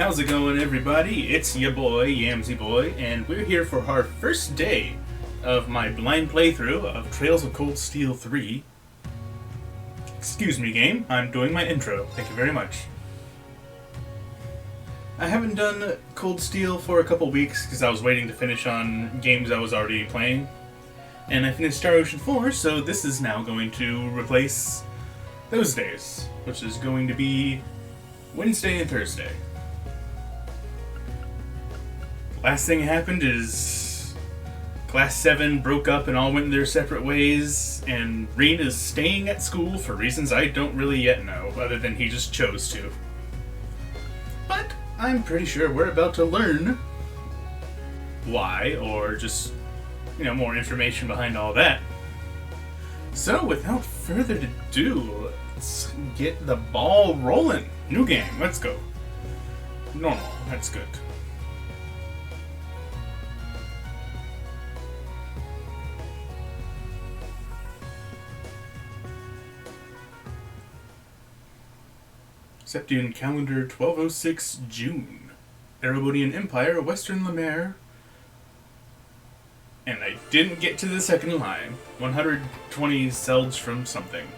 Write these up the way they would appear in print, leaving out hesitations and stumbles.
How's it going, everybody? It's your boy, Yamsy Boy, and we're here for our first day of my blind playthrough of Trails of Cold Steel 3. Excuse me, game. I'm doing my intro. Thank you very much. I haven't done Cold Steel for a couple weeks because I was waiting to finish on games I was already playing. And I finished Star Ocean 4, so this is now going to replace those days, which is going to be Wednesday and Thursday. Last thing happened is Class 7 broke up and all went their separate ways, and Rean is staying at school for reasons I don't really yet know, other than he just chose to. But I'm pretty sure we're about to learn why, or just, more information behind all that. So without further ado, let's get the ball rolling. New game, let's go. Normal, that's good. Septian calendar 1206 June. Erebonian Empire, Western Lemare. And I didn't get to the second line. 120 selds from something.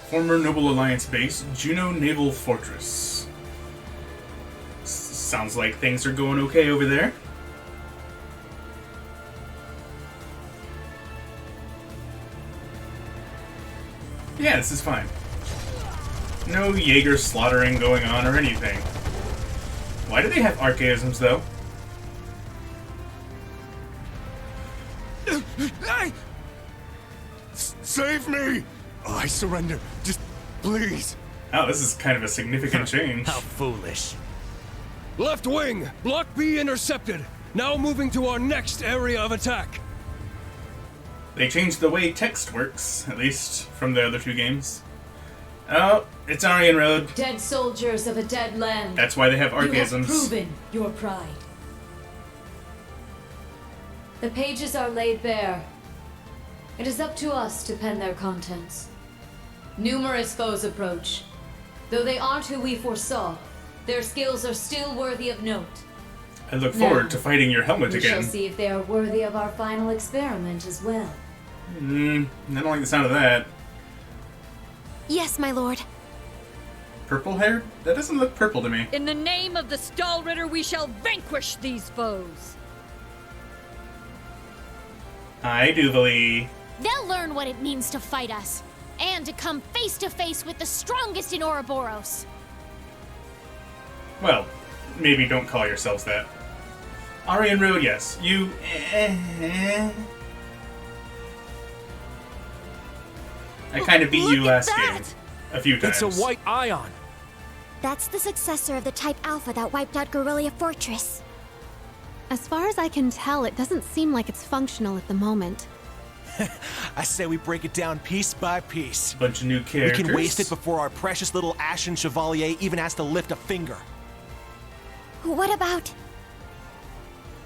Former Noble Alliance base, Juno Naval Fortress. Sounds like things are going okay over there. Yeah, this is fine. No Jaeger slaughtering going on or anything. Why do they have archaisms, though? Save me! I surrender. Just please. Oh, this is kind of a significant change. How foolish. Left wing! Block B intercepted. Now moving to our next area of attack. They changed the way text works, at least from the other two games. Oh, it's Aryan Road. Dead soldiers of a dead land. That's why they have You have archaisms. proven your pride. The pages are laid bare. It is up to us to pen their contents. Numerous foes approach. Though they aren't who we foresaw, their skills are still worthy of note. I look forward Now, to fighting your helmet We shall again. see if they are worthy of our final experiment as well. I don't like the sound of that. Yes, my lord. Purple hair? That doesn't look purple to me. In the name of the Stahlritter, we shall vanquish these foes. I do believe. They'll learn what it means to fight us, and to come face to face with the strongest in Ouroboros. Well, maybe don't call yourselves that. Aryan Road, yes. You. I kind of beat you last game a few times. It's a white ion. That's the successor of the Type Alpha that wiped out Guerrilla Fortress. As far as I can tell, it doesn't seem like it's functional at the moment. I say we break it down piece by piece. Bunch of new characters. We can waste it before our precious little Ashen Chevalier even has to lift a finger. What about...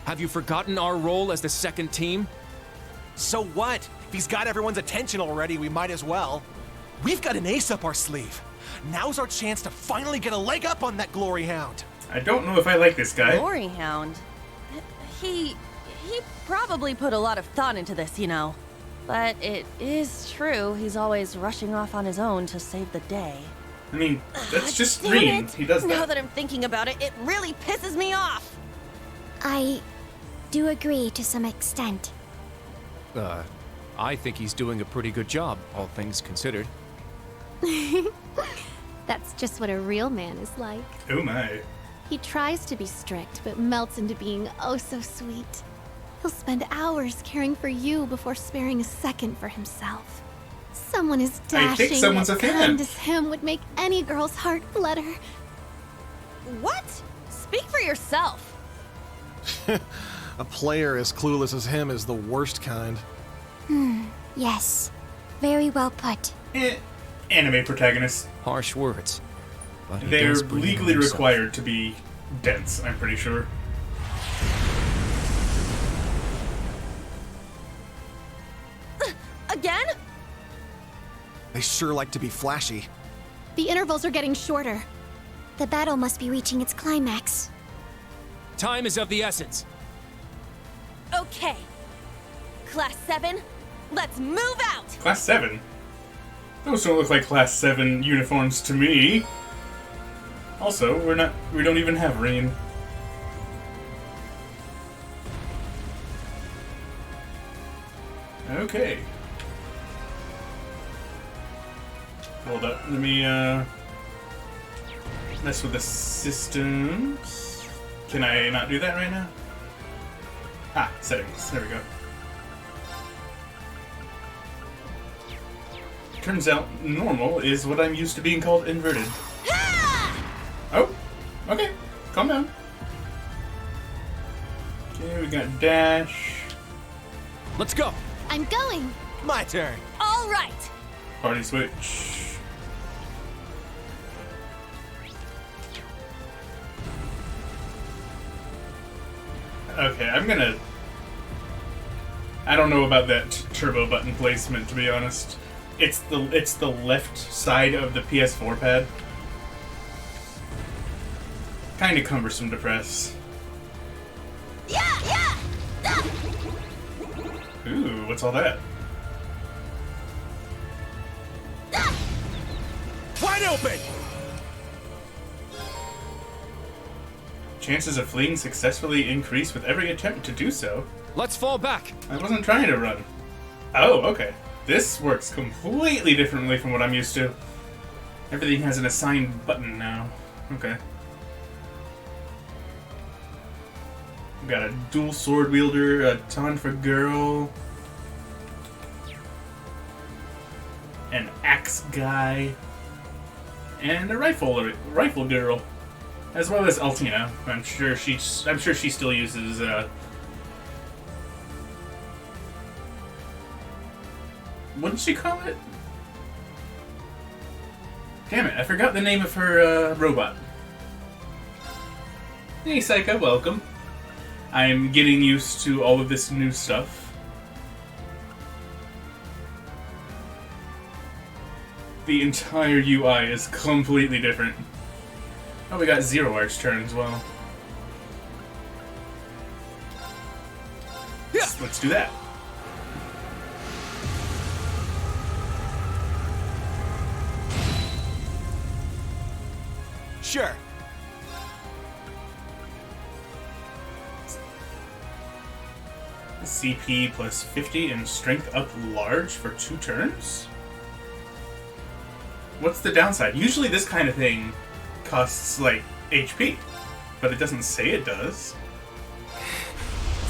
Have you forgotten our role as the second team? So what? If he's got everyone's attention already, we might as well. We've got an ace up our sleeve. Now's our chance to finally get a leg up on that Glory Hound. I don't know if I like this guy. Glory Hound? He probably put a lot of thought into this, But it is true, he's always rushing off on his own to save the day. I mean, that's just Damn Rean. it. He does Now that. that I'm thinking about it, it really pisses me off. I do agree to some extent. I think he's doing a pretty good job, all things considered. That's just what a real man is like. Oh my. He tries to be strict, but melts into being oh so sweet. He'll spend hours caring for you before sparing a second for himself. Someone as I think dashing someone's and a fan. kind as him would make any girl's heart flutter. What? Speak for yourself. A player as clueless as him is the worst kind. Yes. Very well put. Anime protagonists. Harsh words. But he They're does bring them legally himself. required to be dense, I'm pretty sure. Again? They sure like to be flashy. The intervals are getting shorter. The battle must be reaching its climax. Time is of the essence. Okay. Class 7, let's move out! Class 7? Those don't look like Class 7 uniforms to me. Also, we don't even have Rain. Okay. Hold up, let me, mess with the systems. Can I not do that right now? Ah, settings. There we go. Turns out normal is what I'm used to being called inverted. Oh, okay. Calm down. Okay, we got dash. Let's go. I'm going. My turn. All right. Party switch. Okay, I don't know about that turbo button placement, to be honest. It's the left side of the PS4 pad. Kinda cumbersome to press. Yeah! Ooh, what's all that? Wide open! Chances of fleeing successfully increase with every attempt to do so. Let's fall back. I wasn't trying to run. Oh, okay. This works completely differently from what I'm used to. Everything has an assigned button now. Okay. We've got a dual sword wielder, a Tonfa girl, an axe guy, and a rifle girl, as well as Altina. I'm sure she still uses what did she call it? Damn it, I forgot the name of her robot. Hey Saika, welcome. I'm getting used to all of this new stuff. The entire UI is completely different. Oh, we got Zero Arch turn as well. Yeah. Let's do that. Sure. CP plus 50 and strength up large for 2 turns? What's the downside? Usually this kind of thing costs, like, HP, but it doesn't say it does.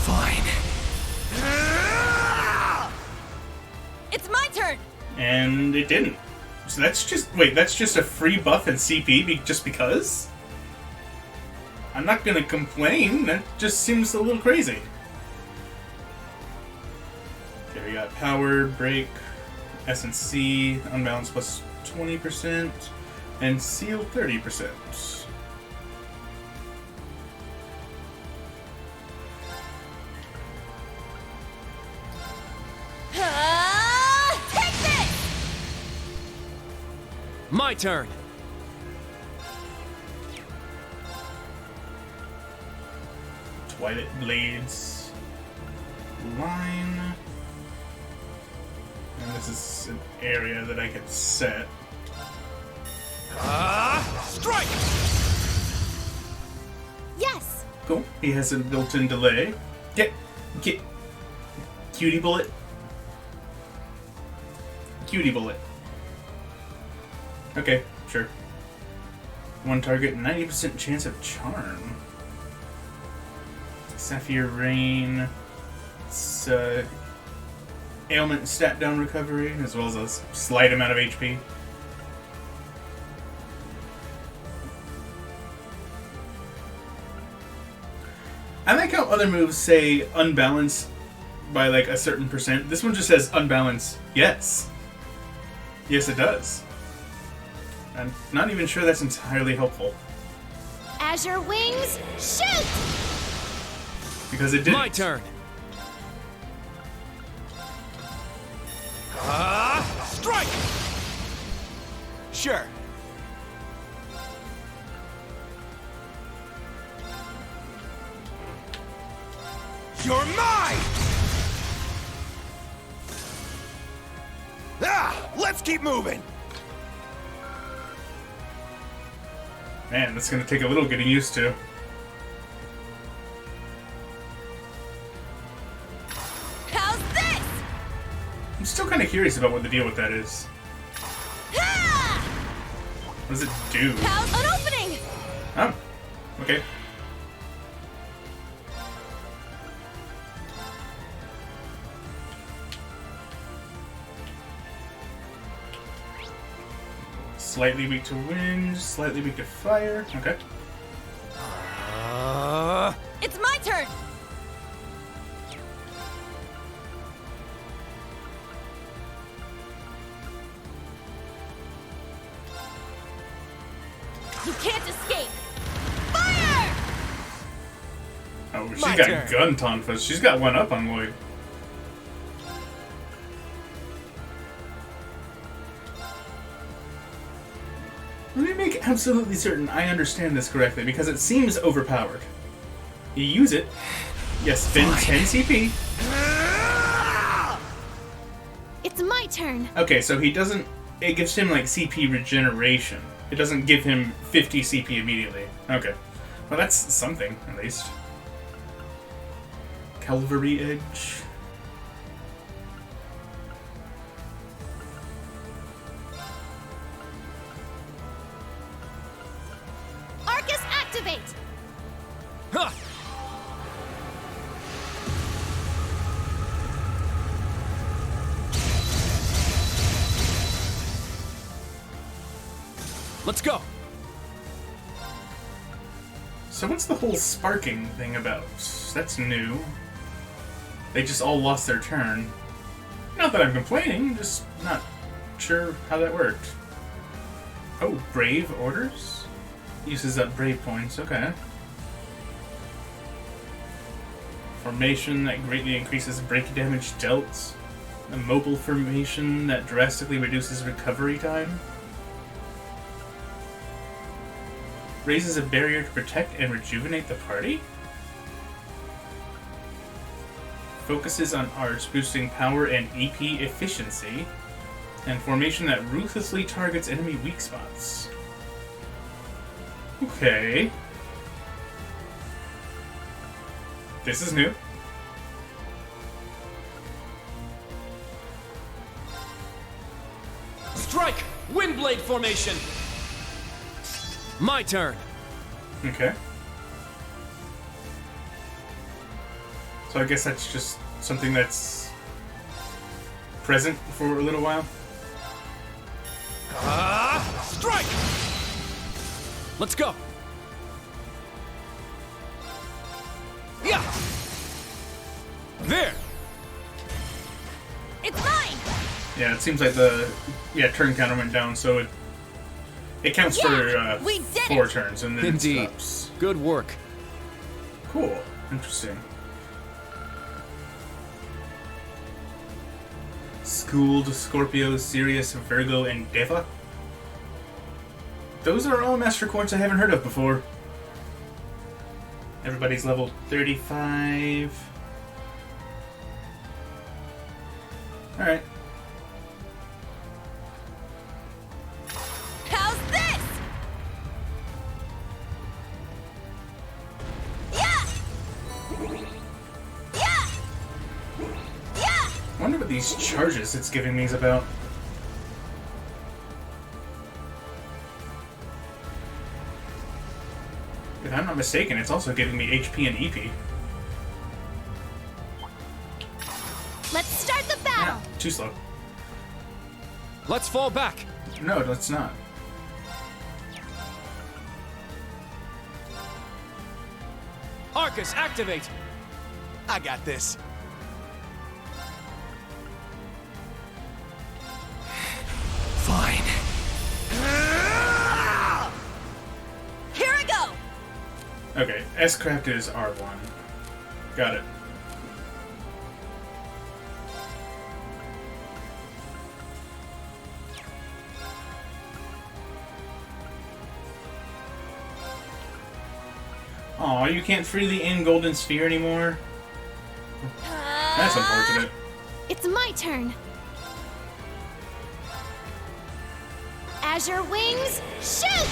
Fine. It's my turn! And it didn't. So that's just a free buff and CP just because? I'm not gonna complain, that just seems a little crazy. Okay, we got power, break, S&C, unbalance plus 20%, and seal 30%. Take this! My turn. Twilight Blades line. And this is an area that I can set. Strike! Yes! Cool. He has a built-in delay. Get. Cutie bullet. Cutie bullet. Okay, sure. One target, 90% chance of charm. Sapphire Rain. It's ailment stat down recovery, as well as a slight amount of HP. I like how other moves say unbalance by like a certain percent. This one just says unbalance, yes. Yes, it does. I'm not even sure that's entirely helpful. Azure Wings, shoot! Because it didn't. My turn. Strike! Sure. You're mine! Let's keep moving! Man, that's gonna take a little getting used to. How's this? I'm still kind of curious about what the deal with that is. What does it do? How's an opening? Oh, okay. Slightly weak to wind, slightly weak to fire. Okay. It's my turn! You can't escape! Fire! Oh, she's My got turn. gun tonfas. She's got one up on Lloyd. Let me make absolutely certain I understand this correctly, because it seems overpowered. You use it. Yes, spend 10 CP. It's my turn. Okay, so he doesn't... It gives him, like, CP regeneration. It doesn't give him 50 CP immediately. Okay. Well, that's something, at least. Calvary Edge. Arcus, activate! Huh. Let's go. So what's the whole sparking thing about? That's new. They just all lost their turn. Not that I'm complaining, just not sure how that worked. Oh, Brave orders? Uses up Brave points, okay. Formation that greatly increases break damage dealt. A mobile formation that drastically reduces recovery time. Raises a barrier to protect and rejuvenate the party. Focuses on arts, boosting power and EP efficiency. And formation that ruthlessly targets enemy weak spots. Okay. This is new. Strike! Windblade formation! My turn. Okay. So I guess that's just something that's present for a little while. Strike! Let's go. Yeah. There. It's mine! Yeah, it seems like the turn counter went down, so it counts Yeah, for we did 4 it! turns, and then Indeed. it stops. Good work. Cool. Interesting. Schooled, Scorpio, Sirius, Virgo, and Deva. Those are all master coins I haven't heard of before. Everybody's level 35. Alright. How's this? Yeah! Yeah! Yeah! I wonder what these charges it's giving me is about. If I'm not mistaken, it's also giving me HP and EP. Let's start the battle! Too slow. Let's fall back. No, let's not. Arcus, activate. I got this. Fine. Here I go! Okay, S-Craft is R1. Got it. Oh, you can't free the in golden sphere anymore? That's unfortunate. It's my turn. Azure Wings, shoot!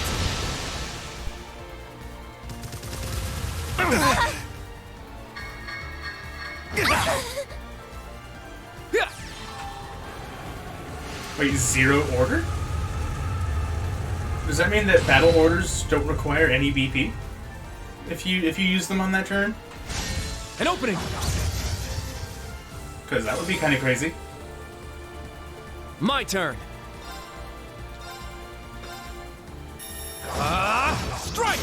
Wait, zero order? Does that mean that battle orders don't require any BP? If you use them on that turn? An opening! Because that would be kind of crazy. My turn! Strike!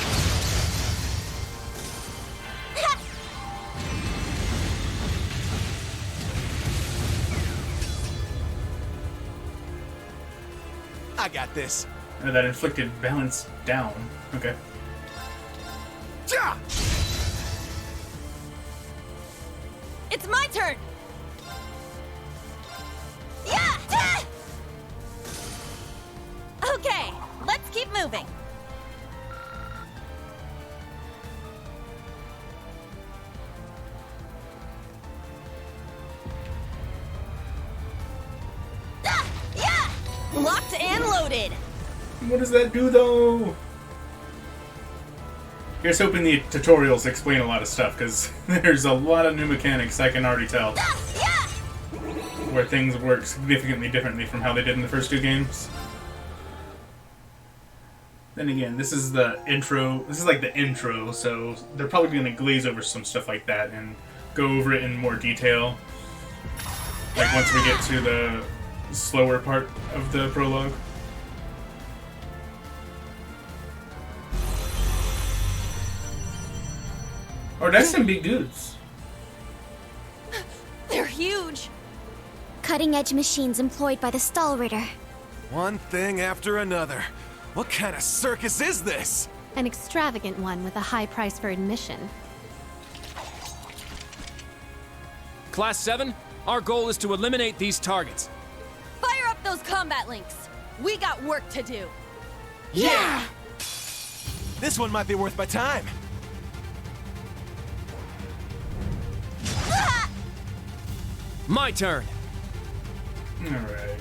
I got this. Oh, that inflicted balance down. Okay. Ja! It's my turn! Yeah! Ah! Okay, let's keep moving. Ah! Yeah! Locked and loaded. What does that do, though? Here's hoping the tutorials explain a lot of stuff, because there's a lot of new mechanics I can already tell. Yeah! Where things work significantly differently from how they did in the first two games. Then again, this is the intro. This is like the intro, so they're probably going to glaze over some stuff like that and go over it in more detail. Like once we get to the slower part of the prologue. Oh, that's some big dudes. They're huge. Cutting-edge machines employed by the Stahlritter. One thing after another. What kind of circus is this? An extravagant one with a high price for admission. Class 7, our goal is to eliminate these targets. Fire up those combat links. We got work to do. Yeah! This one might be worth my time. My turn. Alright.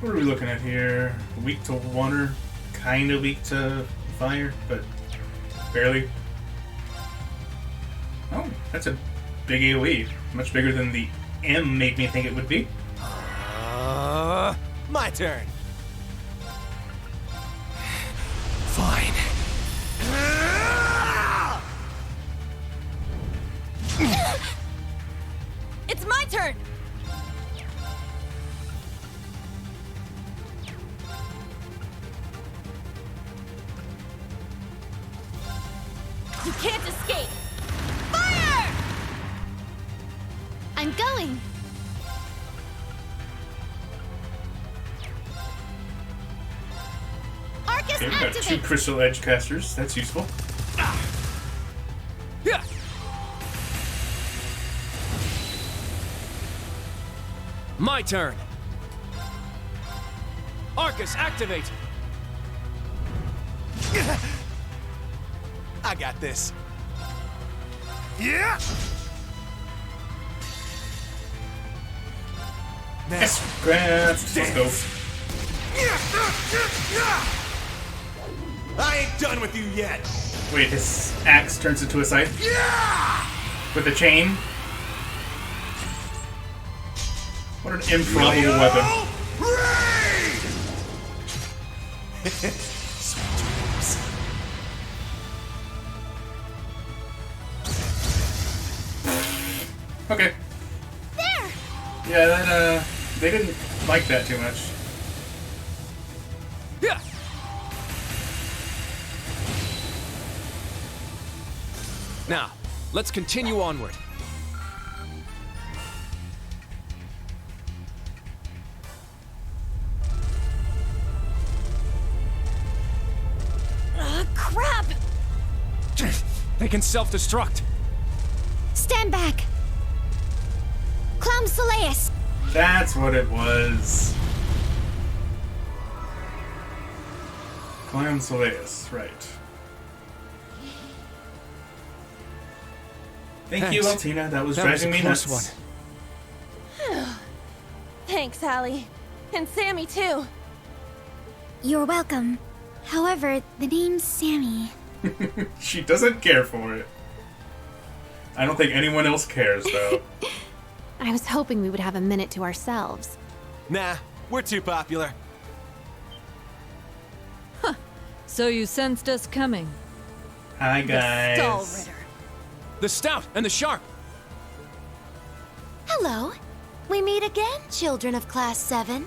What are we looking at here? Weak to water, kind of weak to fire, but barely. Oh, that's a big AoE. Much bigger than the M made me think it would be. My turn. Fine. It's my turn. You can't escape. Fire! I'm going! Arcus Okay, we've got two activate! Crystal Edge casters. That's useful. Yeah. My turn. Arcus, activate. I got this. Yeah! Yes, let's go. I ain't done with you yet. Wait, his axe turns into a scythe? Yeah! With a chain? What an improbable weapon. Okay. There! Yeah, that, they didn't like that too much. Yeah. Now, let's continue onward. Crap! They can self-destruct. Stand back! Clown Soleus! That's what it was. Clan Soleus, right. Thank you, Altina. That was That was driving a me close nuts. Thanks, Allie. And Sammy, too. You're welcome. However, the name's Sammy. She doesn't care for it. I don't think anyone else cares, though. I was hoping we would have a minute to ourselves. Nah, we're too popular. So you sensed us coming. Hi, The guys. Stall Ritter. The stout and the sharp. Hello. We meet again, children of Class 7.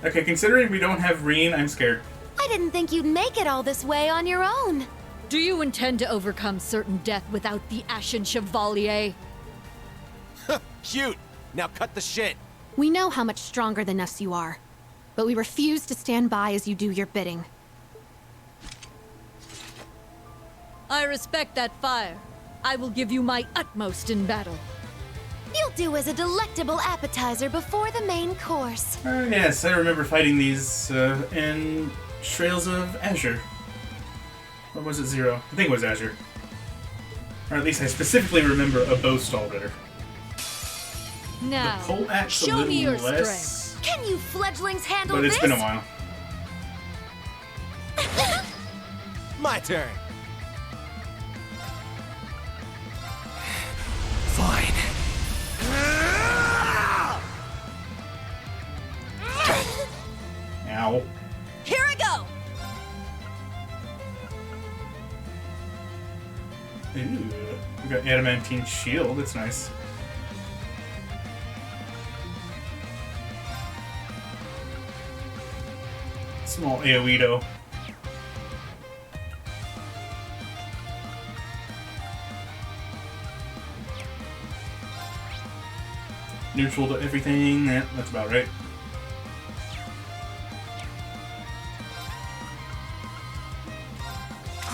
Okay, considering we don't have Reen, I'm scared. I didn't think you'd make it all this way on your own. Do you intend to overcome certain death without the Ashen Chevalier? Cute. Now cut the shit. We know how much stronger than us you are, but we refuse to stand by as you do your bidding. I respect that fire. I will give you my utmost in battle. You'll do as a delectable appetizer before the main course. Yes, I remember fighting these in Trails of Azure. Or was it Zero? I think it was Azure. Or at least I specifically remember a bow stall ritter. Now, The pole axe a show little me your less, strength. Can you fledglings handle but this? it's been a while. My turn. Fine. Ow. Here I go! Ooh. We got adamantine shield. That's nice. Small AoE though. Neutral to everything. Yeah, that's about right.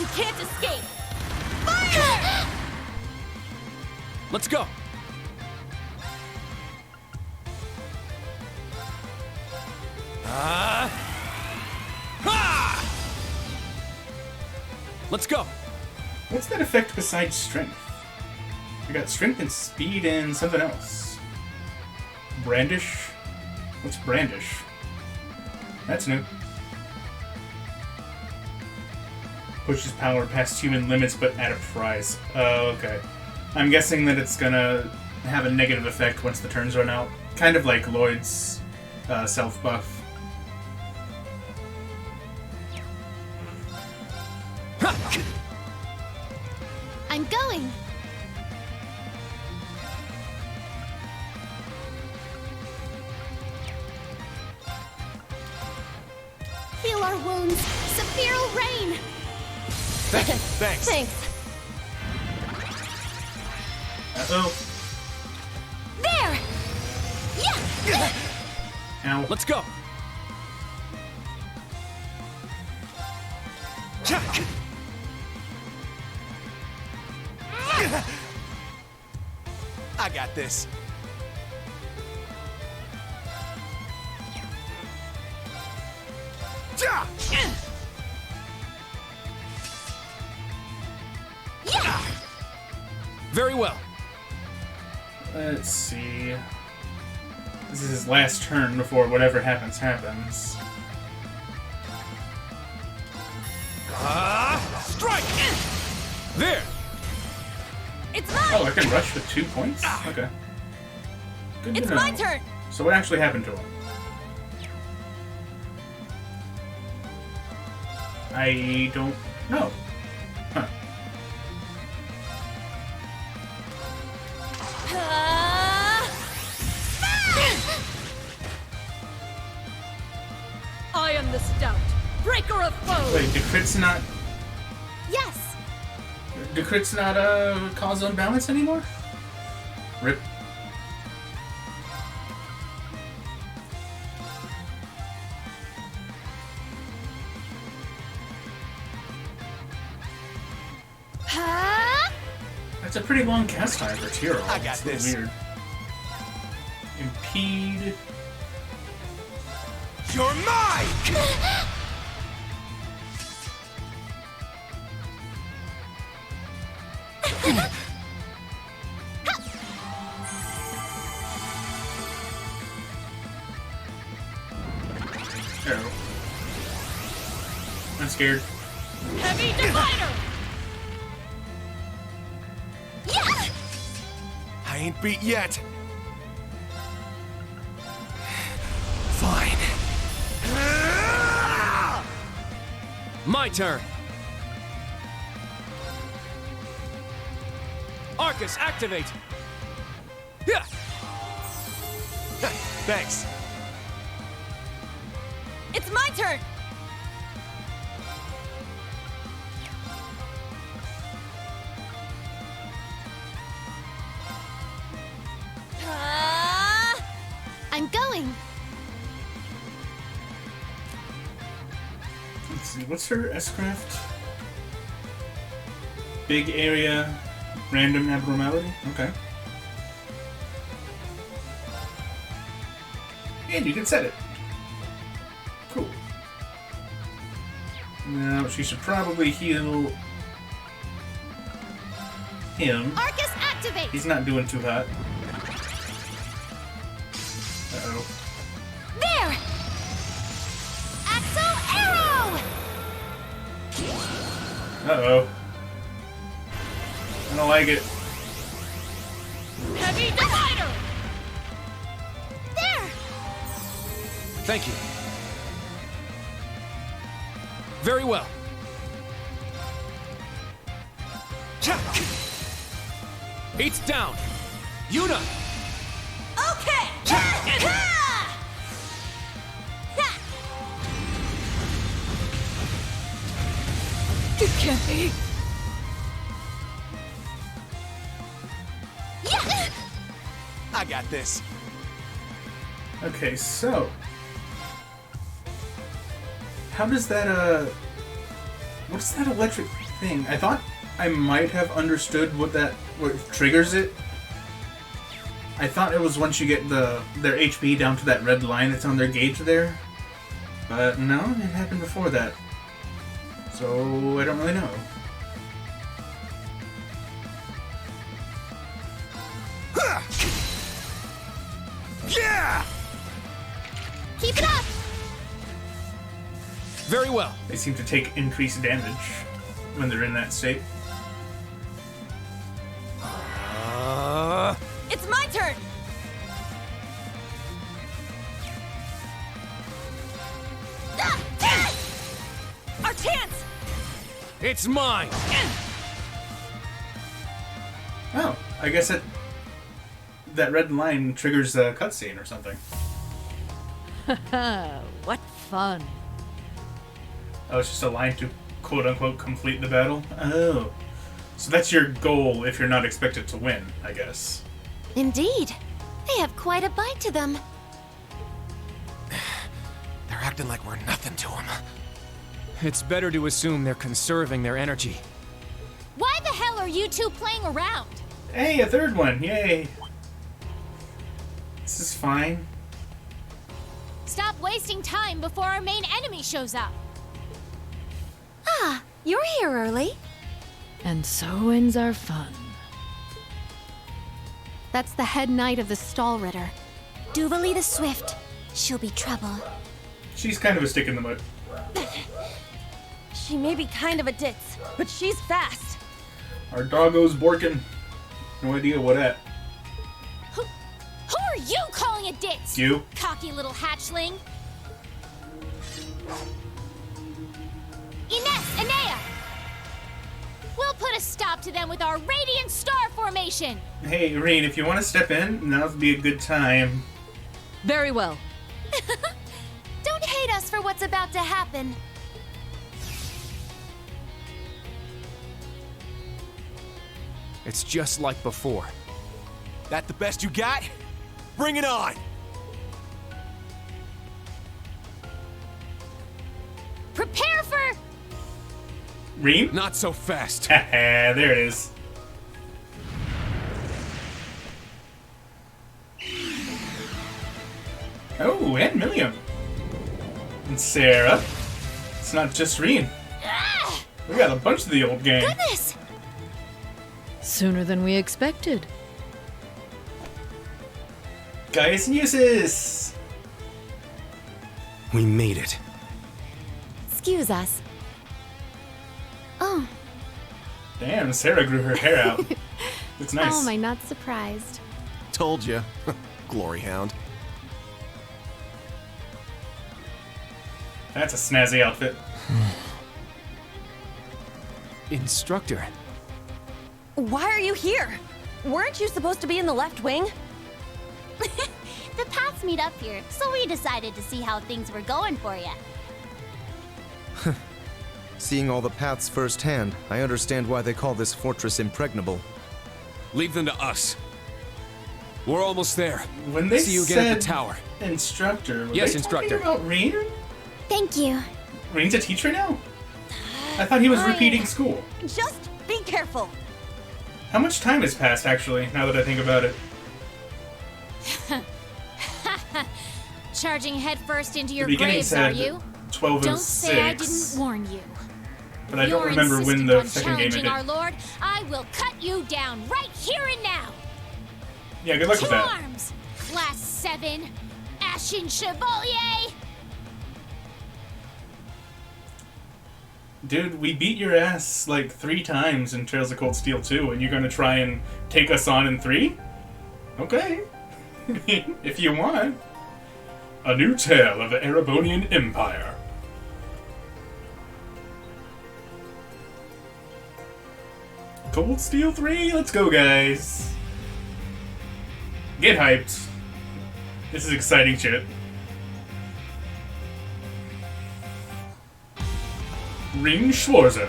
You can't escape! Let's go. Let's go. What's that effect besides strength? I got strength and speed and something else. Brandish? What's brandish? That's new. Pushes power past human limits but at a price. Oh, okay. I'm guessing that it's gonna have a negative effect once the turns run out. Kind of like Lloyd's self-buff. I'm going! Heal our wounds! Sephiral Rain! Thanks. Thanks. Uh-oh. There! Yeah! Ow. Let's go. I got this. Very well. Let's see. This is his last turn before whatever happens, happens. Strike! There! It's mine! Oh, I can rush with 2 points? Okay. Good to It's know. my turn! So what actually happened to him? I don't know. Huh. I am the Stout, breaker of foes! Wait, do crits not... Yes! Do crits not cause unbalance anymore? Rip. That's a pretty long cast time for Tyrell. I got It's a little this. weird. Impede. You're mine! Uh-oh. I'm scared. Heavy divider! I ain't beat yet. Fine. My turn. Arcus, activate. Yeah. Thanks. It's my turn! I'm going. Let's see, what's her S-Craft? Big area, random abnormality? Okay. And you can set it. Cool. Now, she should probably heal him. Arcus, activate! He's not doing too hot. Uh-oh. There! Axo Arrow! Uh-oh. I don't like it. Heavy divider! There! Thank you. Very well. Heat's down. Yuna! Okay! It can't be. I got this. Okay, so... How does that, what's that electric thing? I thought I might have understood what triggers it. I thought it was once you get their HP down to that red line that's on their gauge there. But no, it happened before that. So, I don't really know. Yeah! Keep it up! Very well. They seem to take increased damage when they're in that state. It's my turn! Our chance! It's mine. Oh, I guess that red line triggers a cutscene or something. What fun. Oh, it's just a line to quote-unquote complete the battle? Oh. So that's your goal if you're not expected to win, I guess. Indeed. They have quite a bite to them. They're acting like we're nothing to them. It's better to assume they're conserving their energy. Why the hell are you two playing around? Hey, a third one! Yay! This is fine. Stop wasting time before our main enemy shows up. Ah, you're here early. And so ends our fun. That's the head knight of the Stahlritter. Duvalie the Swift. She'll be trouble. She's kind of a stick in the mud. She may be kind of a ditz, but she's fast. Our doggo's borking. No idea what at. Who are you calling a ditz? You? Cocky little hatchling. Ines, Anea! We'll put a stop to them with our Radiant Star Formation! Hey, Rean, if you want to step in, now would be a good time. Very well. Don't hate us for what's about to happen. It's just like before. That the best you got? Bring it on! Prepare for... Rean? Not so fast. Haha, there it is. Oh, and Milliam. And Sarah. It's not just Rean. We got a bunch of the old gang. Goodness! Sooner than we expected. Gaius and Eustace. We made it. Excuse us. Oh. Damn, Sarah grew her hair out. It's nice. How am I not surprised? Told you. Glory Hound. That's a snazzy outfit. Instructor. Why are you here? Weren't you supposed to be in the left wing? The paths meet up here, so we decided to see how things were going for you. Seeing all the paths firsthand, I understand why they call this fortress impregnable. Leave them to us. We're almost there. When they see you again at the tower. Instructor. Were Yes, they instructor. talking about Rean? Thank you. Rean's a teacher now? I thought he was repeating school. Just be careful. How much time has passed, actually, now that I think about it? Charging headfirst into your The beginning graves, said are you? 12 Don't and say I 6. didn't warn you. But I don't You're remember when insistent the on second game challenging ended. our Lord, I will cut you down right here and now. Yeah, good luck with To that. arms, Class 7, Ashen Chevalier. Dude, we beat your ass like 3 times in Trails of Cold Steel 2, and you're gonna try and take us on in 3? Okay. If you want. A new tale of the Erebonian Empire. Cold Steel 3, let's go, guys. Get hyped. This is exciting shit. Ring Schwarzer,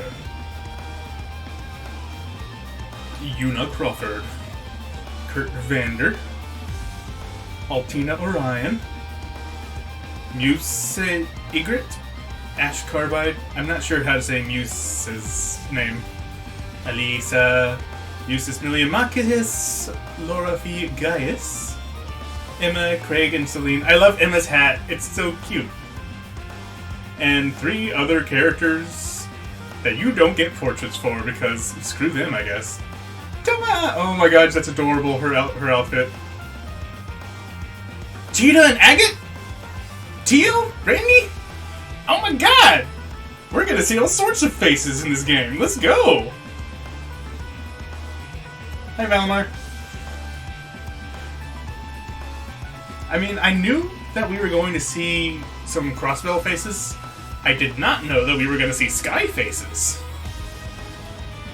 Una Crawford, Kurt Vander, Altina Orion, Muse Ygritte, Ash Carbide, I'm not sure how to say Muse's name, Alisa, Musis Miliamakis, Laura V. Gaius, Emma, Craig, and Celine. I love Emma's hat, it's so cute. And 3 other characters that you don't get portraits for because screw them, I guess. Come on! Oh my gosh, that's adorable, her outfit. Cheetah and Agate? Teal? Randy? Oh my god! We're gonna see all sorts of faces in this game. Let's go! Hi, Valimar. I mean, I knew that we were going to see some Crossbell faces. I did not know that we were going to see Sky faces.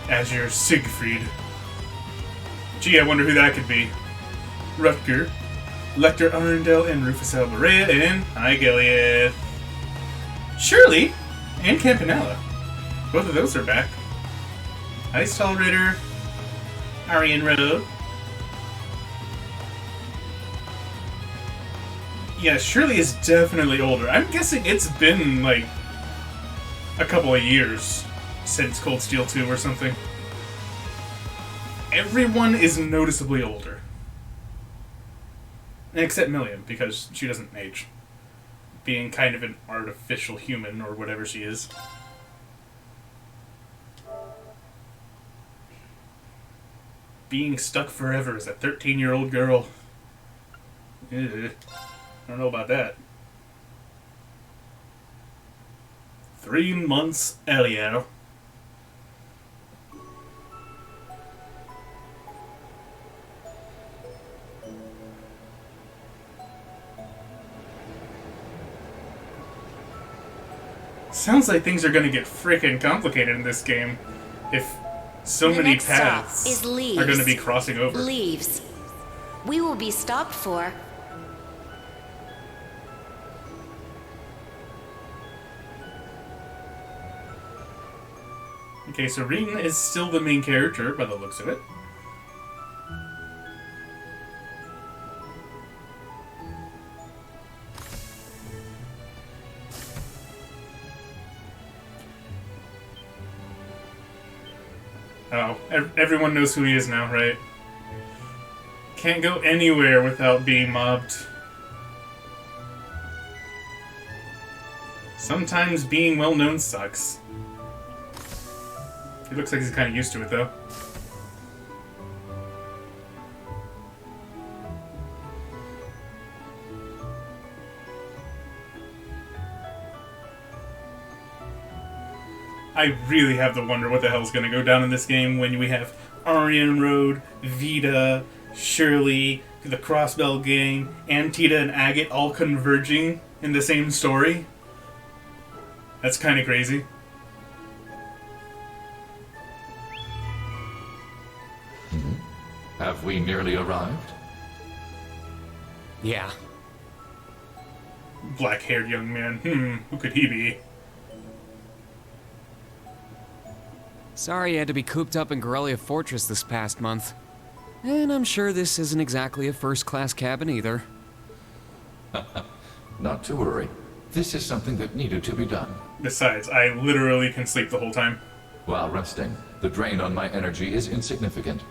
Azure Siegfried. Gee, I wonder who that could be. Rutger, Lecter Arundel, and Rufus Alberea, and Hi Gilead. Shirley and Campanella. Both of those are back. Ice Tolerator, Arian Road. Yeah, Shirley is definitely older. I'm guessing it's been, like, a couple of years since Cold Steel 2 or something. Everyone is noticeably older. Except Milliam, because she doesn't age. Being kind of an artificial human, or whatever she is. Being stuck forever as a 13-year-old girl. Ugh. I don't know about that. 3 months earlier. Sounds like things are gonna get frickin' complicated in this game if so The The many next stop paths is Leaves. are gonna be crossing over. Leaves. We will be stopped for... Okay, so Rean is still the main character by the looks of it. Oh, everyone knows who he is now, right? Can't go anywhere without being mobbed. Sometimes being well known sucks. He looks like he's kind of used to it, though. I really have to wonder what the hell's gonna go down in this game when we have Arian Road, Vita, Shirley, the Crossbell Gang, Antita and Agate all converging in the same story. That's kind of crazy. Have we nearly arrived? Yeah. Black-haired young man. Who could he be? Sorry you had to be cooped up in Corellia Fortress this past month. And I'm sure this isn't exactly a first-class cabin either. Not to worry. This is something that needed to be done. Besides, I literally can sleep the whole time. While resting, the drain on my energy is insignificant.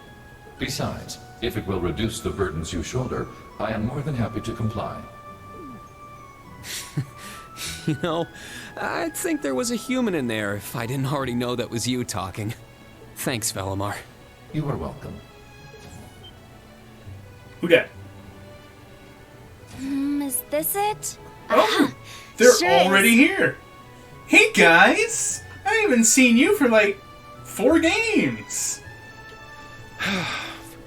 Besides, if it will reduce the burdens you shoulder, I am more than happy to comply. You know, I'd think there was a human in there if I didn't already know that was you talking. Thanks, Velimar. You are welcome. Who dat? Is this it? Oh, they're Sure already is. here. Hey guys, I haven't seen you for like 4 games.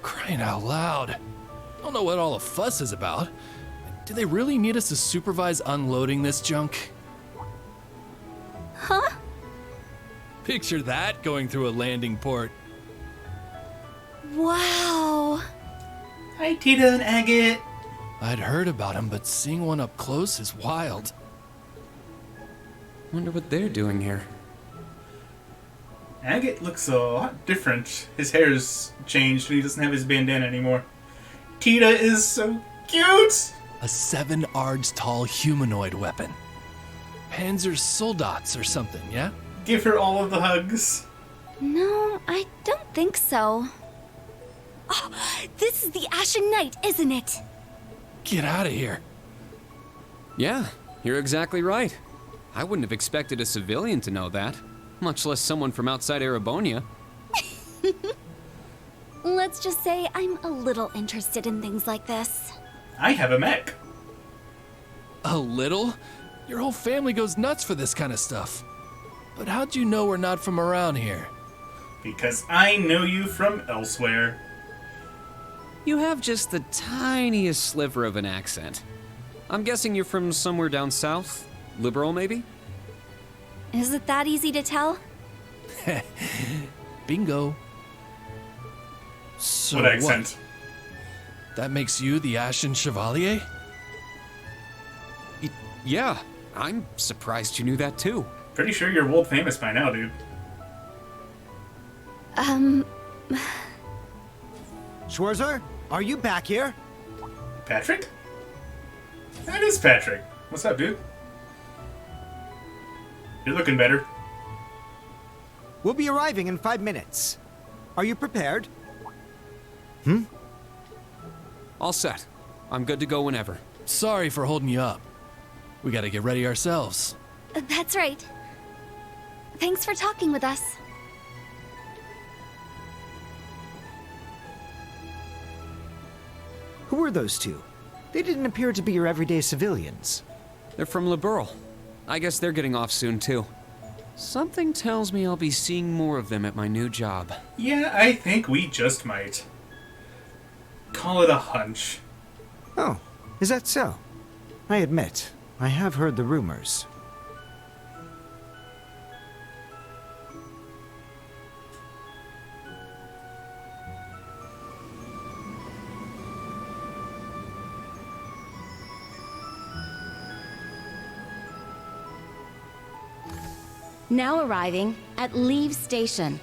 Crying out loud. I don't know what all the fuss is about. Do they really need us to supervise unloading this junk? Huh? Picture that going through a landing port. Wow. Hi, Tita and Agate. I'd heard about them, but seeing one up close is wild. Wonder what they're doing here. Agate looks a lot different. His hair's changed and he doesn't have his bandana anymore. Tita is so cute! A 7 ards tall humanoid weapon. Panzer Soldats or something, yeah? Give her all of the hugs. No, I don't think so. Oh, this is the Ashen Knight, isn't it? Get out of here. Yeah, you're exactly right. I wouldn't have expected a civilian to know that, much less someone from outside Erebonia. Let's just say I'm a little interested in things like this. I have a mech. A little? Your whole family goes nuts for this kind of stuff. But how'd you know we're not from around here? Because I know you from elsewhere. You have just the tiniest sliver of an accent. I'm guessing you're from somewhere down south? Liberal, maybe? Is it that easy to tell? Bingo. So What accent? That makes you the Ashen Chevalier? Yeah, I'm surprised you knew that too. Pretty sure you're world famous by now, dude. Schwarzer, are you back here? Patrick? That is Patrick. What's up, dude? You're looking better. We'll be arriving in 5 minutes. Are you prepared? All set. I'm good to go whenever. Sorry for holding you up. We gotta get ready ourselves. That's right. Thanks for talking with us. Who are those two? They didn't appear to be your everyday civilians. They're from Liberl. I guess they're getting off soon too. Something tells me I'll be seeing more of them at my new job. Yeah, I think we just might. Call it a hunch. Oh, is that so? I admit, I have heard the rumors. Now arriving at Leave Station.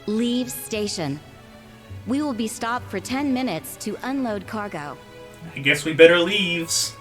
Leave Station. We will be stopped for 10 minutes to unload cargo. I guess we better leaves.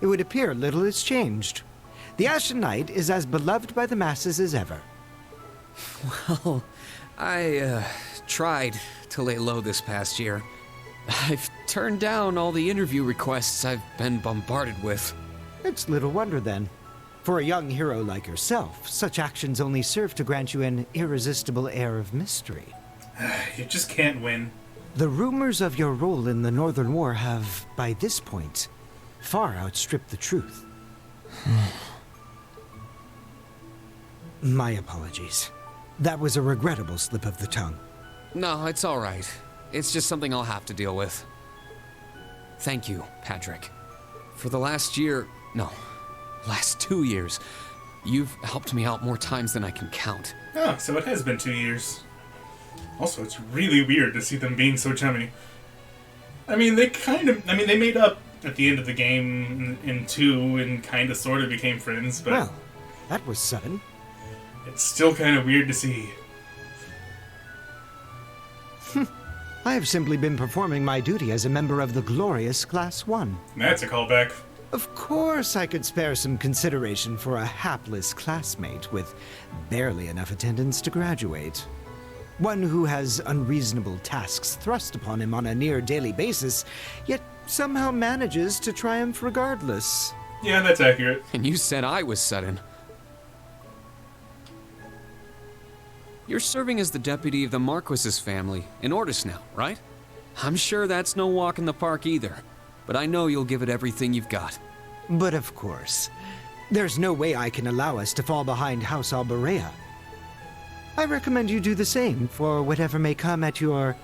It would appear little has changed. The Ashen Knight is as beloved by the masses as ever. Well, I tried to lay low this past year. I've turned down all the interview requests I've been bombarded with. It's little wonder then. For a young hero like yourself, such actions only serve to grant you an irresistible air of mystery. You just can't win. The rumors of your role in the Northern War have, by this point, far outstripped the truth. My apologies. That was a regrettable slip of the tongue. No, it's all right. It's just something I'll have to deal with. Thank you, Patrick. For the last 2 years, you've helped me out more times than I can count. Oh, so it has been 2 years. Also, it's really weird to see them being so chummy. I mean, they made up at the end of the game in 2 and kind of sort of became friends, but... Well, that was sudden. It's still kind of weird to see. I have simply been performing my duty as a member of the glorious Class 1. That's a callback. Of course I could spare some consideration for a hapless classmate with barely enough attendance to graduate. One who has unreasonable tasks thrust upon him on a near daily basis, yet somehow manages to triumph regardless. Yeah, that's accurate. And you said I was sudden. You're serving as the deputy of the Marquis's family in Ordis now, right? I'm sure that's no walk in the park either, but I know you'll give it everything you've got. But of course, there's no way I can allow us to fall behind House Alberea. I recommend you do the same for whatever may come at your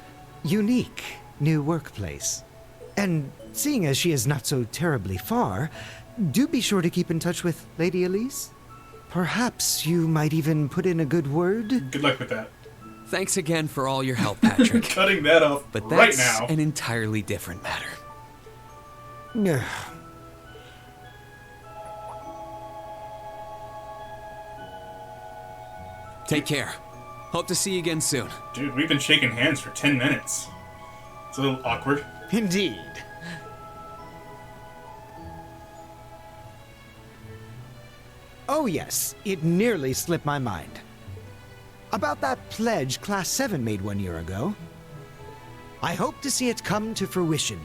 unique new workplace. And seeing as she is not so terribly far, do be sure to keep in touch with Lady Elise. Perhaps you might even put in a good word. Good luck with that. Thanks again for all your help, Patrick. Cutting that off but right that's now. An entirely different matter. Take care. Hope to see you again soon. Dude, we've been shaking hands for 10 minutes. It's a little awkward. Indeed. Oh yes, it nearly slipped my mind. About that pledge Class 7 made 1 year ago. I hope to see it come to fruition.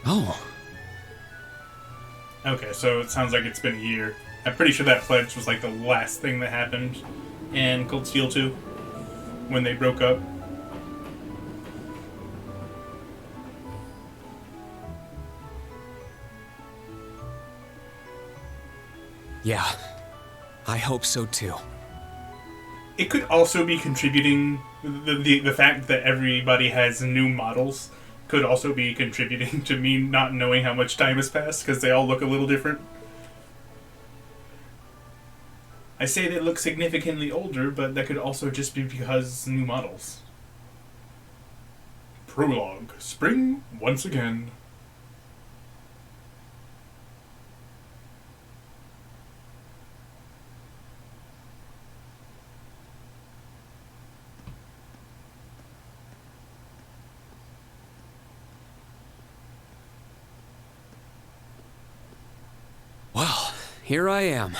Oh. Okay, so it sounds like it's been a year. I'm pretty sure that pledge was like the last thing that happened in Cold Steel 2 when they broke up. Yeah, I hope so too. It could also be contributing, the fact that everybody has new models could also be contributing to me not knowing how much time has passed, because they all look a little different. I say they look significantly older, but that could also just be because new models. Prologue. Spring once again. Well, here I am.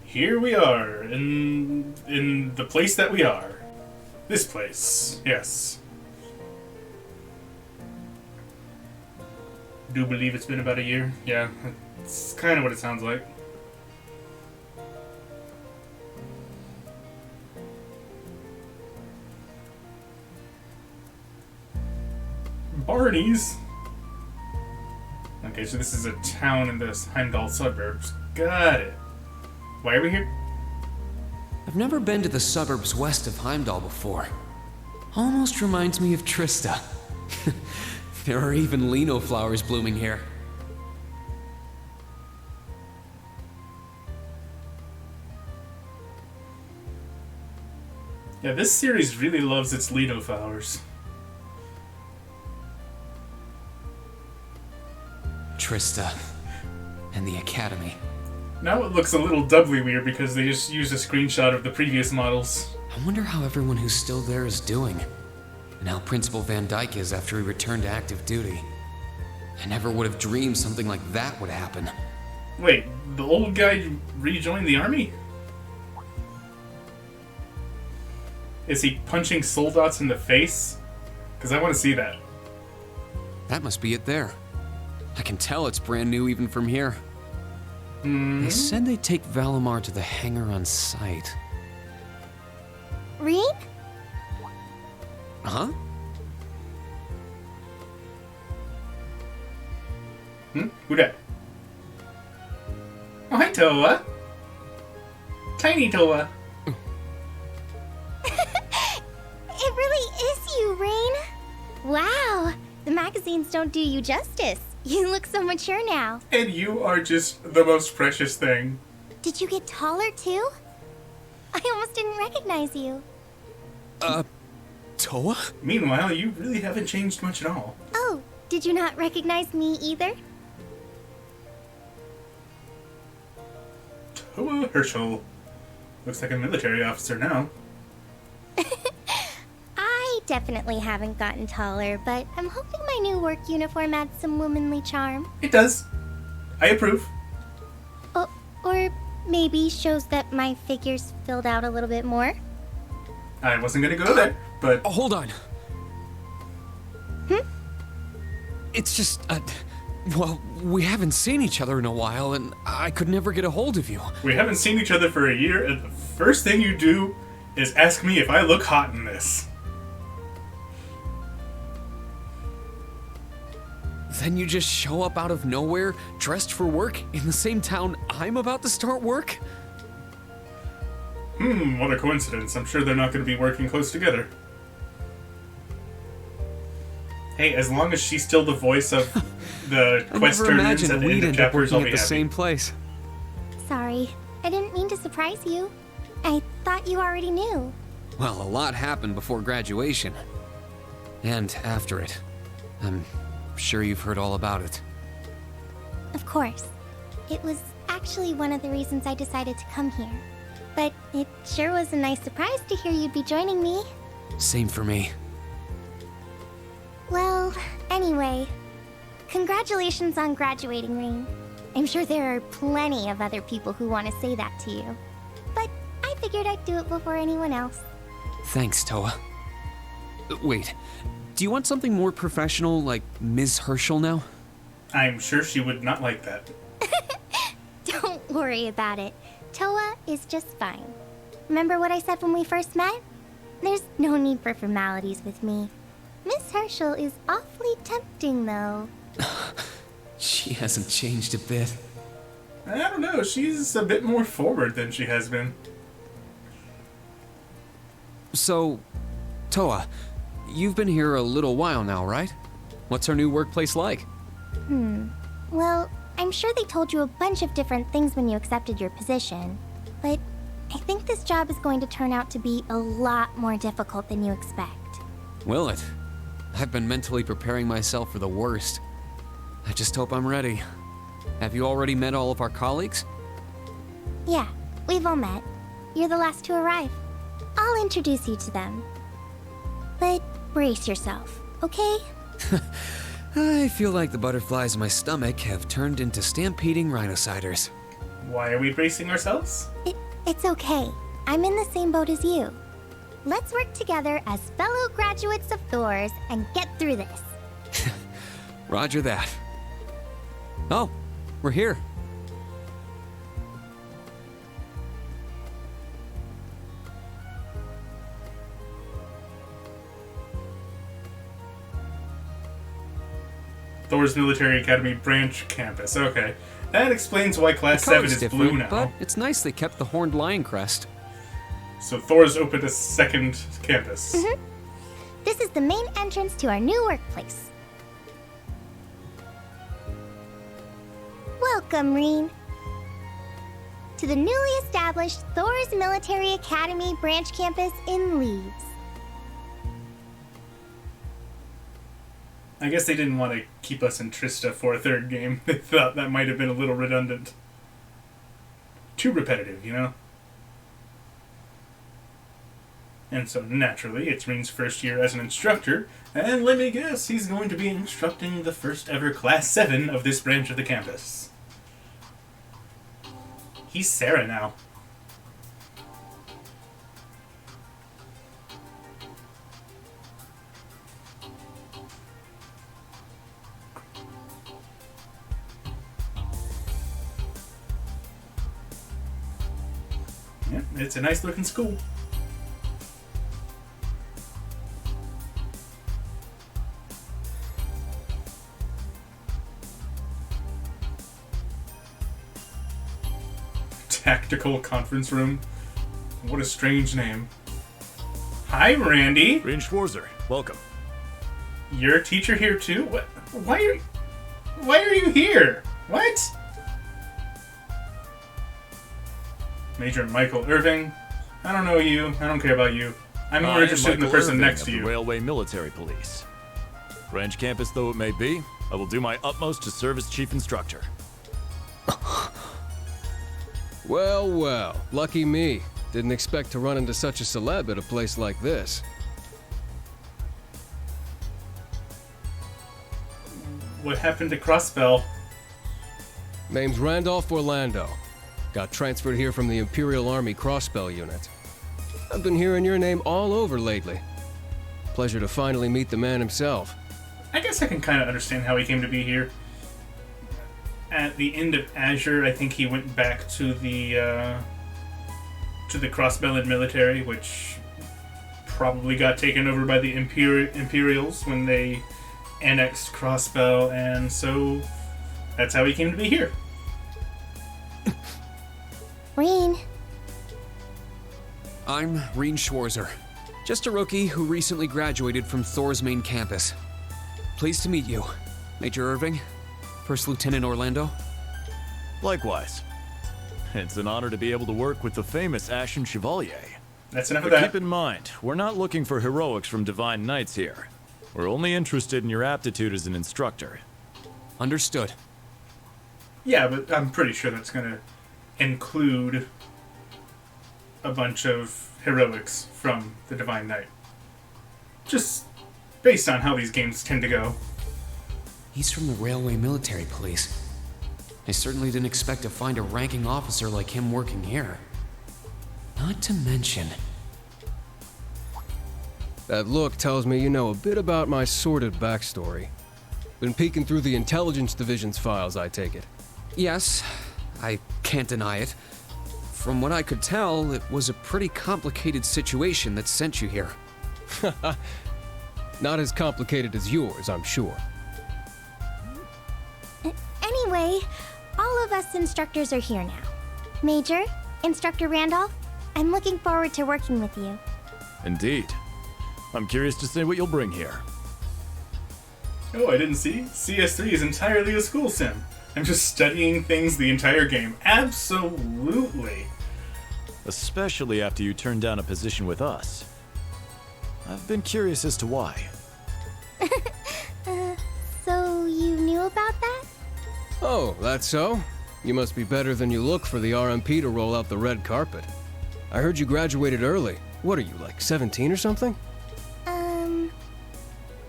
Here we are, in the place that we are. This place, yes. Do believe it's been about a year? Yeah, it's kind of what it sounds like. Barney's? Okay, so this is a town in the Heimdall suburbs. Got it. Why are we here? I've never been to the suburbs west of Heimdall before. Almost reminds me of Trista. There are even lino flowers blooming here. Yeah, this series really loves its lino flowers. Trista and the Academy. Now it looks a little doubly weird because they just used a screenshot of the previous models. I wonder how everyone who's still there is doing, and how Principal Van Dyke is after he returned to active duty. I never would have dreamed something like that would happen. Wait, the old guy rejoined the army? Is he punching soldats in the face? Because I want to see that. That must be it there. I can tell it's brand new even from here. They said they'd take Valimar to the hangar on site. Rean? Huh? Who dat? Oh, hi, Toa. Tiny Toa. It really is you, Rain. Wow, the magazines don't do you justice. You look so mature now. And you are just the most precious thing. Did you get taller too? I almost didn't recognize you. Toa? Meanwhile, you really haven't changed much at all. Oh, did you not recognize me either? Toa Herschel. Looks like a military officer now. I definitely haven't gotten taller, but I'm hoping my new work uniform adds some womanly charm. It does. I approve. Or maybe shows that my figure's filled out a little bit more. I wasn't gonna go there, but... Oh, hold on. It's just, well, we haven't seen each other in a while, and I could never get a hold of you. We haven't seen each other for a year, and the first thing you do is ask me if I look hot in this. Then you just show up out of nowhere, dressed for work, in the same town I'm about to start work? What a coincidence. I'm sure they're not going to be working close together. Hey, as long as she's still the voice of the quest tournaments at the end of chapters, I'll be happy. Same place. Sorry, I didn't mean to surprise you. I thought you already knew. Well, a lot happened before graduation. And after it. I'm sure you've heard all about it. Of course. It was actually one of the reasons I decided to come here. But it sure was a nice surprise to hear you'd be joining me. Same for me. Well, anyway, congratulations on graduating, Rain. I'm sure there are plenty of other people who want to say that to you. But I figured I'd do it before anyone else. Thanks, Toa. Wait, do you want something more professional, like Ms. Herschel now? I'm sure she would not like that. Don't worry about it. Toa is just fine. Remember what I said when we first met? There's no need for formalities with me. Miss Herschel is awfully tempting, though. She hasn't changed a bit. I don't know, she's a bit more forward than she has been. So, Toa, you've been here a little while now, right? What's our new workplace like? Well, I'm sure they told you a bunch of different things when you accepted your position. But I think this job is going to turn out to be a lot more difficult than you expect. Will it? I've been mentally preparing myself for the worst. I just hope I'm ready. Have you already met all of our colleagues? Yeah, we've all met. You're the last to arrive. I'll introduce you to them. But brace yourself, okay? I feel like the butterflies in my stomach have turned into stampeding rhinociders. Why are we bracing ourselves? It's okay. I'm in the same boat as you. Let's work together as fellow graduates of Thors and get through this. Roger that. Oh, we're here. Thor's Military Academy branch campus. Okay. That explains why Class The 7 color's is different, blue now. but it's nice they kept the horned lion crest. So Thor's opened a second campus. This is the main entrance to our new workplace. Welcome, Reen, to the newly established Thor's Military Academy branch campus in Leaves. I guess they didn't want to keep us in Trista for a third game. They thought that might have been a little redundant. Too repetitive, you know? And so naturally, it's Reen's first year as an instructor, and let me guess, he's going to be instructing the first ever Class 7 of this branch of the campus. He's Sarah now. Yeah, it's a nice looking school. Tactical conference room. What a strange name. Hi, Randy. Reen Schwarzer, welcome. You're a teacher here too? What? Why are you here? What? Major Michael Irving. I don't know you. I don't care about you. I'm more interested in the person Irving next of to you. The Railway Military Police. Branch campus though it may be, I will do my utmost to serve as chief instructor. Well, well, lucky me. Didn't expect to run into such a celeb at a place like this. What happened to Crossbell? Name's Randolph Orlando. Got transferred here from the Imperial Army Crossbell Unit. I've been hearing your name all over lately. Pleasure to finally meet the man himself. I guess I can kind of understand how he came to be here. At the end of Azure, I think he went back to the Crossbell military, which probably got taken over by the Imperials when they annexed Crossbell, and so that's how he came to be here. Reen. I'm Reen Schwarzer. Just a rookie who recently graduated from Thor's main campus. Pleased to meet you, Major Irving, First Lieutenant Orlando. Likewise. It's an honor to be able to work with the famous Ashen Chevalier. That's enough of But that. keep in mind, we're not looking for heroics from Divine Knights here. We're only interested in your aptitude as an instructor. Understood. Yeah, but I'm pretty sure that's going to include a bunch of heroics from the Divine Knight. Just based on how these games tend to go. He's from the Railway Military Police. I certainly didn't expect to find a ranking officer like him working here. Not to mention... That look tells me you know a bit about my sordid backstory. Been peeking through the Intelligence Division's files, I take it. Yes, I can't deny it. From what I could tell, it was a pretty complicated situation that sent you here. Not as complicated as yours, I'm sure. Anyway, all of us instructors are here now. Major, Instructor Randolph, I'm looking forward to working with you. Indeed. I'm curious to see what you'll bring here. Oh, I didn't see. CS3 is entirely a school sim. I'm just studying things the entire game. Absolutely. Especially after you turned down a position with us. I've been curious as to why. So you knew about that? Oh, that's so? You must be better than you look for the RMP to roll out the red carpet. I heard you graduated early. What are you, like 17 or something?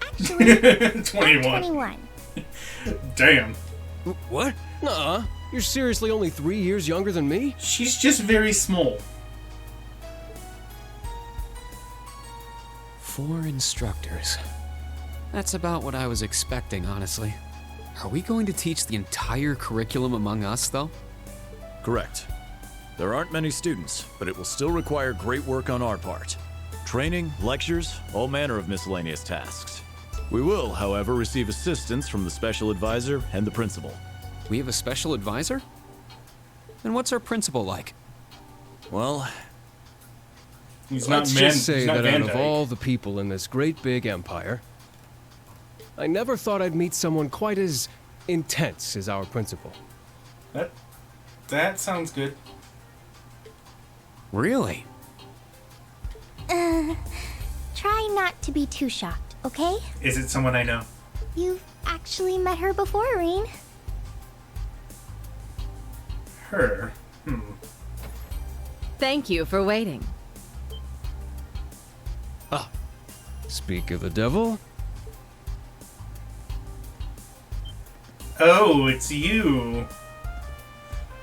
Actually, 21. I'm 21. Damn. What? Nuh-uh. You're seriously only 3 years younger than me? She's just very small. 4 instructors. That's about what I was expecting, honestly. Are we going to teach the entire curriculum among us, though? Correct. There aren't many students, but it will still require great work on our part. Training, lectures, all manner of miscellaneous tasks. We will, however, receive assistance from the special advisor and the principal. We have a special advisor? And what's our principal like? Well, Let's just say that out of all the people in this great big empire, I never thought I'd meet someone quite as intense as our principal. That sounds good. Really? Try not to be too shocked, okay? Is it someone I know? You've actually met her before, Reen. Her? Thank you for waiting. Speak of the devil. Oh, it's you.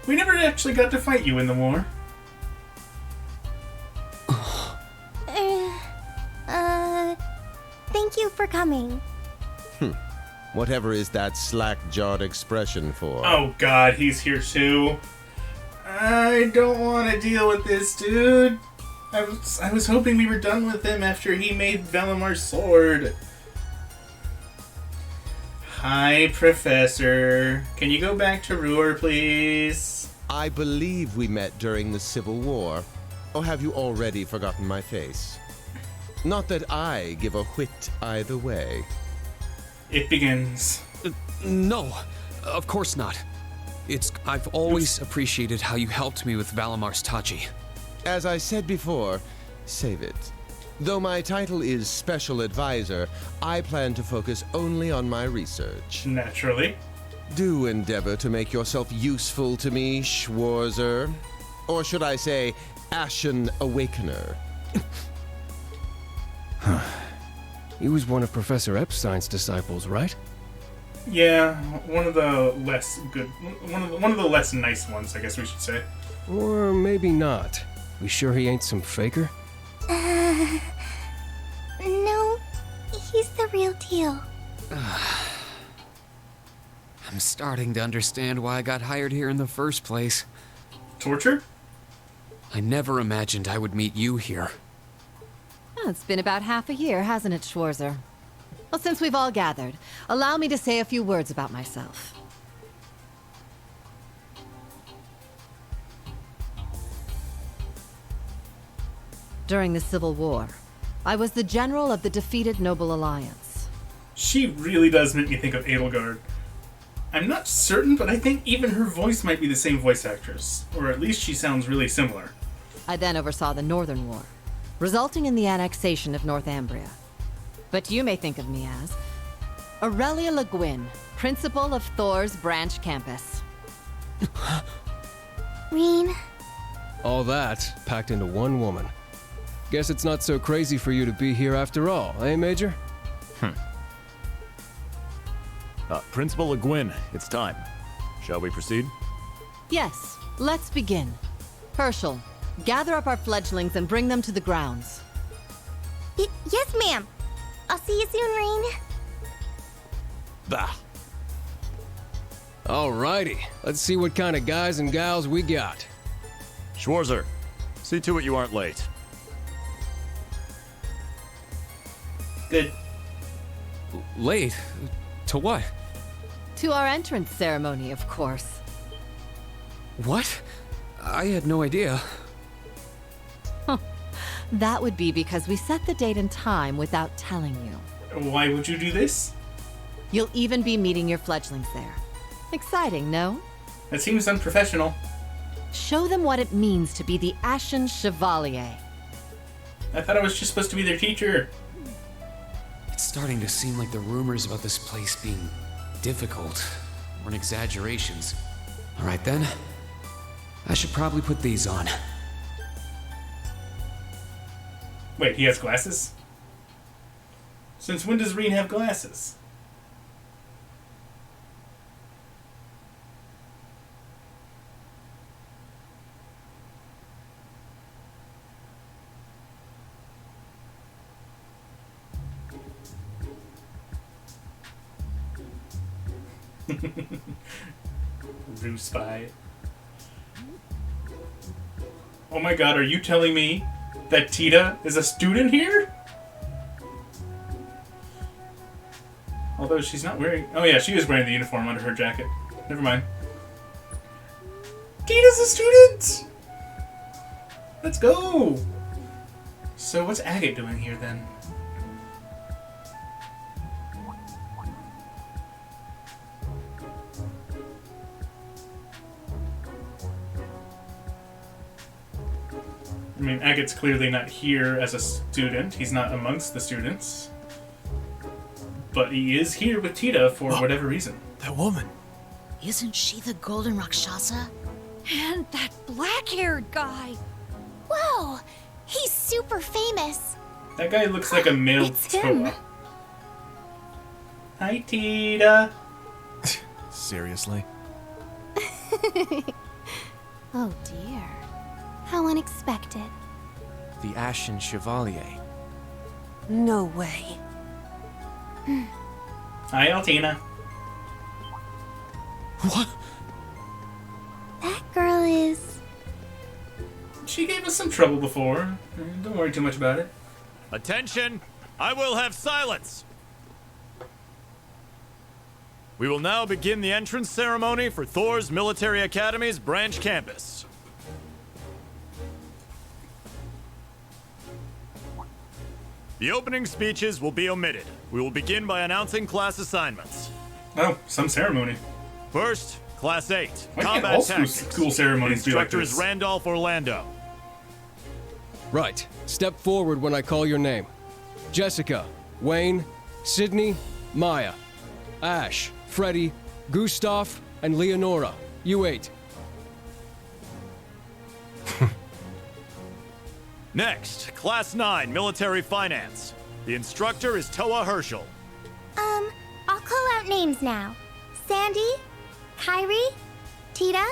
We never actually got to fight you in the war. Thank you for coming. Whatever is that slack-jawed expression for? Oh god, he's here too. I don't want to deal with this, dude. I was hoping we were done with him after he made Velamar's sword. Hi, Professor. Can you go back to Ruhr, please? I believe we met during the Civil War. Or have you already forgotten my face? Not that I give a whit either way. It begins. No, of course not. I've always appreciated how you helped me with Valamar's Tachi. As I said before, save it. Though my title is Special Advisor, I plan to focus only on my research. Naturally. Do endeavor to make yourself useful to me, Schwarzer. Or should I say, Ashen Awakener. He was one of Professor Epstein's disciples, right? Yeah, one of the less good, one of the less nice ones, I guess we should say. Or maybe not. We sure he ain't some faker? No, he's the real deal. I'm starting to understand why I got hired here in the first place. Torture? I never imagined I would meet you here. Well, it's been about half a year, hasn't it, Schwarzer? Well, since we've all gathered, allow me to say a few words about myself. During the Civil War, I was the general of the defeated Noble Alliance. She really does make me think of Edelgard. I'm not certain, but I think even her voice might be the same voice actress. Or at least she sounds really similar. I then oversaw the Northern War, resulting in the annexation of Northumbria. But you may think of me as Aurelia Le Guin, principal of Thor's branch campus. Rean. All that packed into one woman. Guess it's not so crazy for you to be here after all, eh, Major? Principal Le Guin, it's time. Shall we proceed? Yes, let's begin. Herschel, gather up our fledglings and bring them to the grounds. Yes, ma'am. I'll see you soon, Rean. Bah. Alrighty, let's see what kind of guys and gals we got. Schwarzer, see to it you aren't late. Good. Late? To what? To our entrance ceremony, of course. What? I had no idea. That would be because we set the date and time without telling you. Why would you do this? You'll even be meeting your fledglings there. Exciting, no? That seems unprofessional. Show them what it means to be the Ashen Chevalier. I thought I was just supposed to be their teacher. It's starting to seem like the rumors about this place being difficult were exaggerations. All right then. I should probably put these on. Wait, he has glasses? Since when does Rean have glasses? Rue spy. Oh my god, are you telling me that Tita is a student here? Although she's not wearing... Oh yeah, she is wearing the uniform under her jacket. Never mind. Tita's a student! Let's go! So what's Agate doing here then? I mean, Agate's clearly not here as a student. He's not amongst the students. But he is here with Tita for whatever reason. That woman. Isn't she the Golden Rakshasa? And that black-haired guy. Whoa! He's super famous. That guy looks like a male Toa. Hi, Tita. Seriously? Oh dear. How unexpected. The Ashen Chevalier. No way. Hi, Altina. What? That girl is... She gave us some trouble before. Don't worry too much about it. Attention! I will have silence! We will now begin the entrance ceremony for Thor's Military Academy's branch campus. The opening speeches will be omitted. We will begin by announcing class assignments. Oh, some ceremony. First, Class 8, Why can't Combat all Tactics. school ceremonies The be like instructor is this? Randolph Orlando. Right. Step forward when I call your name. Jessica, Wayne, Sydney, Maya, Ash, Freddy, Gustav, and Leonora. You 8. Next, Class 9, Military Finance. The instructor is Toa Herschel. I'll call out names now. Sandy, Kyrie, Tita,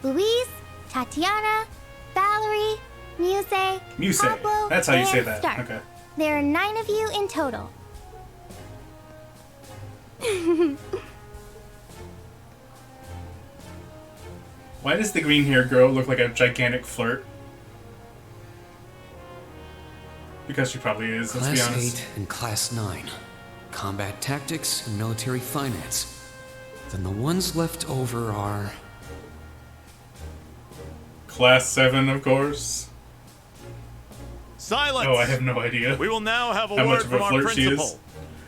Louise, Tatiana, Valerie, Muse, Pablo, That's how you and say that. Stark. Okay. There are 9 of you in total. Why does the green-haired girl look like a gigantic flirt? Because she probably is, let's be Class honest. 8 and Class 9. Combat Tactics and Military Finance. Then the ones left over are... Class 7, of course. Silence! Oh, I have no idea. We will now have a How word much of a from our flirt she principal. is.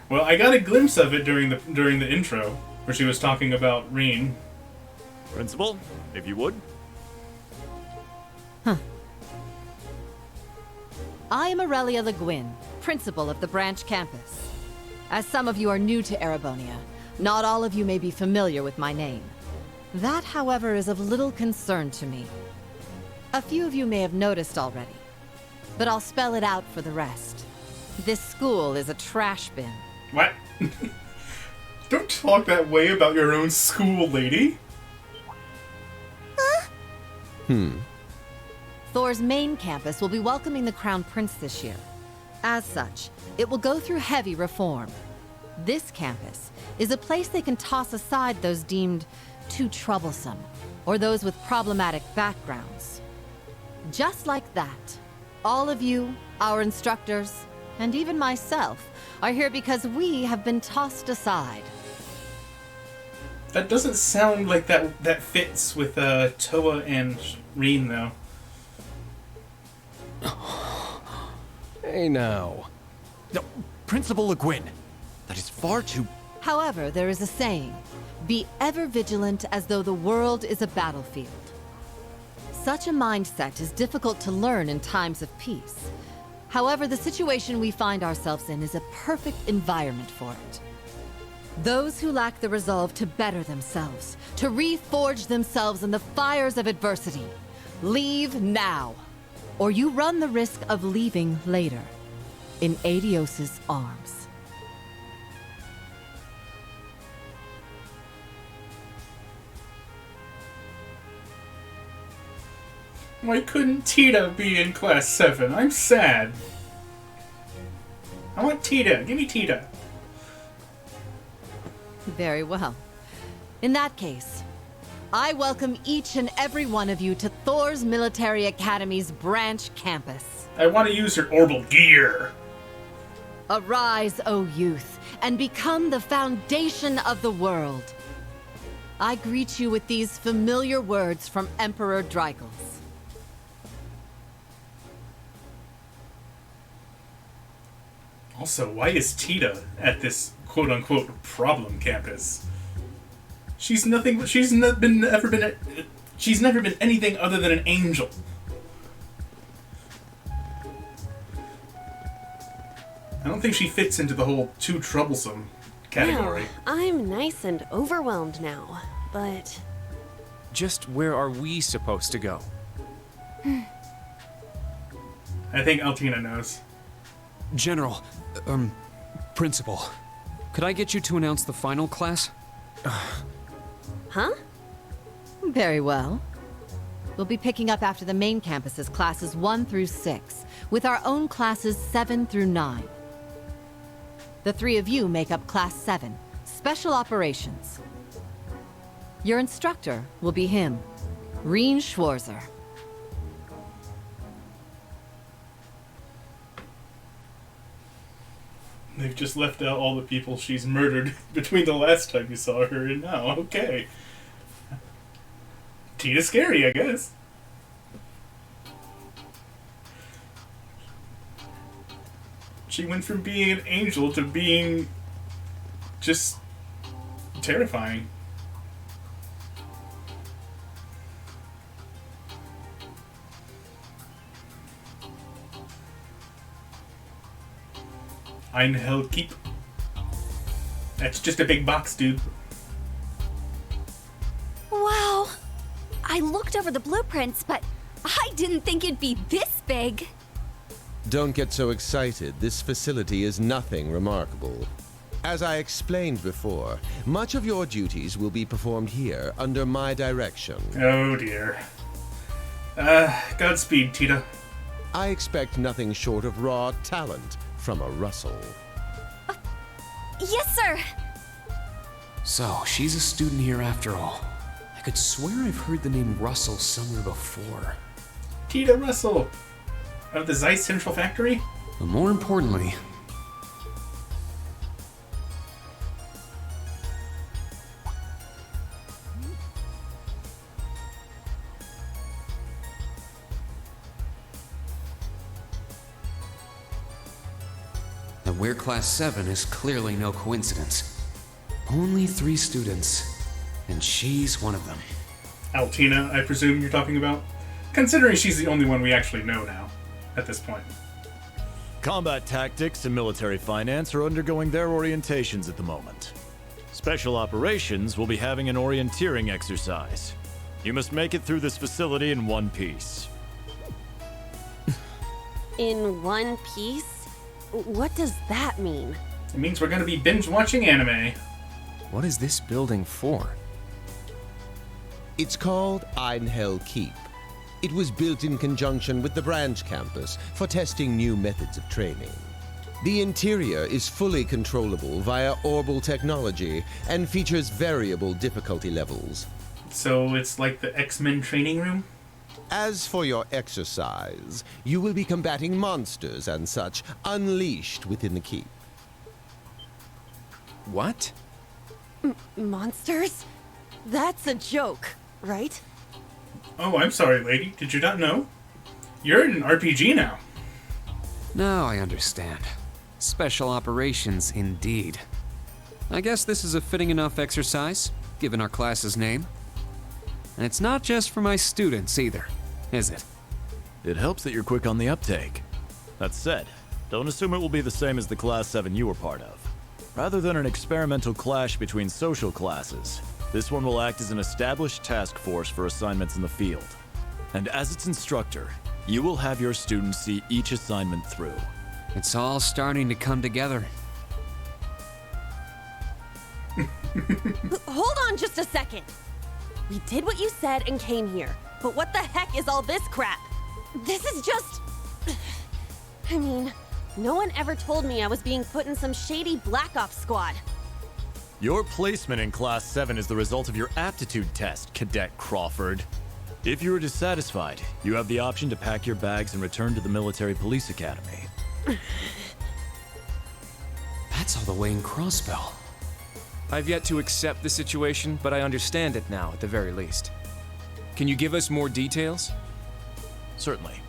Well, I got a glimpse of it during the intro, where she was talking about Reen. Principal, if you would. I am Aurelia Le Guin, principal of the branch campus. As some of you are new to Erebonia, not all of you may be familiar with my name. That, however, is of little concern to me. A few of you may have noticed already, but I'll spell it out for the rest. This school is a trash bin. What? Don't talk that way about your own school, lady. Thor's main campus will be welcoming the Crown Prince this year. As such, it will go through heavy reform. This campus is a place they can toss aside those deemed too troublesome, or those with problematic backgrounds. Just like that, all of you, our instructors, and even myself, are here because we have been tossed aside. That doesn't sound like that fits with Toa and Reen, though. Hey now. No, Principal Le Guin. That is far too... However, there is a saying, be ever vigilant as though the world is a battlefield. Such a mindset is difficult to learn in times of peace. However, the situation we find ourselves in is a perfect environment for it. Those who lack the resolve to better themselves, to reforge themselves in the fires of adversity, leave now, or you run the risk of leaving later, in Adios's arms. Why couldn't Tita be in Class 7? I'm sad. I want Tita. Give me Tita. Very well. In that case, I welcome each and every one of you to Thor's Military Academy's branch campus. I want to use her orbital gear. Arise, O youth, and become the foundation of the world. I greet you with these familiar words from Emperor Dreigels. Also, why is Tita at this quote-unquote problem campus? She's nothing. She's never been anything other than an angel. I don't think she fits into the whole too troublesome category. Well, I'm nice and overwhelmed now, but... Just where are we supposed to go? I think Altina knows. General, Principal, could I get you to announce the final class? Huh? Very well. We'll be picking up after the main campus's classes 1 through 6, with our own classes 7 through 9. The 3 of you make up Class 7, Special Operations. Your instructor will be him, Reen Schwarzer. They've just left out all the people she's murdered between the last time you saw her and now. Okay. Tina's scary, I guess. She went from being an angel to being just terrifying. Einhell Keep. That's just a big box, dude. Wow. I looked over the blueprints, but I didn't think it'd be this big. Don't get so excited. This facility is nothing remarkable. As I explained before, much of your duties will be performed here under my direction. Oh dear. Godspeed, Tita. I expect nothing short of raw talent from a Russell. Yes, sir. So, she's a student here after all. I could swear I've heard the name Russell somewhere before. Tita Russell of the Zeiss Central Factory? But more importantly, that we're Class 7 is clearly no coincidence. Only 3 students, and she's one of them. Altina, I presume you're talking about? Considering she's the only one we actually know now, at this point. Combat tactics and military finance are undergoing their orientations at the moment. Special operations will be having an orienteering exercise. You must make it through this facility in one piece. In one piece? What does that mean? It means we're gonna be binge-watching anime. What is this building for? It's called Einhell Keep. It was built in conjunction with the branch campus for testing new methods of training. The interior is fully controllable via orbal technology and features variable difficulty levels. So it's like the X-Men training room? As for your exercise, you will be combating monsters and such unleashed within the keep. What? Monsters? That's a joke, right? Oh, I'm sorry, lady. Did you not know? You're in an RPG now. now I understand. Special operations, indeed. I guess this is a fitting enough exercise, given our class's name. And it's not just for my students either, is it? It helps that you're quick on the uptake. That said, don't assume it will be the same as the Class 7 you were part of. Rather than an experimental clash between social classes, this one will act as an established task force for assignments in the field. And as its instructor, you will have your students see each assignment through. It's all starting to come together. Hold on just a second. We did what you said and came here, but what the heck is all this crap? This is just... I mean, no one ever told me I was being put in some shady Black Ops squad. Your placement in Class 7 is the result of your aptitude test, Cadet Crawford. If you are dissatisfied, you have the option to pack your bags and return to the Military Police Academy. That's all the way in Crossbell. I've yet to accept the situation, but I understand it now, at the very least. Can you give us more details? Certainly.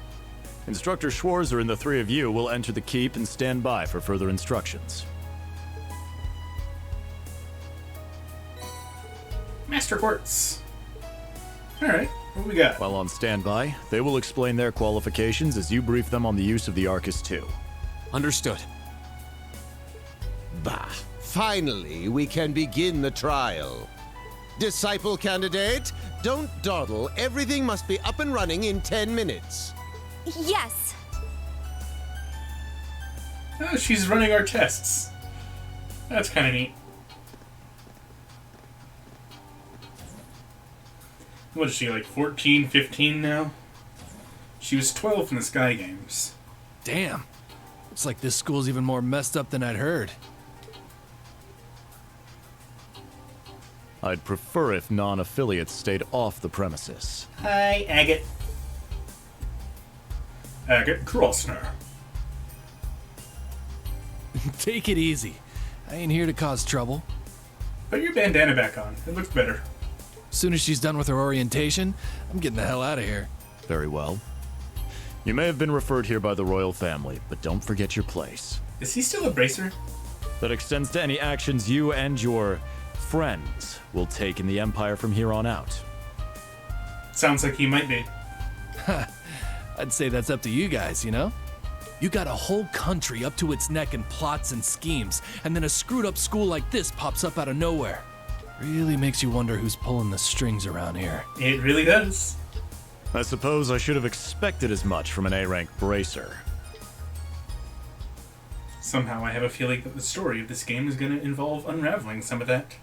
Instructor Schwarzer and the three of you will enter the keep and stand by for further instructions. Master Quartz. Alright, what we got? While on standby, they will explain their qualifications as you brief them on the use of the Arcus II. Understood. Bah, finally we can begin the trial. Disciple candidate, don't dawdle. Everything must be up and running in 10 minutes. Yes. Oh, she's running our tests. That's kind of neat. What is she, like 14, 15 now? She was 12 in the Sky Games. Damn. Looks like this school's even more messed up than I'd heard. I'd prefer if non-affiliates stayed off the premises. Hi, Agate. Agate Crossner. Take it easy. I ain't here to cause trouble. Put your bandana back on. It looks better. Soon as she's done with her orientation, I'm getting the hell out of here. Very well. You may have been referred here by the royal family, but don't forget your place. Is he still a bracer? That extends to any actions you and your friends will take in the Empire from here on out. Sounds like he might be. I'd say that's up to you guys, you know? You got a whole country up to its neck in plots and schemes, and then a screwed up school like this pops up out of nowhere. Really makes you wonder who's pulling the strings around here. It really does. I suppose I should have expected as much from an A-rank bracer. Somehow I have a feeling that the story of this game is going to involve unraveling some of that.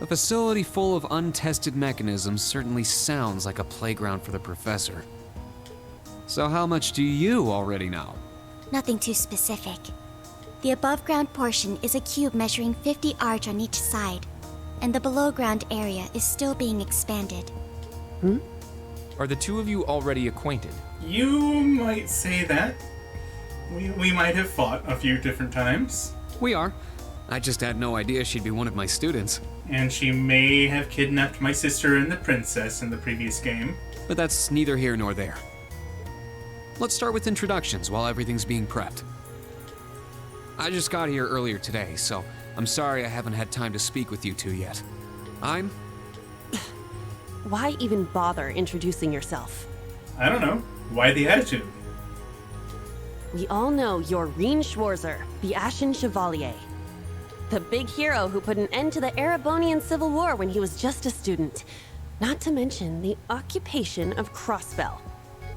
A facility full of untested mechanisms certainly sounds like a playground for the professor. So how much do you already know? Nothing too specific. The above-ground portion is a cube measuring 50 arch on each side, and the below-ground area is still being expanded. Are the two of you already acquainted? You might say that. We might have fought a few different times. We are. I just had no idea she'd be one of my students. And she may have kidnapped my sister and the princess in the previous game. But that's neither here nor there. Let's start with introductions while everything's being prepped. I just got here earlier today, so I'm sorry I haven't had time to speak with you two yet. I'm... Why even bother introducing yourself? I don't know. Why the attitude? We all know you're Reen Schwarzer, the Ashen Chevalier. The big hero who put an end to the Erebonian Civil War when he was just a student. Not to mention the occupation of Crossbell.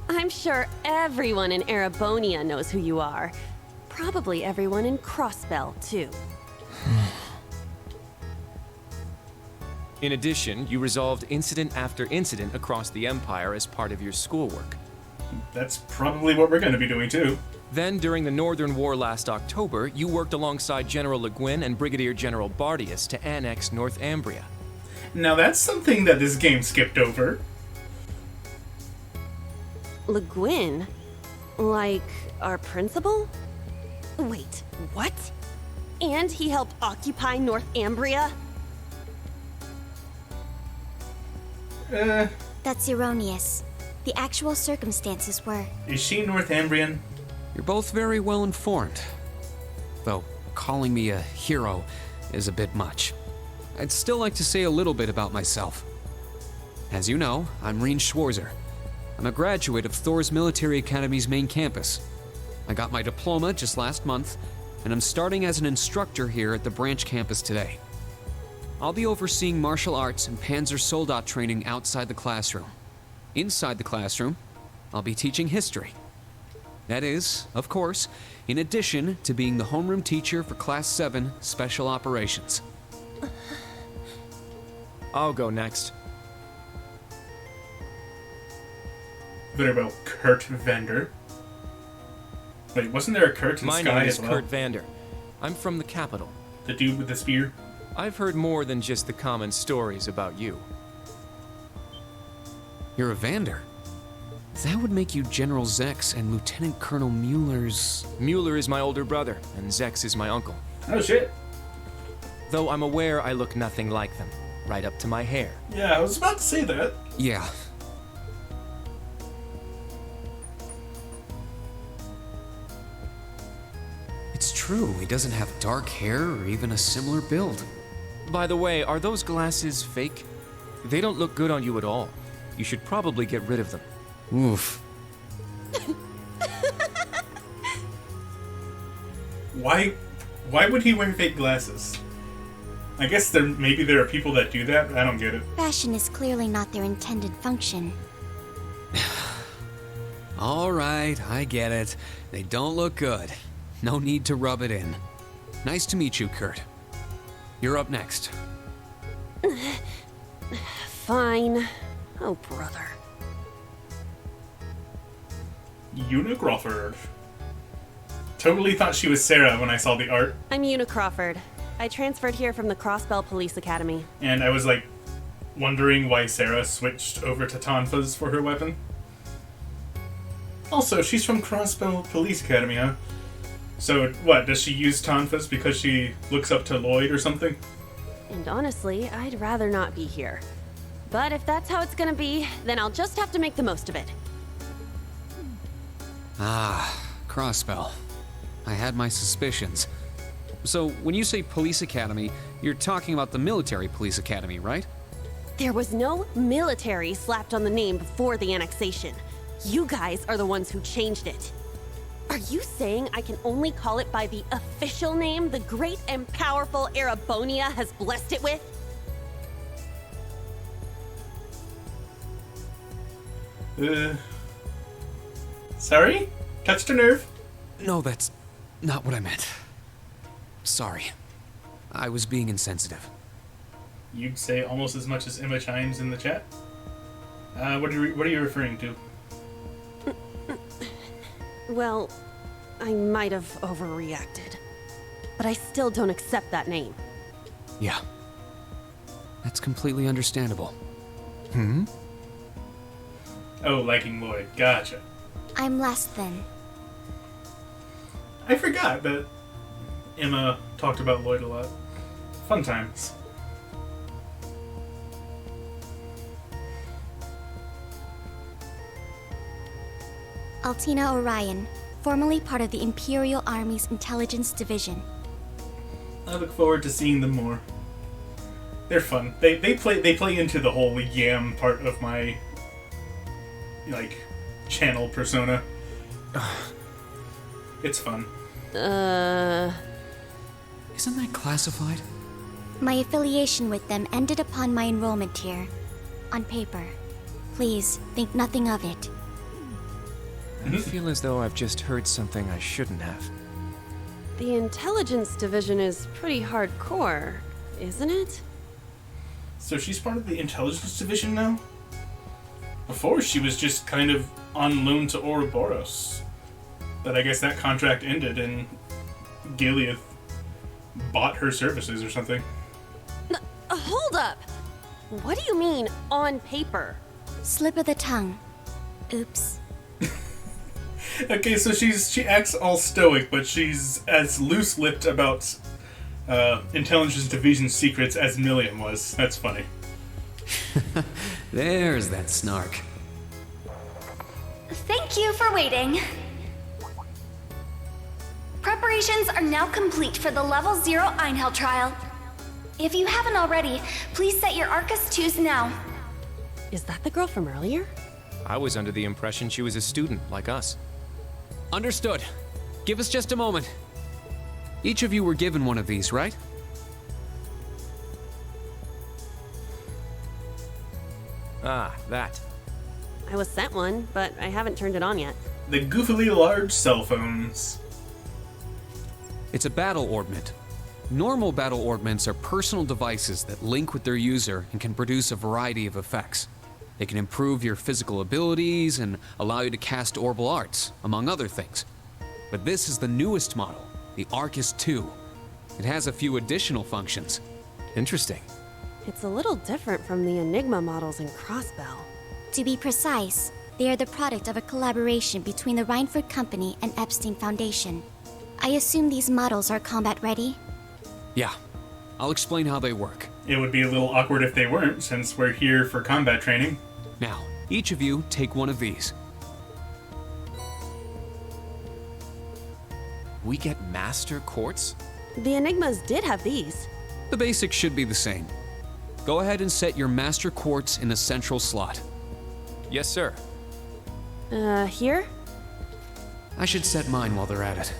I'm sure everyone in Erebonia knows who you are. Probably everyone in Crossbell, too. In addition, you resolved incident after incident across the Empire as part of your schoolwork. That's probably what we're going to be doing, too. Then, during the Northern War last October, you worked alongside General Le Guin and Brigadier General Bardius to annex Northumbria. Now that's something that this game skipped over. Le Guin? Like our principal? Wait, what? And he helped occupy Northumbria? That's erroneous. The actual circumstances were... Is she Northumbrian? You're both very well informed. Though, calling me a hero is a bit much. I'd still like to say a little bit about myself. As you know, I'm Reen Schwarzer. I'm a graduate of Thor's Military Academy's main campus. I got my diploma just last month, and I'm starting as an instructor here at the branch campus today. I'll be overseeing martial arts and Panzer Soldat training outside the classroom. Inside the classroom, I'll be teaching history. That is, of course, in addition to being the homeroom teacher for Class 7 Special Operations. I'll go next. Very well, Kurt Vander. Wait, wasn't there a Kurt in My Sky name as is well? Kurt Vander. I'm from the capital. The dude with the spear? I've heard more than just the common stories about you. You're a Vander. That would make you General Zex and Lieutenant Colonel Mueller's... Mueller is my older brother, and Zex is my uncle. Oh shit. Though I'm aware I look nothing like them, right up to my hair. Yeah, I was about to say that. Yeah. It's true, he doesn't have dark hair or even a similar build. By the way, are those glasses fake? They don't look good on you at all. You should probably get rid of them. Oof. Why would he wear fake glasses? I guess maybe there are people that do that, but I don't get it. Fashion is clearly not their intended function. All right, I get it. They don't look good. No need to rub it in. Nice to meet you, Kurt. You're up next. Fine. Oh, brother. Una Crawford. Totally thought she was Sarah when I saw the art. I'm Una Crawford. I transferred here from the Crossbell Police Academy. And I was like, wondering why Sarah switched over to tonfas for her weapon. Also, she's from Crossbell Police Academy, huh? So, what, does she use tonfas because she looks up to Lloyd or something? And honestly, I'd rather not be here. But if that's how it's gonna be, then I'll just have to make the most of it. Ah, Crossbell. I had my suspicions. So, when you say police academy, you're talking about the military police academy, right? There was no military slapped on the name before the annexation. You guys are the ones who changed it. Are you saying I can only call it by the official name the great and powerful Erebonia has blessed it with? Sorry? Touched a nerve? No, that's not what I meant. Sorry. I was being insensitive. You'd say almost as much as Emma chimes in the chat. What are you referring to? Well, I might have overreacted. But I still don't accept that name. Yeah. That's completely understandable. Hmm? Oh, liking Lloyd. Gotcha. I'm less than. I forgot that Emma talked about Lloyd a lot. Fun times. Altina Orion, formerly part of the Imperial Army's Intelligence Division. I look forward to seeing them more. They're fun. They play into the whole yam part of my channel persona. It's fun. Isn't that classified? My affiliation with them ended upon my enrollment here. On paper. Please, think nothing of it. I feel as though I've just heard something I shouldn't have. The Intelligence Division is pretty hardcore, isn't it? So she's part of the Intelligence Division now? Before, she was just kind of on loan to Ouroboros. But I guess that contract ended and Gilead bought her services or something. Hold up! What do you mean, on paper? Slip of the tongue. Oops. Okay, so she acts all stoic, but she's as loose-lipped about Intelligence Division secrets as Million was. That's funny. There's that snark. Thank you for waiting. Preparations are now complete for the Level 0 Einhell trial. If you haven't already, please set your Arcus 2s now. Is that the girl from earlier? I was under the impression she was a student, like us. Understood. Give us just a moment. Each of you were given one of these, right? Ah, that. I was sent one, but I haven't turned it on yet. The goofily large cell phones. It's a battle orbment. Normal battle orbments are personal devices that link with their user and can produce a variety of effects. They can improve your physical abilities and allow you to cast orbal arts, among other things. But this is the newest model, the Arcus 2. It has a few additional functions. Interesting. It's a little different from the Enigma models in Crossbell. To be precise, they are the product of a collaboration between the Reinford Company and Epstein Foundation. I assume these models are combat ready? Yeah. I'll explain how they work. It would be a little awkward if they weren't, since we're here for combat training. Now, each of you take one of these. We get Master Quartz? The Enigmas did have these. The basics should be the same. Go ahead and set your Master Quartz in a central slot. Yes, sir. Here? I should set mine while they're at it.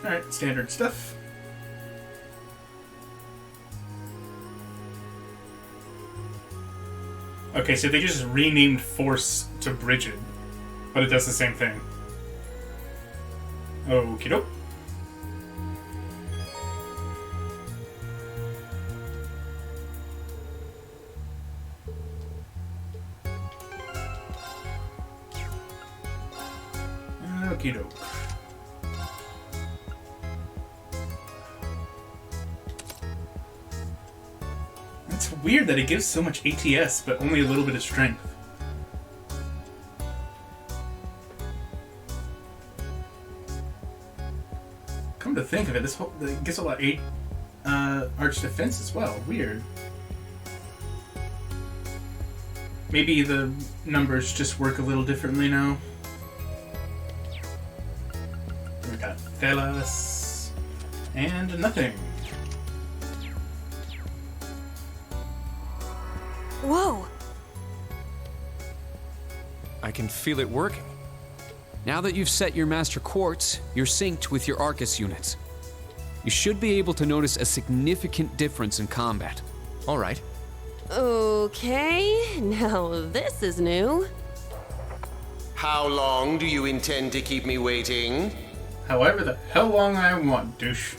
Alright, standard stuff. Okay, so they just renamed Force to Brigid, but it does the same thing. Okie doke. Okie doke. It's weird that it gives so much ATS, but only a little bit of strength. Come to think of it, it gives a lot of arch defense as well. Weird. Maybe the numbers just work a little differently now. We got Thelas and nothing. Whoa! I can feel it working. Now that you've set your Master Quartz, you're synced with your Arcus units. You should be able to notice a significant difference in combat. All right. Okay, now this is new. How long do you intend to keep me waiting? However the hell long I want, douche.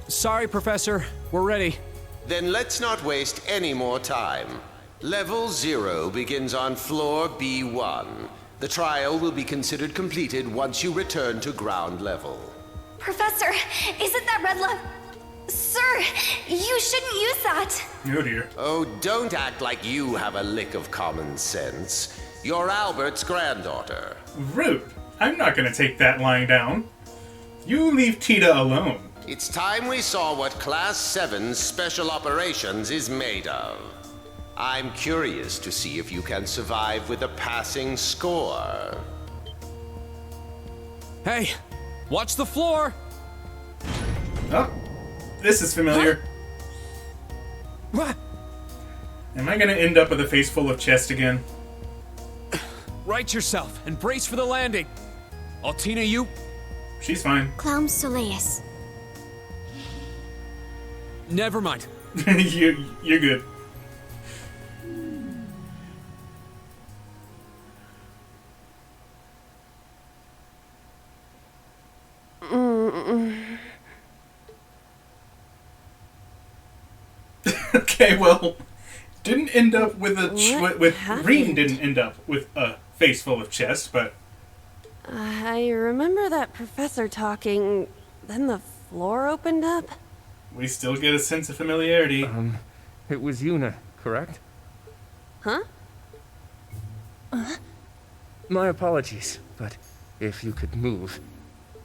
Sorry, Professor. We're ready. Then let's not waste any more time. Level 0 begins on floor B1. The trial will be considered completed once you return to ground level. Professor, isn't that red love? Sir, you shouldn't use that. Oh dear. Oh, don't act like you have a lick of common sense. You're Albert's granddaughter. Rude. I'm not gonna take that lying down. You leave Tita alone. It's time we saw what Class 7's Special Operations is made of. I'm curious to see if you can survive with a passing score. Hey, watch the floor! Oh, this is familiar. What? Am I gonna end up with a face full of chest again? Right yourself and brace for the landing. Altina, you? She's fine. Clown Soleus. Never mind. You're good. Okay, well, didn't end up with a Reen didn't end up with a face full of chest, but I remember that professor talking, then the floor opened up. we still get a sense of familiarity. It was Yuna, correct? Huh? My apologies, but if you could move.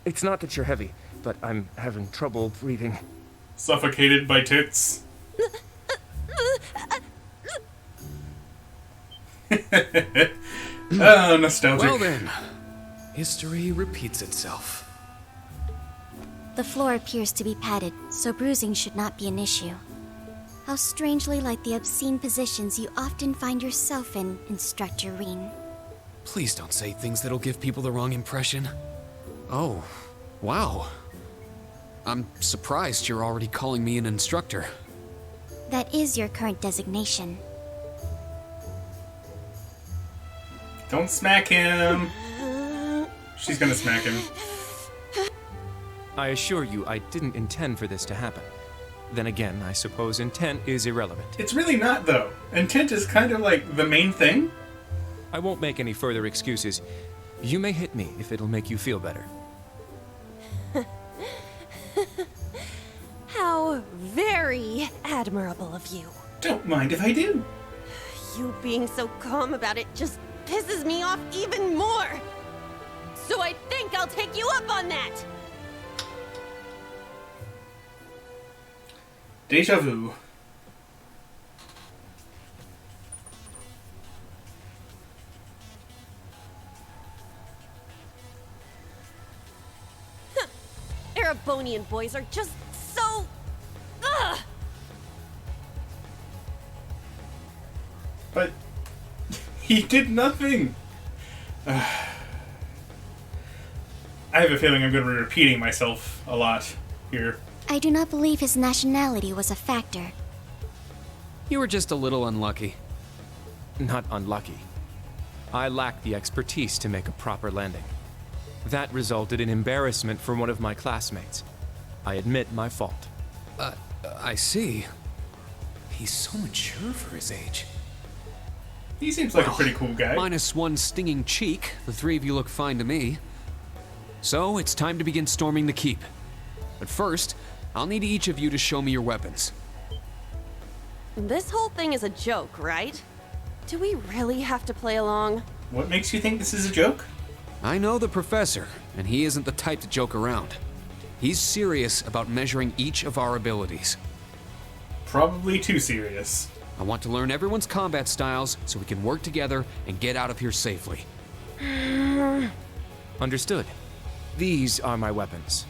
It's not that you're heavy, but I'm having trouble breathing. Suffocated by tits. Oh, nostalgic. Well then, history repeats itself. The floor appears to be padded, so bruising should not be an issue. How strangely like the obscene positions you often find yourself in, Instructor Reen. Please don't say things that'll give people the wrong impression. Oh, wow. I'm surprised you're already calling me an instructor. That is your current designation. Don't smack him. She's gonna smack him. I assure you, I didn't intend for this to happen. Then again, I suppose intent is irrelevant. It's really not, though. Intent is kind of like the main thing. I won't make any further excuses. You may hit me if it'll make you feel better. How very admirable of you. Don't mind if I do. You being so calm about it just pisses me off even more. So I think I'll take you up on that. Deja vu. Erebonian boys are just so... Ugh! But he did nothing. I have a feeling I'm going to be repeating myself a lot here. I do not believe his nationality was a factor. You were just a little unlucky. Not unlucky. I lacked the expertise to make a proper landing. That resulted in embarrassment from one of my classmates. I admit my fault. I see. He's so mature for his age. He seems like a pretty cool guy. Minus one stinging cheek, the three of you look fine to me. So, it's time to begin storming the keep. But first, I'll need each of you to show me your weapons. This whole thing is a joke, right? Do we really have to play along? What makes you think this is a joke? I know the professor, and he isn't the type to joke around. He's serious about measuring each of our abilities. Probably too serious. I want to learn everyone's combat styles so we can work together and get out of here safely. Understood. These are my weapons.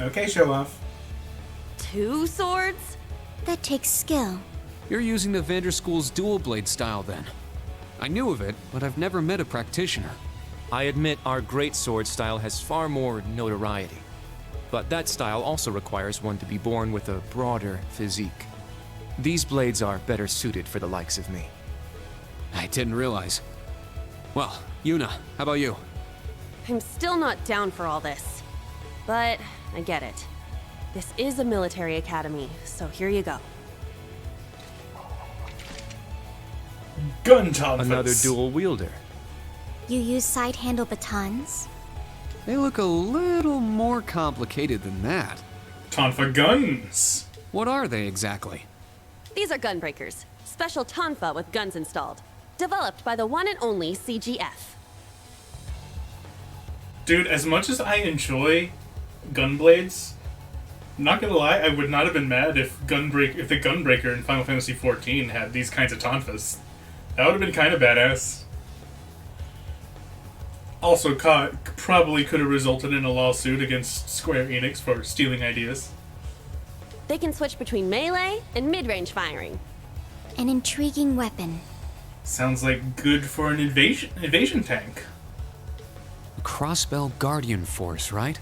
Okay, show off. 2 swords? That takes skill. You're using the Vanderschool's dual blade style then. I knew of it, but I've never met a practitioner. I admit our great sword style has far more notoriety. But that style also requires one to be born with a broader physique. These blades are better suited for the likes of me. I didn't realize. Well, Yuna, how about you? I'm still not down for all this. But I get it. This is a military academy, so here you go. Gun Tonfas. Another dual wielder. You use side handle batons? They look a little more complicated than that. Tonfa guns. What are they exactly? These are gunbreakers. Special Tonfa with guns installed. Developed by the one and only CGF. Dude, as much as I enjoy Gunblades, not gonna lie, I would not have been mad if the Gunbreaker in Final Fantasy XIV had these kinds of Tonfas. That would have been kind of badass. Also, probably could have resulted in a lawsuit against Square Enix for stealing ideas. They can switch between melee and mid-range firing. An intriguing weapon. Sounds like good for an invasion tank. Crossbell Guardian Force, right?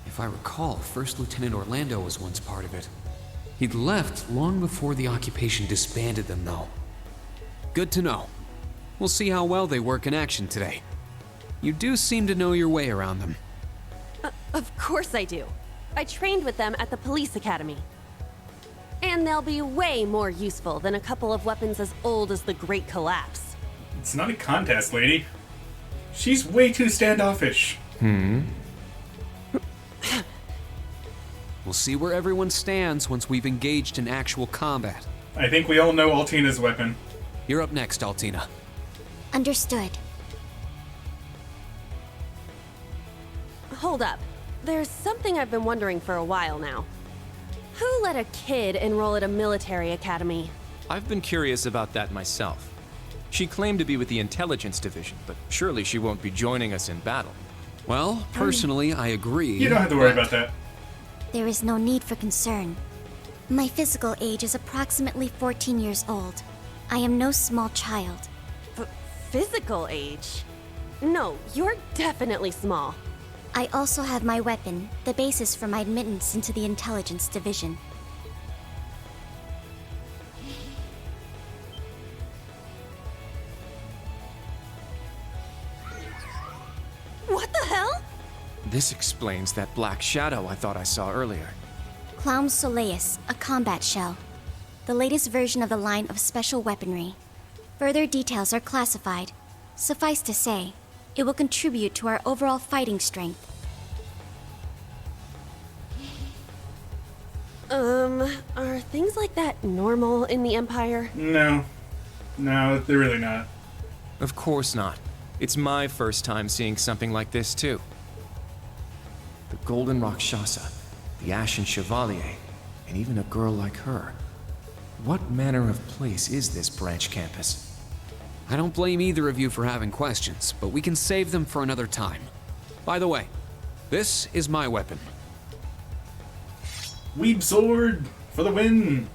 If I recall, First Lieutenant Orlando was once part of it. He'd left long before the occupation disbanded them, though. Good to know. We'll see how well they work in action today. You do seem to know your way around them. Of course I do. I trained with them at the police academy. And they'll be way more useful than a couple of weapons as old as the Great Collapse. It's not a contest, lady. She's way too standoffish. We'll see where everyone stands once we've engaged in actual combat. I think we all know Altina's weapon. You're up next, Altina. Understood. Hold up. There's something I've been wondering for a while now. Who let a kid enroll at a military academy? I've been curious about that myself. She claimed to be with the intelligence division, but surely she won't be joining us in battle. Well, personally, I agree. You don't have to worry about that. There is no need for concern. My physical age is approximately 14 years old. I am no small child. Physical age? No, you're definitely small. I also have my weapon, the basis for my admittance into the intelligence division. What the hell? This explains that black shadow I thought I saw earlier. Clown Soleus, a combat shell. The latest version of the line of special weaponry. Further details are classified. Suffice to say, it will contribute to our overall fighting strength. Are things like that normal in the Empire? No, they're really not. Of course not. It's my first time seeing something like this, too. The Golden Rakshasa, the Ashen Chevalier, and even a girl like her. What manner of place is this branch campus? I don't blame either of you for having questions, but we can save them for another time. By the way, this is my weapon. Weeb Sword for the win!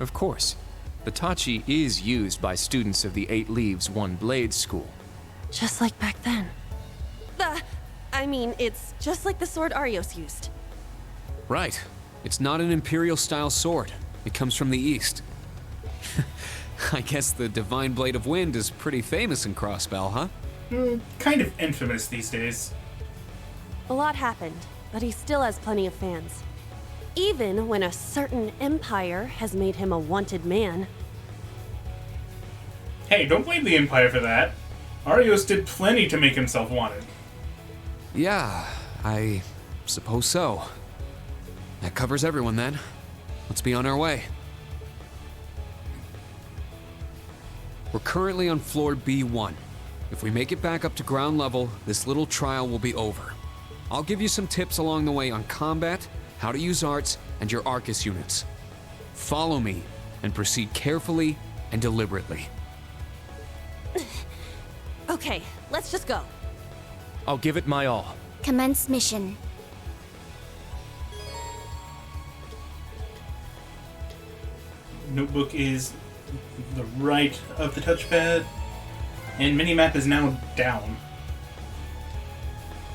Of course. The Tachi is used by students of the 8 Leaves, 1 Blade school. Just like back then. I mean, it's just like the sword Arios used. Right. It's not an Imperial-style sword. It comes from the East. I guess the Divine Blade of Wind is pretty famous in Crossbell, huh? Kind of infamous these days. A lot happened, but he still has plenty of fans. Even when a certain empire has made him a wanted man. Hey, don't blame the Empire for that. Arios did plenty to make himself wanted. Yeah, I suppose so. That covers everyone then. Let's be on our way. We're currently on floor B1. If we make it back up to ground level, this little trial will be over. I'll give you some tips along the way on combat, how to use arts, and your Arcus units. Follow me, and proceed carefully and deliberately. Okay, let's just go. I'll give it my all. Commence mission. Notebook is the right of the touchpad, and minimap is now down.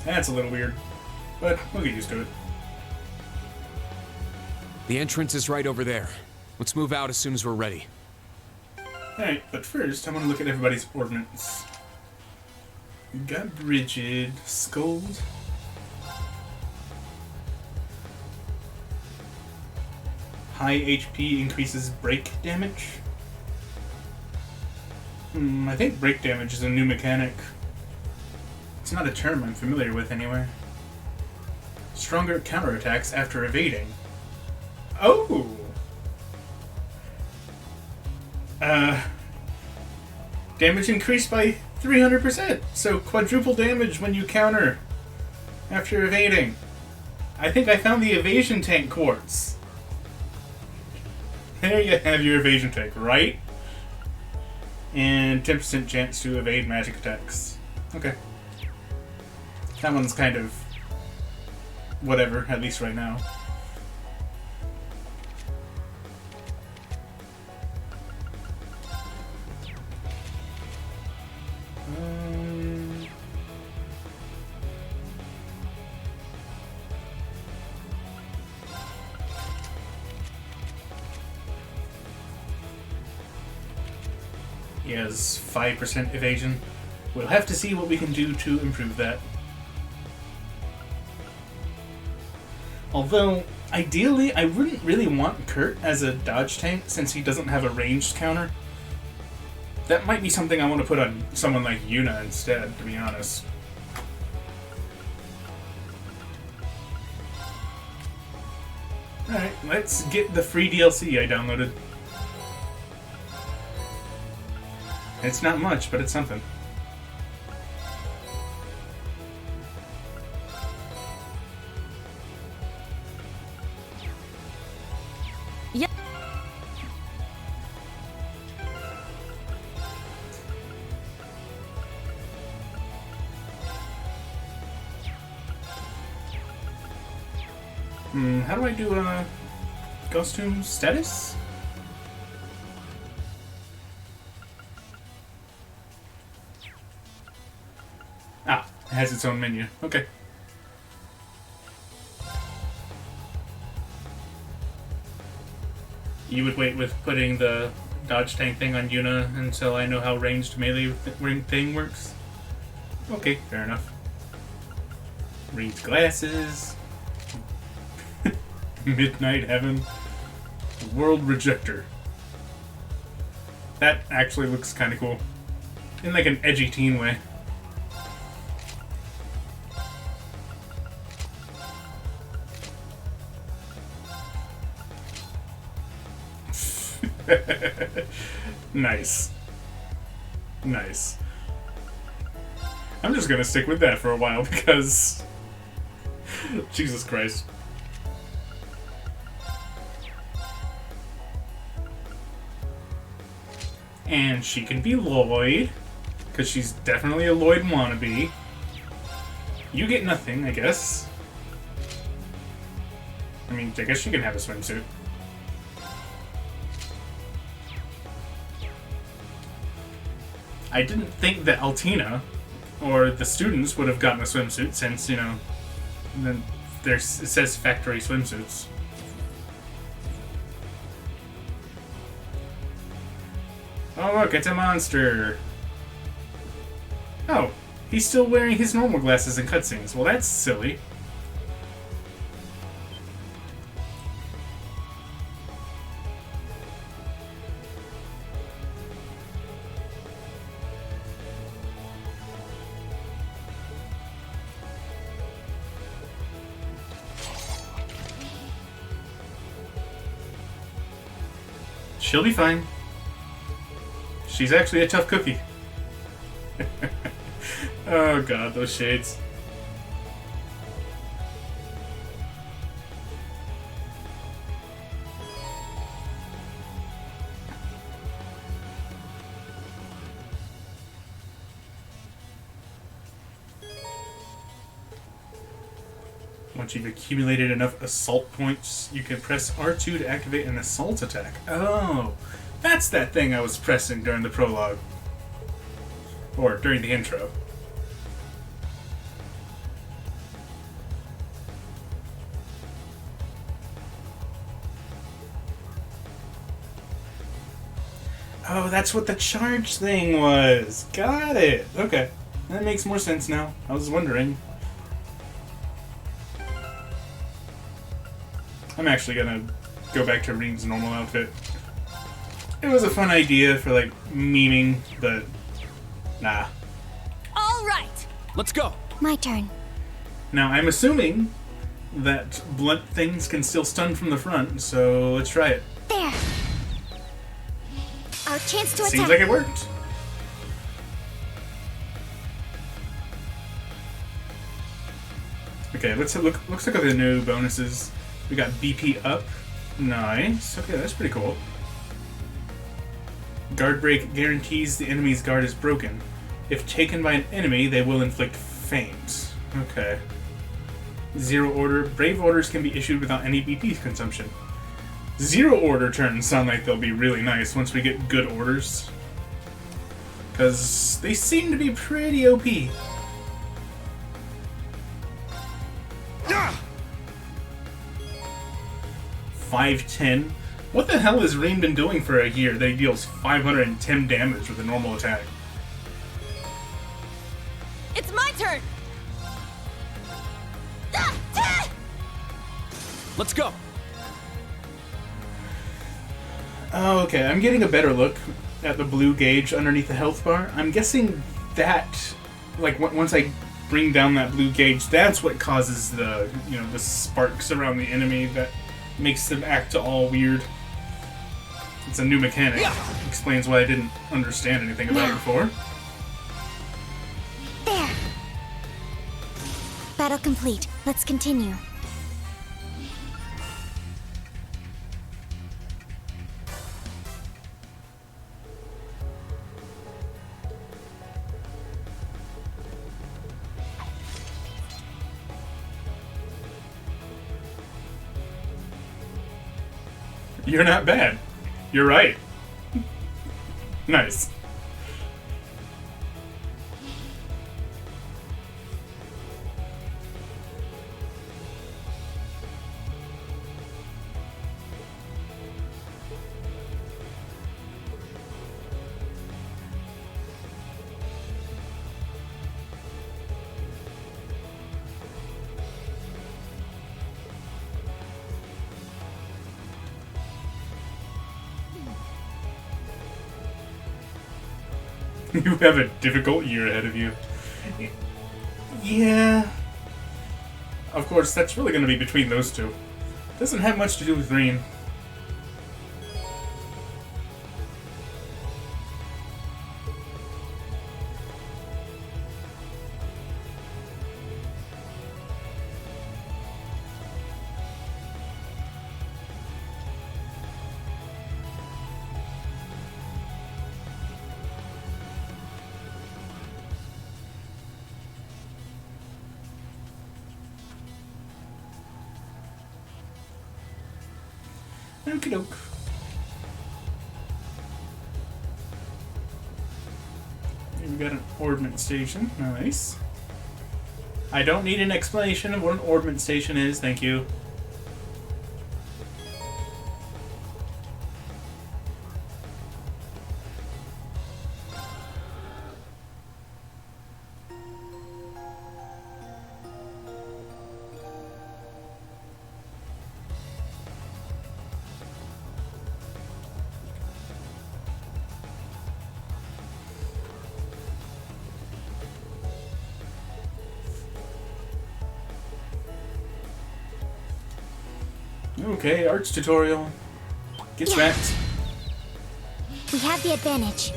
That's a little weird, but we'll get used to it. The entrance is right over there. Let's move out as soon as we're ready. Alright, but first I want to look at everybody's ordnance. We've got Bridget, Scold. High HP increases break damage. I think break damage is a new mechanic. It's not a term I'm familiar with anywhere. Stronger counterattacks after evading. Oh! Damage increased by 300%, so quadruple damage when you counter after evading. I think I found the evasion tank quartz. There you have your evasion tank, right? And 10% chance to evade magic attacks. Okay. That one's kind of whatever, at least right now. He has 5% evasion. We'll have to see what we can do to improve that. Although, ideally, I wouldn't really want Kurt as a dodge tank since he doesn't have a ranged counter. That might be something I want to put on someone like Yuna instead, to be honest. Alright, let's get the free DLC I downloaded. It's not much, but it's something. Yeah. How do I do costume status? Ah, it has its own menu. Okay. You would wait with putting the dodge tank thing on Yuna until I know how ranged melee thing works? Okay, fair enough. Reed's glasses. Midnight Heaven. World Rejector. That actually looks kind of cool. In like an edgy teen way. Nice. Nice. I'm just gonna stick with that for a while because... Jesus Christ. And she can be Lloyd, because she's definitely a Lloyd wannabe. You get nothing, I guess. I mean, I guess she can have a swimsuit. I didn't think that Altina or the students would have gotten a swimsuit since, you know, then it says factory swimsuits. Oh look, it's a monster! Oh, he's still wearing his normal glasses in cutscenes. Well, that's silly. She'll be fine. She's actually a tough cookie. Oh god, those shades. Once you've accumulated enough assault points, you can press R2 to activate an assault attack. Oh, that's that thing I was pressing during the prologue. Or during the intro. Oh, that's what the charge thing was. Got it. Okay. That makes more sense now. I was wondering. I'm actually gonna go back to Reen's normal outfit. It was a fun idea for, like, memeing, but nah. All right. Let's go. My turn. Now, I'm assuming that blunt things can still stun from the front, so let's try it. There. Our chance to attack. Seems like it worked. Okay, let's look at the new bonuses. We got BP up. Nice. Okay, that's pretty cool. Guard break guarantees the enemy's guard is broken. If taken by an enemy, they will inflict faint. Okay. Zero order. Brave orders can be issued without any BP consumption. Zero order turns sound like they'll be really nice once we get good orders. Because they seem to be pretty OP. 510. What the hell has Reen been doing for a year that he deals 510 damage with a normal attack? It's my turn. Let's go. Oh, okay. I'm getting a better look at the blue gauge underneath the health bar. I'm guessing that, like, once I bring down that blue gauge, that's what causes the, you know, the sparks around the enemy that makes them act all weird. It's a new mechanic. Explains why I didn't understand anything about it before. There. Battle complete. Let's continue. You're not bad. You're right. Nice. You have a difficult year ahead of you. Yeah. Of course, that's really going to be between those two. Doesn't have much to do with Reen. Okie doke. we got an ordnance station. Nice. I don't need an explanation of what an ordnance station is, thank you. Okay, arts tutorial. Get wrecked. We have the advantage.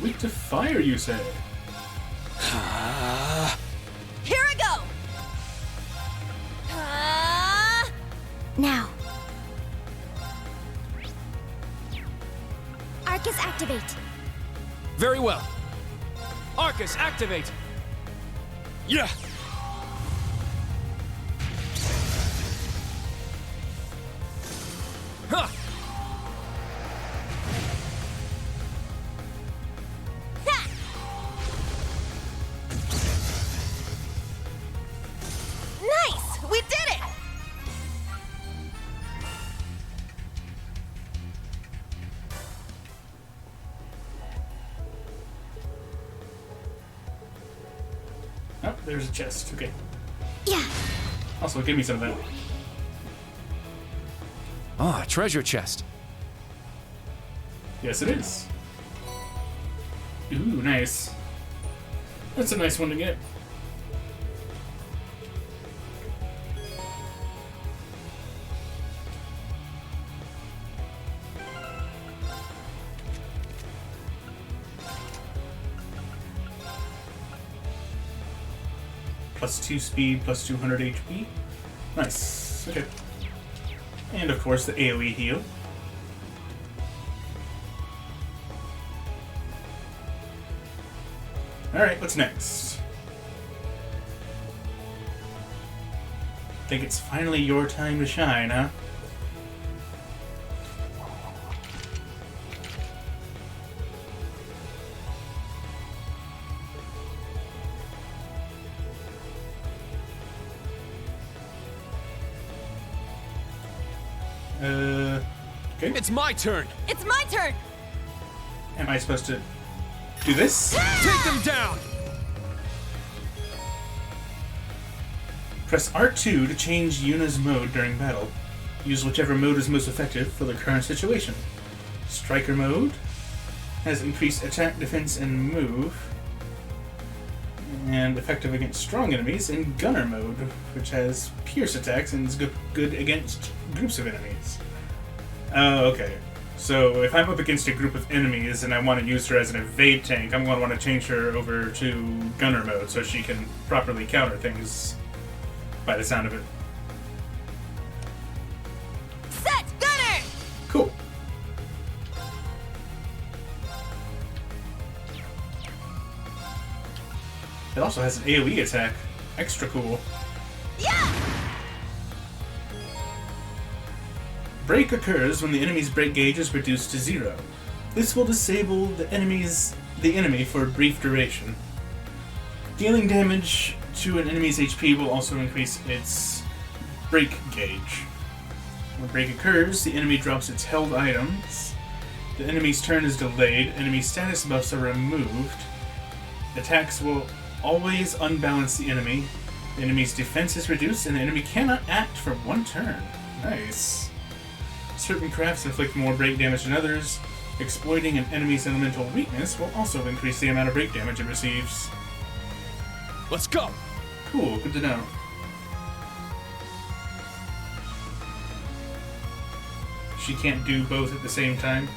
Weak to fire, you say? Here I go! Now. Arcus activate. Very well. Arcus, activate! Yeah! Huh! Nice! We did it! Oh, there's a chest. Okay. Yeah. Also, give me some of that. Ah, treasure chest. Yes, it is. Ooh, nice. That's a nice one to get. +2 speed, +200 HP. Nice. Okay. And of course the AoE heal. Alright, what's next? Think it's finally your time to shine, huh? Okay. It's my turn! It's my turn! Am I supposed to do this? Take them down! Press R2 to change Yuna's mode during battle. Use whichever mode is most effective for the current situation. Striker mode has increased attack, defense, and move, and effective against strong enemies. And Gunner mode, which has pierce attacks and is good against groups of enemies. Oh, okay. So if I'm up against a group of enemies and I want to use her as an evade tank, I'm going to want to change her over to Gunner mode so she can properly counter things, by the sound of it. Set Gunner! Cool. It also has an AoE attack. Extra cool. Yeah! Break occurs when the enemy's break gauge is reduced to 0. This will disable the enemy for a brief duration. Dealing damage to an enemy's HP will also increase its break gauge. When break occurs, the enemy drops its held items. The enemy's turn is delayed. Enemy status buffs are removed. Attacks will always unbalance the enemy. The enemy's defense is reduced, and the enemy cannot act for 1 turn. Nice. Certain crafts inflict more break damage than others. Exploiting an enemy's elemental weakness will also increase the amount of break damage it receives. Let's go! Cool, good to know. She can't do both at the same time?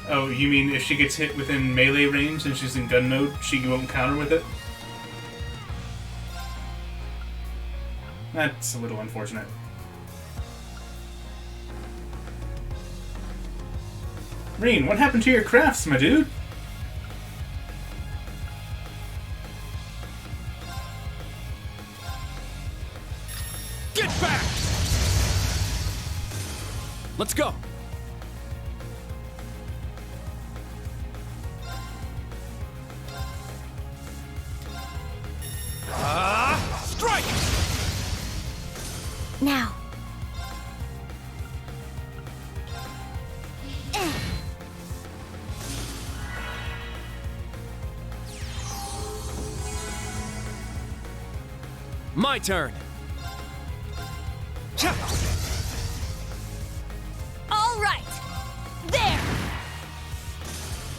Oh, you mean if she gets hit within melee range and she's in gun mode, she won't counter with it? That's a little unfortunate. Reen, what happened to your crafts, my dude? Get back! Let's go! My turn. All right. There.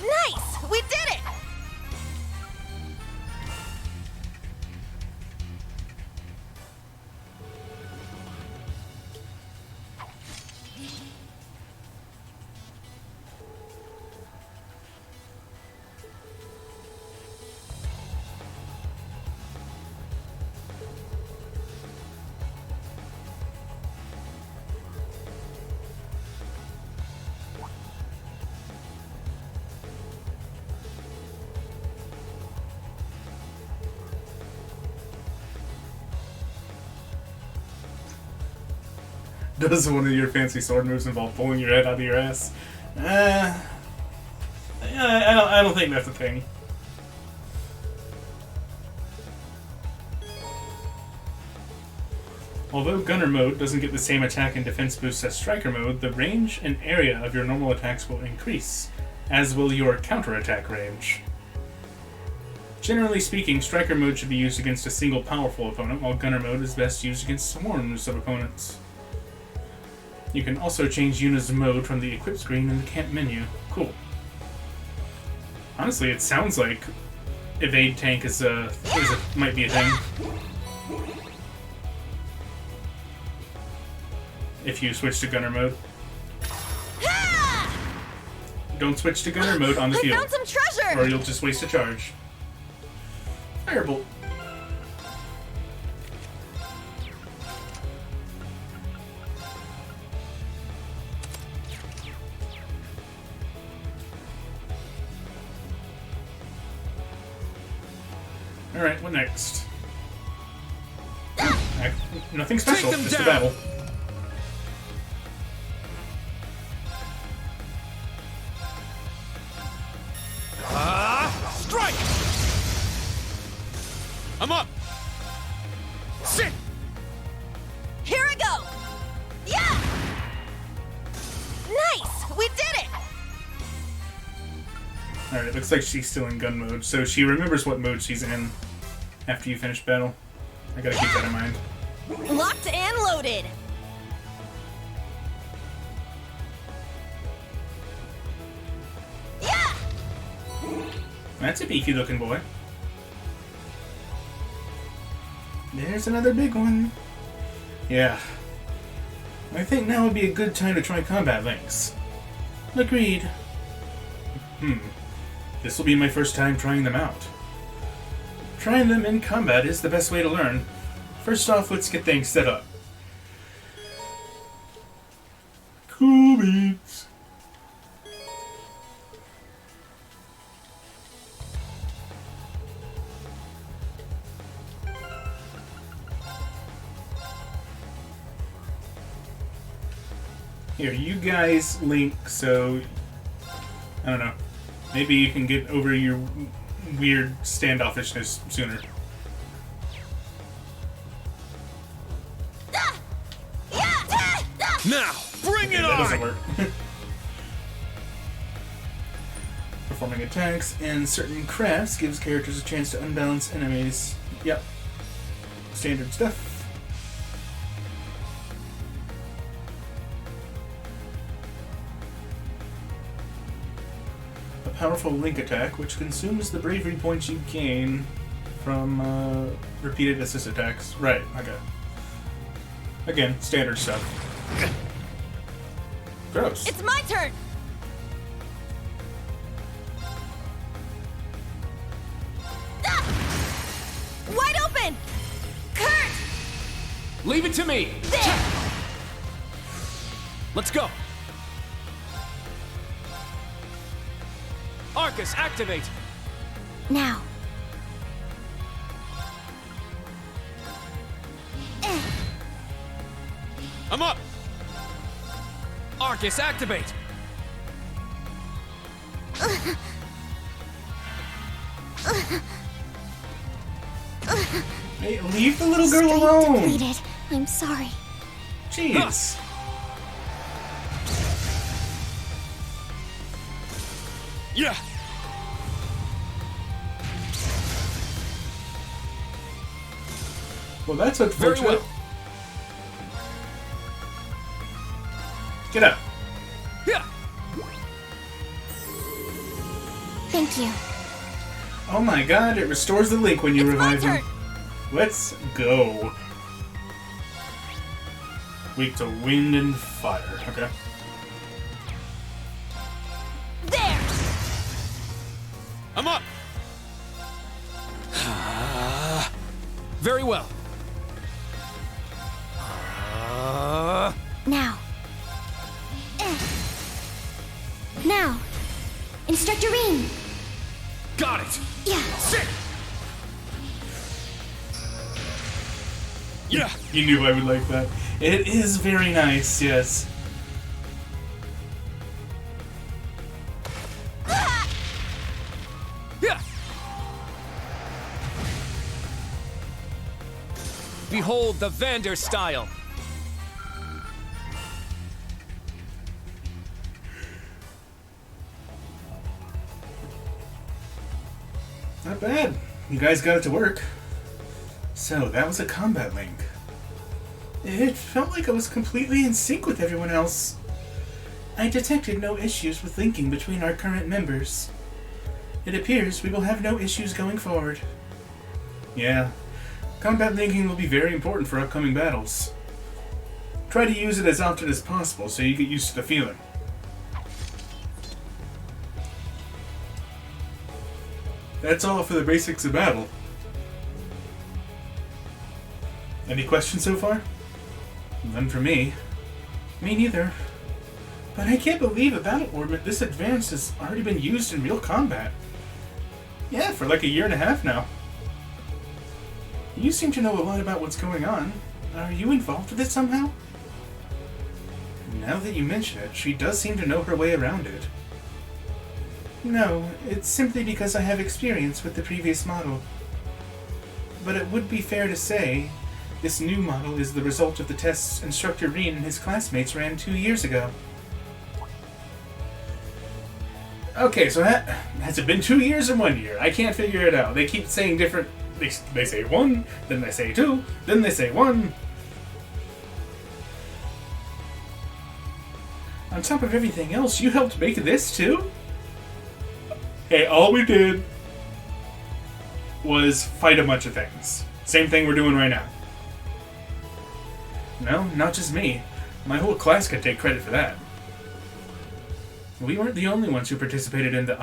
Nice. We did it. Does one of your fancy sword moves involve pulling your head out of your ass? I don't think that's a thing. Although Gunner mode doesn't get the same attack and defense boost as Striker mode, the range and area of your normal attacks will increase, as will your counterattack range. Generally speaking, Striker mode should be used against a single powerful opponent, while Gunner mode is best used against swarms of opponents. You can also change Yuna's mode from the equip screen in the camp menu. Cool. Honestly, it sounds like evade tank might be a thing. If you switch to Gunner mode. Don't switch to Gunner mode on the field. I found some treasure! Or you'll just waste a charge. Firebolt. Alright, what next? Nothing special, just a battle. Strike! I'm up! Sit! Here I go! Yeah! Nice! We did it! Alright, looks like she's still in gun mode, so she remembers what mode she's in after you finish battle. I gotta keep that in mind. Locked and loaded! Yeah! That's a beaky looking boy. There's another big one. Yeah. I think now would be a good time to try combat links. Agreed. This will be my first time trying them out. Trying them in combat is the best way to learn. First off, let's get things set up. Cool beats. Here, you guys link, so I don't know. Maybe you can get over your weird standoffishness sooner. Now, bring it That doesn't on! work. Performing attacks and certain crafts gives characters a chance to unbalance enemies. Yep. Standard stuff. A powerful link attack, which consumes the bravery points you gain from repeated assist attacks. Right, okay. Again, standard stuff. Gross. It's my turn! Wide open! Kurt! Leave it to me! There! Let's go! Arcus, activate! Now. I'm up! Arcus, activate! Hey, leave the little girl alone! Depleted. I'm sorry. Jeez. Yeah! Well, that's unfortunate. Very well. Get up. Yeah. Thank you. Oh my god, it restores the link when you revive him. Let's go. Weak to wind and fire. Okay. There! I'm up. Very well. Now. Now. Instructor Rean. Got it. Yeah. Sit. Yeah. You knew I would like that. It is very nice, yes. Yeah. Behold the Vander style. Not bad. You guys got it to work. So, that was a combat link. It felt like I was completely in sync with everyone else. I detected no issues with linking between our current members. It appears we will have no issues going forward. Yeah, combat linking will be very important for upcoming battles. Try to use it as often as possible so you get used to the feeling. That's all for the basics of battle. Any questions so far? None for me. Me neither. But I can't believe a battle ornament this advanced has already been used in real combat. Yeah, for like a year and a half now. You seem to know a lot about what's going on. Are you involved with it somehow? Now that you mention it, she does seem to know her way around it. No, it's simply because I have experience with the previous model. But it would be fair to say, this new model is the result of the tests Instructor Rean and his classmates ran 2 years ago. Okay, so has it been 2 years or 1 year? I can't figure it out. They keep saying different... They say 1, then they say 2, then they say 1. On top of everything else, you helped make this too? Hey, all we did was fight a bunch of things. Same thing we're doing right now. No, not just me. My whole class could take credit for that. We weren't the only ones who participated in the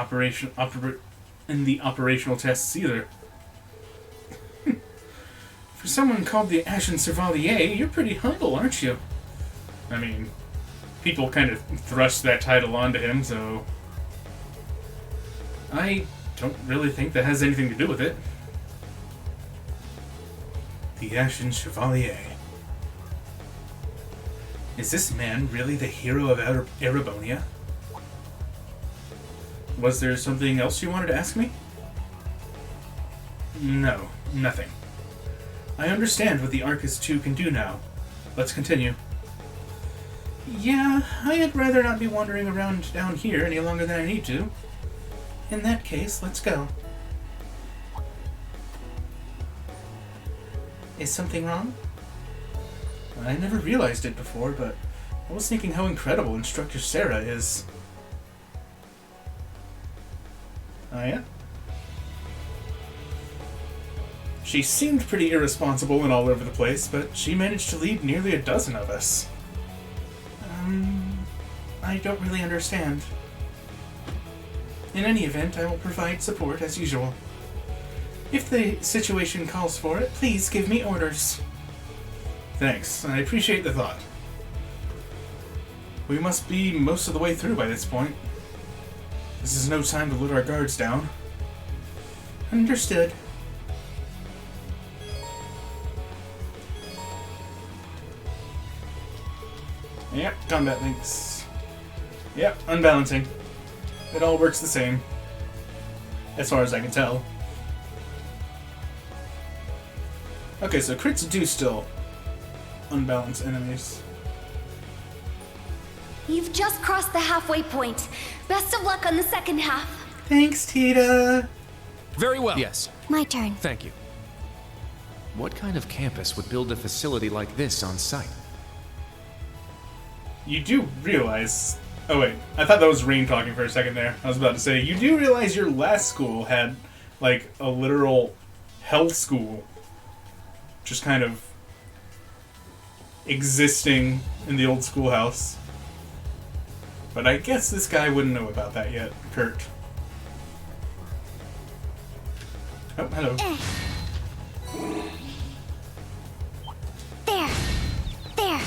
operational tests either. For someone called the Ashen Chevalier, you're pretty humble, aren't you? I mean, people kind of thrust that title onto him, so... I don't really think that has anything to do with it. The Ashen Chevalier. Is this man really the hero of Erebonia? Was there something else you wanted to ask me? No, nothing. I understand what the Arcus 2 can do now. Let's continue. Yeah, I'd rather not be wandering around down here any longer than I need to. In that case, let's go. Is something wrong? I never realized it before, but I was thinking how incredible Instructor Sarah is. Oh yeah? She seemed pretty irresponsible and all over the place, but she managed to lead nearly a dozen of us. I don't really understand. In any event, I will provide support as usual. If the situation calls for it, please give me orders. Thanks, I appreciate the thought. We must be most of the way through by this point. This is no time to let our guards down. Understood. Yep, combat links. Yep, unbalancing. It all works the same. As far as I can tell. Okay, so crits do still unbalance enemies. You've just crossed the halfway point. Best of luck on the second half. Thanks, Tita. Very well. Yes. My turn. Thank you. What kind of campus would build a facility like this on site? You do realize... Oh wait, I thought that was Rain talking for a second there. I was about to say, you do realize your last school had, like, a literal health school just kind of existing in the old schoolhouse. But I guess this guy wouldn't know about that yet, Kurt. Oh, hello. There! There!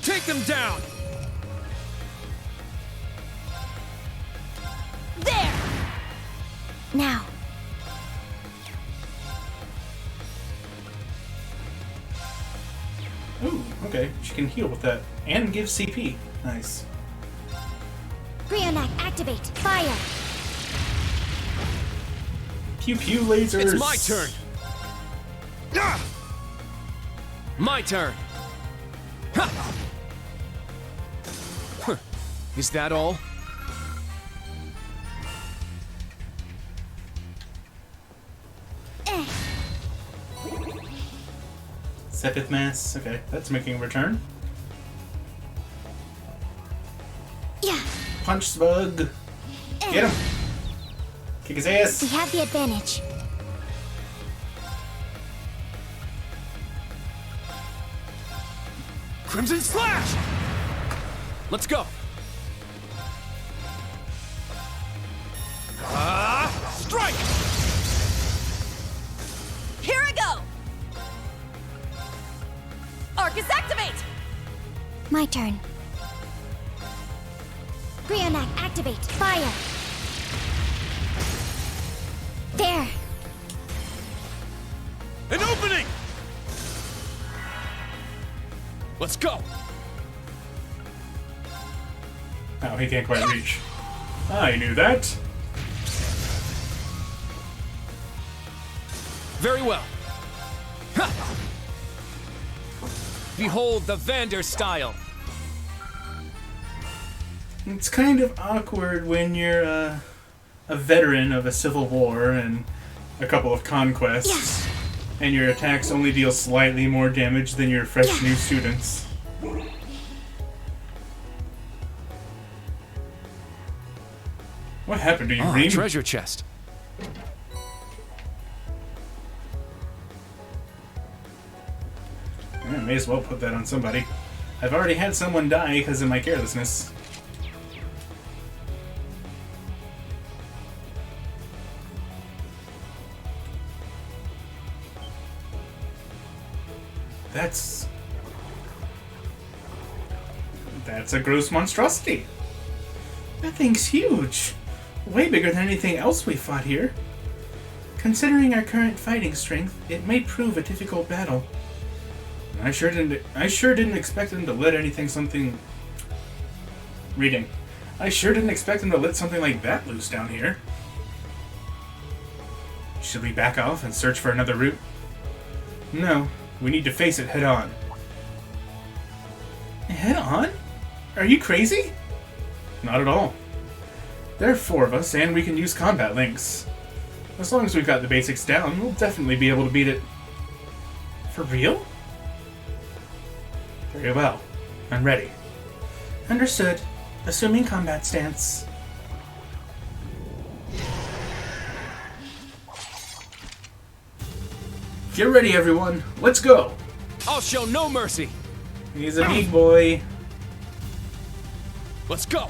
Take them down! There! Now. Ooh, okay. She can heal with that. And give CP. Nice. Brionac, activate! Fire! Pew pew lasers! It's my turn! Ah! My turn! Ha! Huh. Is that all? Sepith Mass. Okay, that's making a return. Yeah. Punch Slug. Get him. Kick his ass. We have the advantage. Crimson Slash! Let's go! Strike! Here I go! Arcus, activate! My turn. Brionac, activate! Fire! There! An opening! Let's go! Oh, he can't quite reach. I knew that. Very well. Ha! Behold the Vander style. It's kind of awkward when you're a veteran of a civil war and a couple of conquests, and your attacks only deal slightly more damage than your fresh new students. What happened to you, Reem? Treasure chest. I may as well put that on somebody. I've already had someone die because of my carelessness. That's a gross monstrosity. That thing's huge. Way bigger than anything else we fought here. Considering our current fighting strength, it may prove a difficult battle. I sure didn't expect him to let I sure didn't expect him to let something like that loose down here. Should we back off and search for another route? No, we need to face it head on. Head on? Are you crazy? Not at all. There are 4 of us, and we can use combat links. As long as we've got the basics down, we'll definitely be able to beat it. For real? Very well. I'm ready. Understood. Assuming combat stance. Get ready, everyone. Let's go. I'll show no mercy. He's a big boy. Let's go.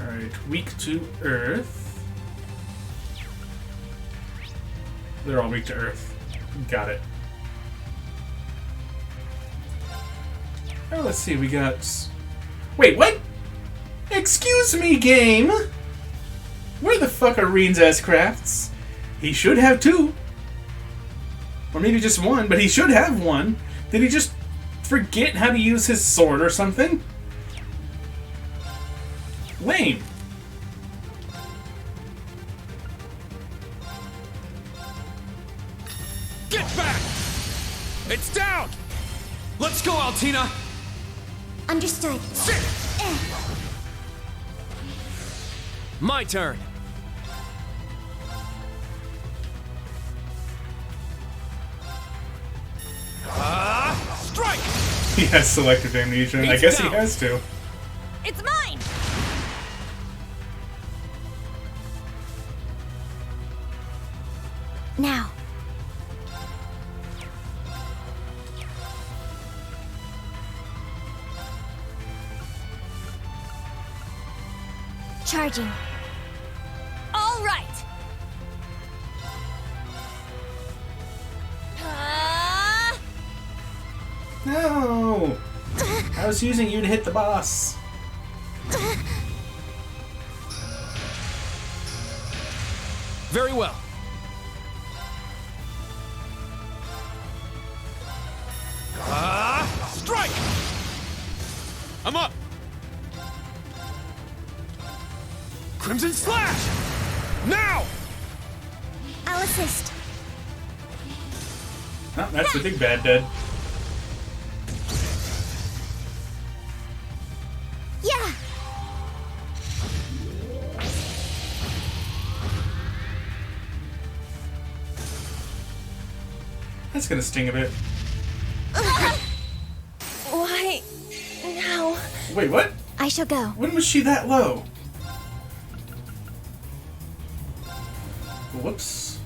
Alright, weak to Earth. They're all weak to Earth. Got it. Oh, let's see, we got... Wait, what? Excuse me, game! Where the fuck are Reen's ass crafts? He should have 2. Or maybe just 1, but he should have 1. Did he just forget how to use his sword or something? Lame. Get back! It's down! Let's go, Altina! Understood. My turn. Strike! He has selective amnesia, and I He's guess down. he has to. It's mine! Now. Charging. All right! No! I was using you to hit the boss. Very well. Strike! I'm up. Crimson Slash! Now! I'll assist. Oh, that's the big bad dead. Yeah. That's gonna sting a bit. Why now? Wait, what? I shall go. When was she that low? Whoops.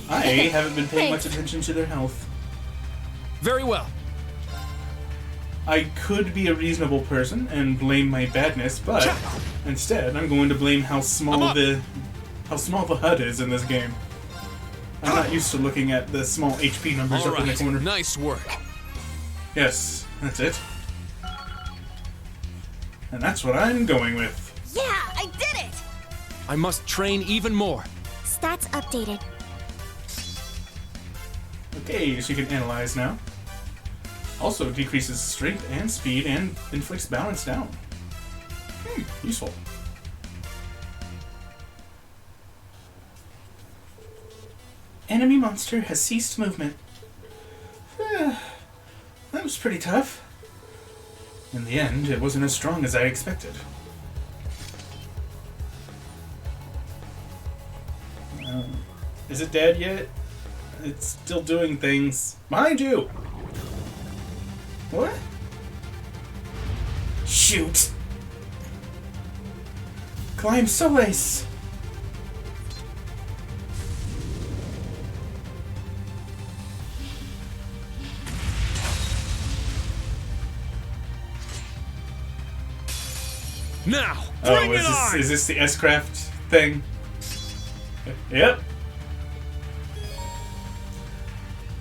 I haven't been paying much attention to their health. Very well. I could be a reasonable person and blame my badness, but instead I'm going to blame how small the HUD is in this game. I'm not used to looking at the small HP numbers up in the corner. Nice work. Yes, that's it. And that's what I'm going with. Yeah, I did it! I must train even more. Stats updated. Okay, so you can analyze now. Also decreases strength and speed and inflicts balance down. Useful. Enemy monster has ceased movement. That was pretty tough. In the end, it wasn't as strong as I expected. Is it dead yet? It's still doing things. Behind you! What? Shoot! Climb Solace! Now, bring it on! Is this the S-Craft thing? Yep.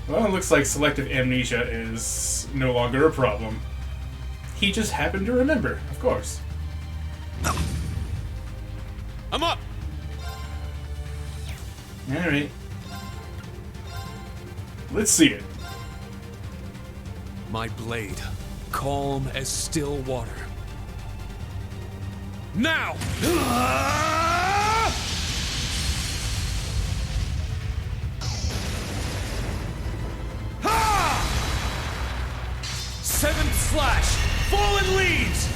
Well, it looks like selective amnesia is no longer a problem. He just happened to remember, of course. I'm up! Alright. Let's see it. My blade, calm as still water. Now! Seventh slash! Fallen leaves!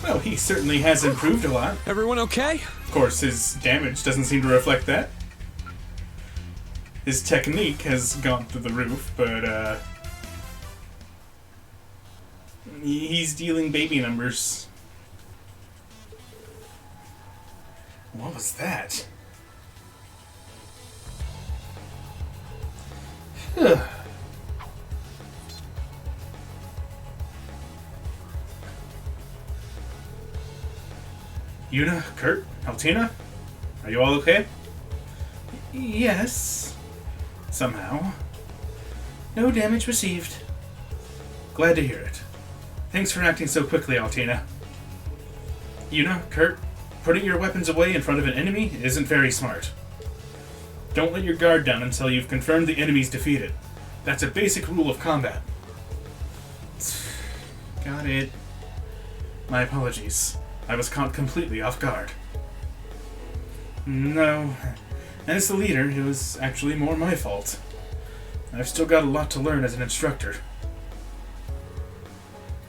Well, he certainly has improved a lot. Everyone okay? Of course, his damage doesn't seem to reflect that. His technique has gone through the roof, but, he's dealing baby numbers. What was that? Yuna, Kurt, Altina? Are you all okay? Yes. Somehow. No damage received. Glad to hear it. Thanks for acting so quickly, Altina. Yuna, Kurt, putting your weapons away in front of an enemy isn't very smart. Don't let your guard down until you've confirmed the enemy's defeated. That's a basic rule of combat. Got it. My apologies. I was caught completely off guard. No. As the leader, it was actually more my fault. I've still got a lot to learn as an instructor.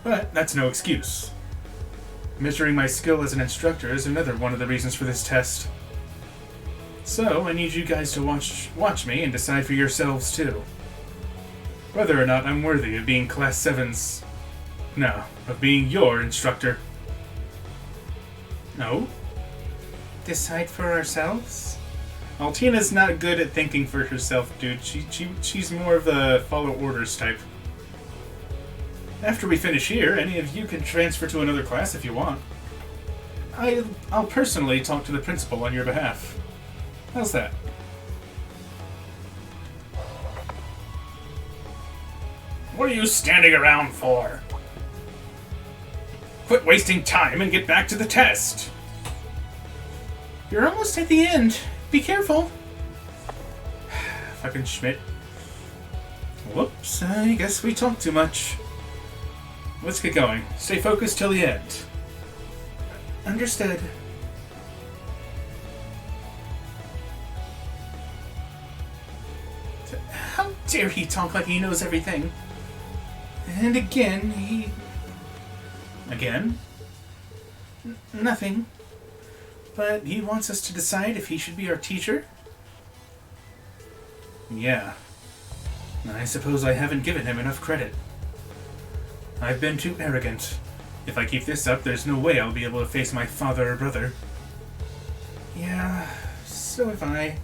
But that's no excuse. Measuring my skill as an instructor is another one of the reasons for this test. So, I need you guys to watch me and decide for yourselves, too. Whether or not I'm worthy of being Class 7's... No, of being your instructor. No? Decide for ourselves? Altina's not good at thinking for herself, dude. She's more of the follow orders type. After we finish here, any of you can transfer to another class if you want. I'll personally talk to the principal on your behalf. How's that? What are you standing around for? Quit wasting time and get back to the test. You're almost at the end. Be careful. Fucking Schmidt. Whoops, I guess we talked too much. Let's get going. Stay focused till the end. Understood. How dare he talk like he knows everything? And again, he... Again? Nothing. But he wants us to decide if he should be our teacher? Yeah. I suppose I haven't given him enough credit. I've been too arrogant. If I keep this up, there's no way I'll be able to face my father or brother. Yeah, so have I.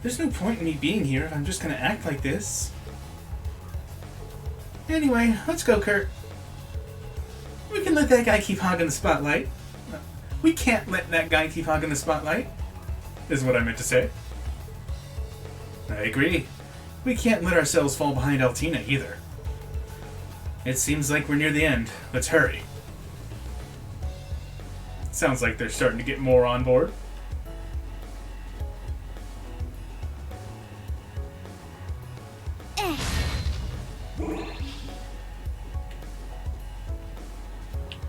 There's no point in me being here if I'm just gonna act like this. Anyway, let's go, Kurt. We can let that guy keep hogging the spotlight. We can't let that guy keep hogging the spotlight, is what I meant to say. I agree. We can't let ourselves fall behind Altina either. It seems like we're near the end. Let's hurry. Sounds like they're starting to get more on board.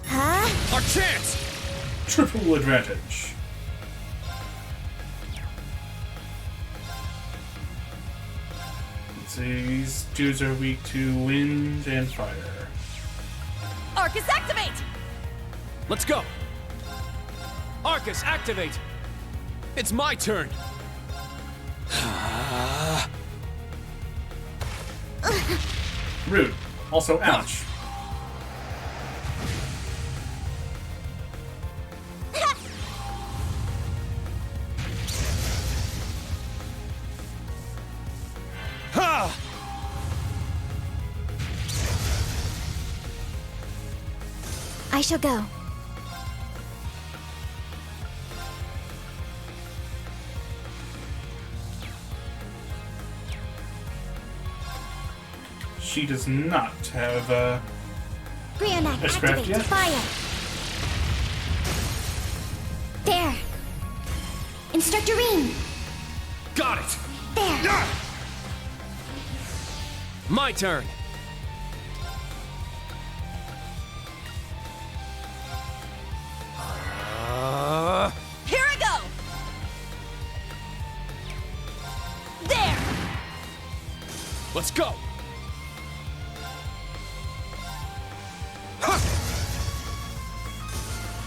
Huh? Our chance! Triple advantage. Let's see, these dudes are weak to wind and fire. Arcus, activate! Let's go! Arcus, activate! It's my turn! Rude. Also, ouch. I shall go. She does not have Brionac, Witchcraft activate. yet? Fire. There. Instructor Rean. Got it! There. My turn! Here I go! There! Let's go!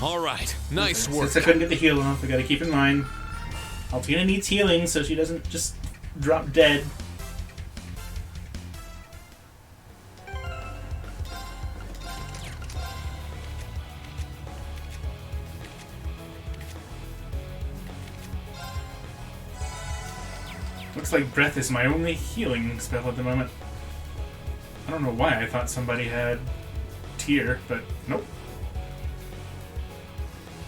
All right, nice work. Since I couldn't get the heal off, I gotta keep in mind, Altina needs healing so she doesn't just drop dead. Looks like breath is my only healing spell at the moment. I don't know why I thought somebody had tear, but nope.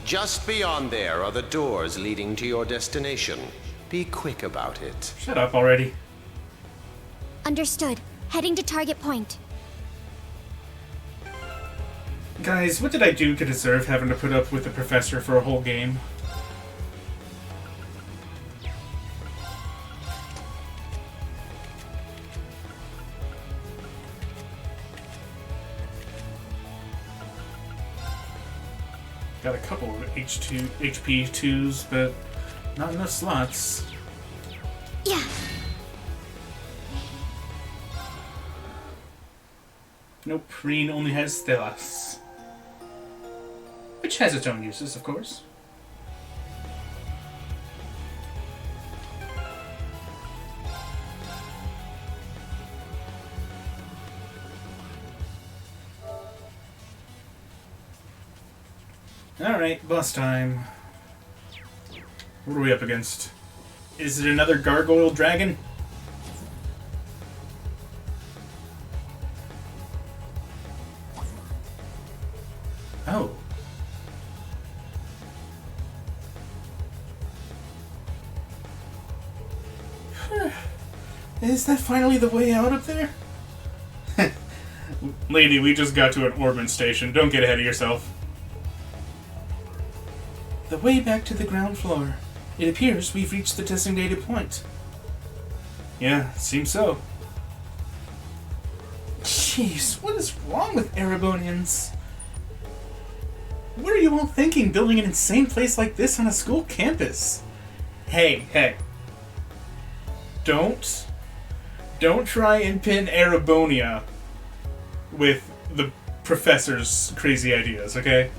Just beyond there are the doors leading to your destination. Be quick about it. Shut up already. Understood. Heading to target point. Guys, what did I do to deserve having to put up with the professor for a whole game? Got a couple of HP 2s, but not enough slots. Yeah. Nope, Rean only has Thelas. Which has its own uses, of course. Alright, boss time. What are we up against? Is it another gargoyle dragon? Oh. Is that finally the way out up there? Lady, we just got to an Orban station. Don't get ahead of yourself. The way back to the ground floor. It appears we've reached the designated point. Yeah, seems so. Jeez, what is wrong with Erebonians? What are you all thinking, building an insane place like this on a school campus? Hey. Don't try and pin Erebonia with the professor's crazy ideas, okay?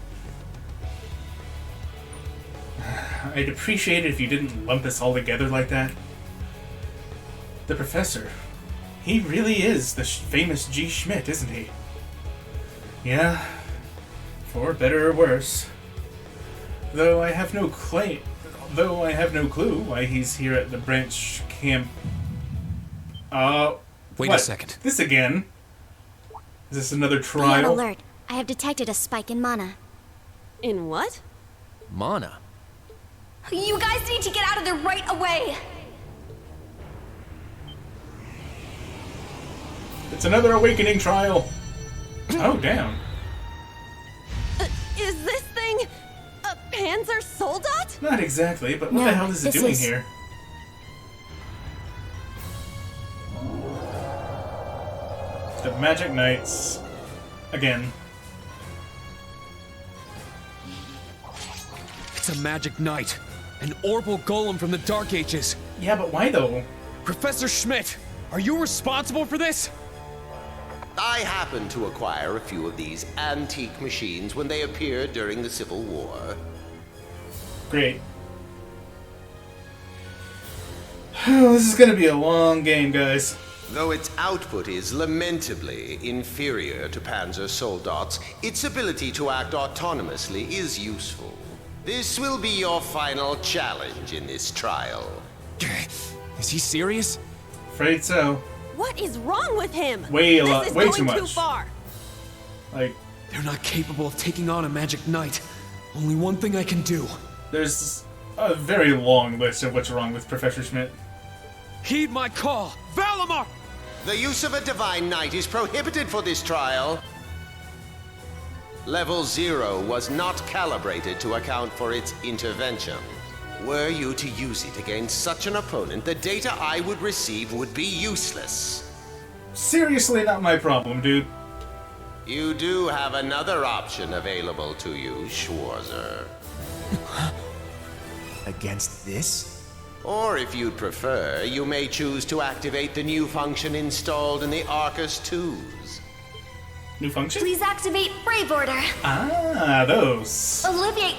I'd appreciate it if you didn't lump us all together like that. The professor, he really is the famous G. Schmidt, isn't he? Yeah, for better or worse. Though I have no clue why he's here at the branch camp. Wait a second. This again? Is this another Be on trial? alert. I have detected a spike in mana. In what? Mana? You guys need to get out of there right away! It's another awakening trial. Oh, damn. Is this thing a Panzer Soldat? Not exactly, but what the hell is it doing here? The Magic Knights. Again. It's a magic knight. An Orbal golem from the Dark Ages. Yeah, but why though? Professor Schmidt, are you responsible for this? I happened to acquire a few of these antique machines when they appeared during the Civil War. Great. This is gonna be a long game, guys. Though its output is lamentably inferior to Panzer Soldat's, its ability to act autonomously is useful. This will be your final challenge in this trial. Is he serious? Afraid so. What is wrong with him? Way too much. Too far. Like, they're not capable of taking on a magic knight. Only one thing I can do. There's a very long list of what's wrong with Professor Schmidt. Heed my call, Valimar! The use of a Divine Knight is prohibited for this trial. Level 0 was not calibrated to account for its intervention. Were you to use it against such an opponent, the data I would receive would be useless. Seriously, not my problem, dude. You do have another option available to you, Schwarzer. Against this? Or if you'd prefer, you may choose to activate the new function installed in the Arcus 2s. New function? Please activate Brave Order. Ah, those. Olivier,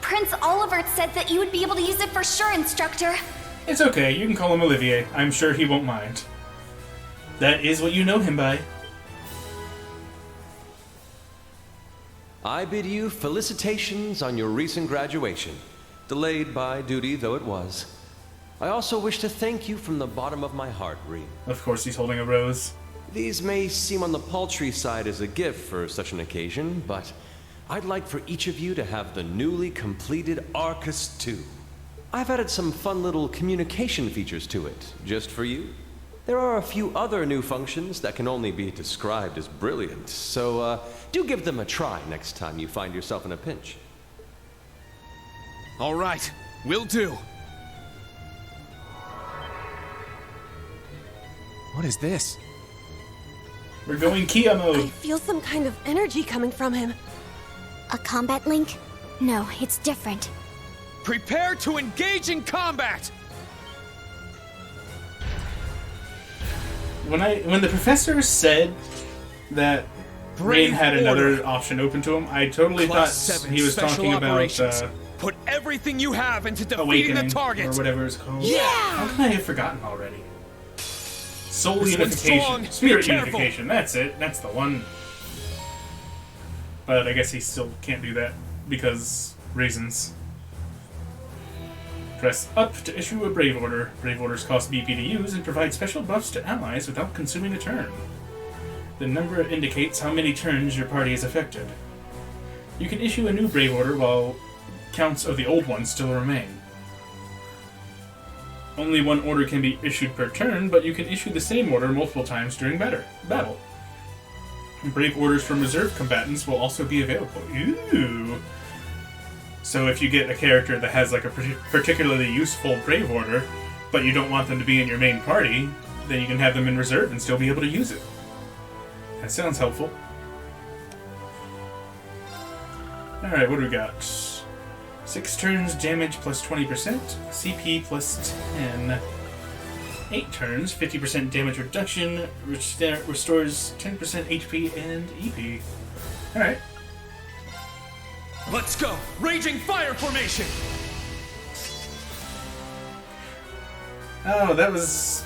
Prince Oliver said that you would be able to use it for sure, Instructor. It's okay, you can call him Olivier. I'm sure he won't mind. That is what you know him by. I bid you felicitations on your recent graduation, delayed by duty though it was. I also wish to thank you from the bottom of my heart, Rean. Of course he's holding a rose. These may seem on the paltry side as a gift for such an occasion, but I'd like for each of you to have the newly completed Arcus 2. I've added some fun little communication features to it, just for you. There are a few other new functions that can only be described as brilliant, so do give them a try next time you find yourself in a pinch. All right, will do. What is this? We're going Kia mode. I feel some kind of energy coming from him. A combat link? No, it's different. Prepare to engage in combat! When the professor said that Rain had another option open to him, I totally thought he was talking about Put everything you have into defeating Awakening the target. or whatever it's called. Yeah! How can I have forgotten already? Soul This one's unification, strong. spirit Be careful. unification. That's it. That's the one. But I guess he still can't do that. because reasons. Press up to issue a Brave Order. Brave Orders cost BP to use and provide special buffs to allies without consuming a turn. The number indicates how many turns your party is affected. You can issue a new Brave Order while counts of the old ones still remain. Only one order can be issued per turn, but you can issue the same order multiple times during battle. Brave Orders from reserve combatants will also be available. Ooh! So if you get a character that has like a particularly useful Brave Order, but you don't want them to be in your main party, then you can have them in reserve and still be able to use it. That sounds helpful. Alright, what do we got? 6 turns, damage plus 20%, CP plus 10. 8 turns, 50% damage reduction, restores 10% HP and EP. Alright. Let's go! Raging fire formation! Oh, that's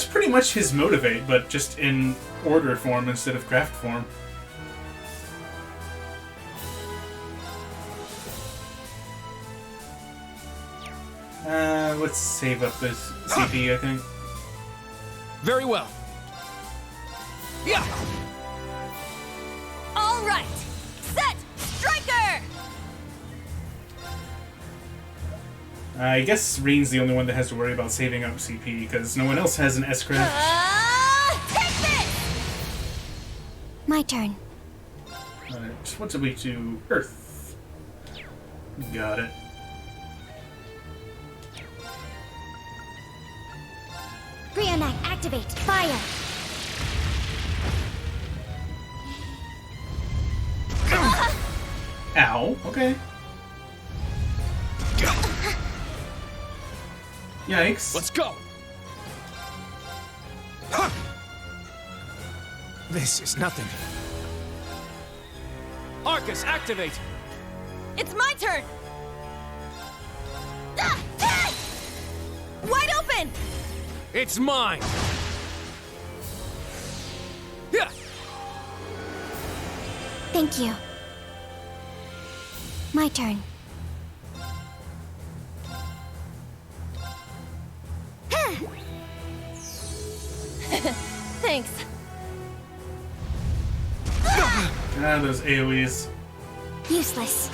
pretty much his motivate, but just in order form instead of craft form. Let's save up this CP, I think. Very well. Yeah! All right! Set! Striker! I guess Reen's the only one that has to worry about saving up CP, because no one else has an S-Craft. Take this! My turn. Alright, what did we do? Earth. Got it. Brionac, activate. Fire. Ow. Okay. Yikes. Let's go! This is nothing. Arcus, activate! It's my turn! Wide open! It's mine! Yeah! Thank you. My turn. Thanks. Ah, those AoEs. Useless.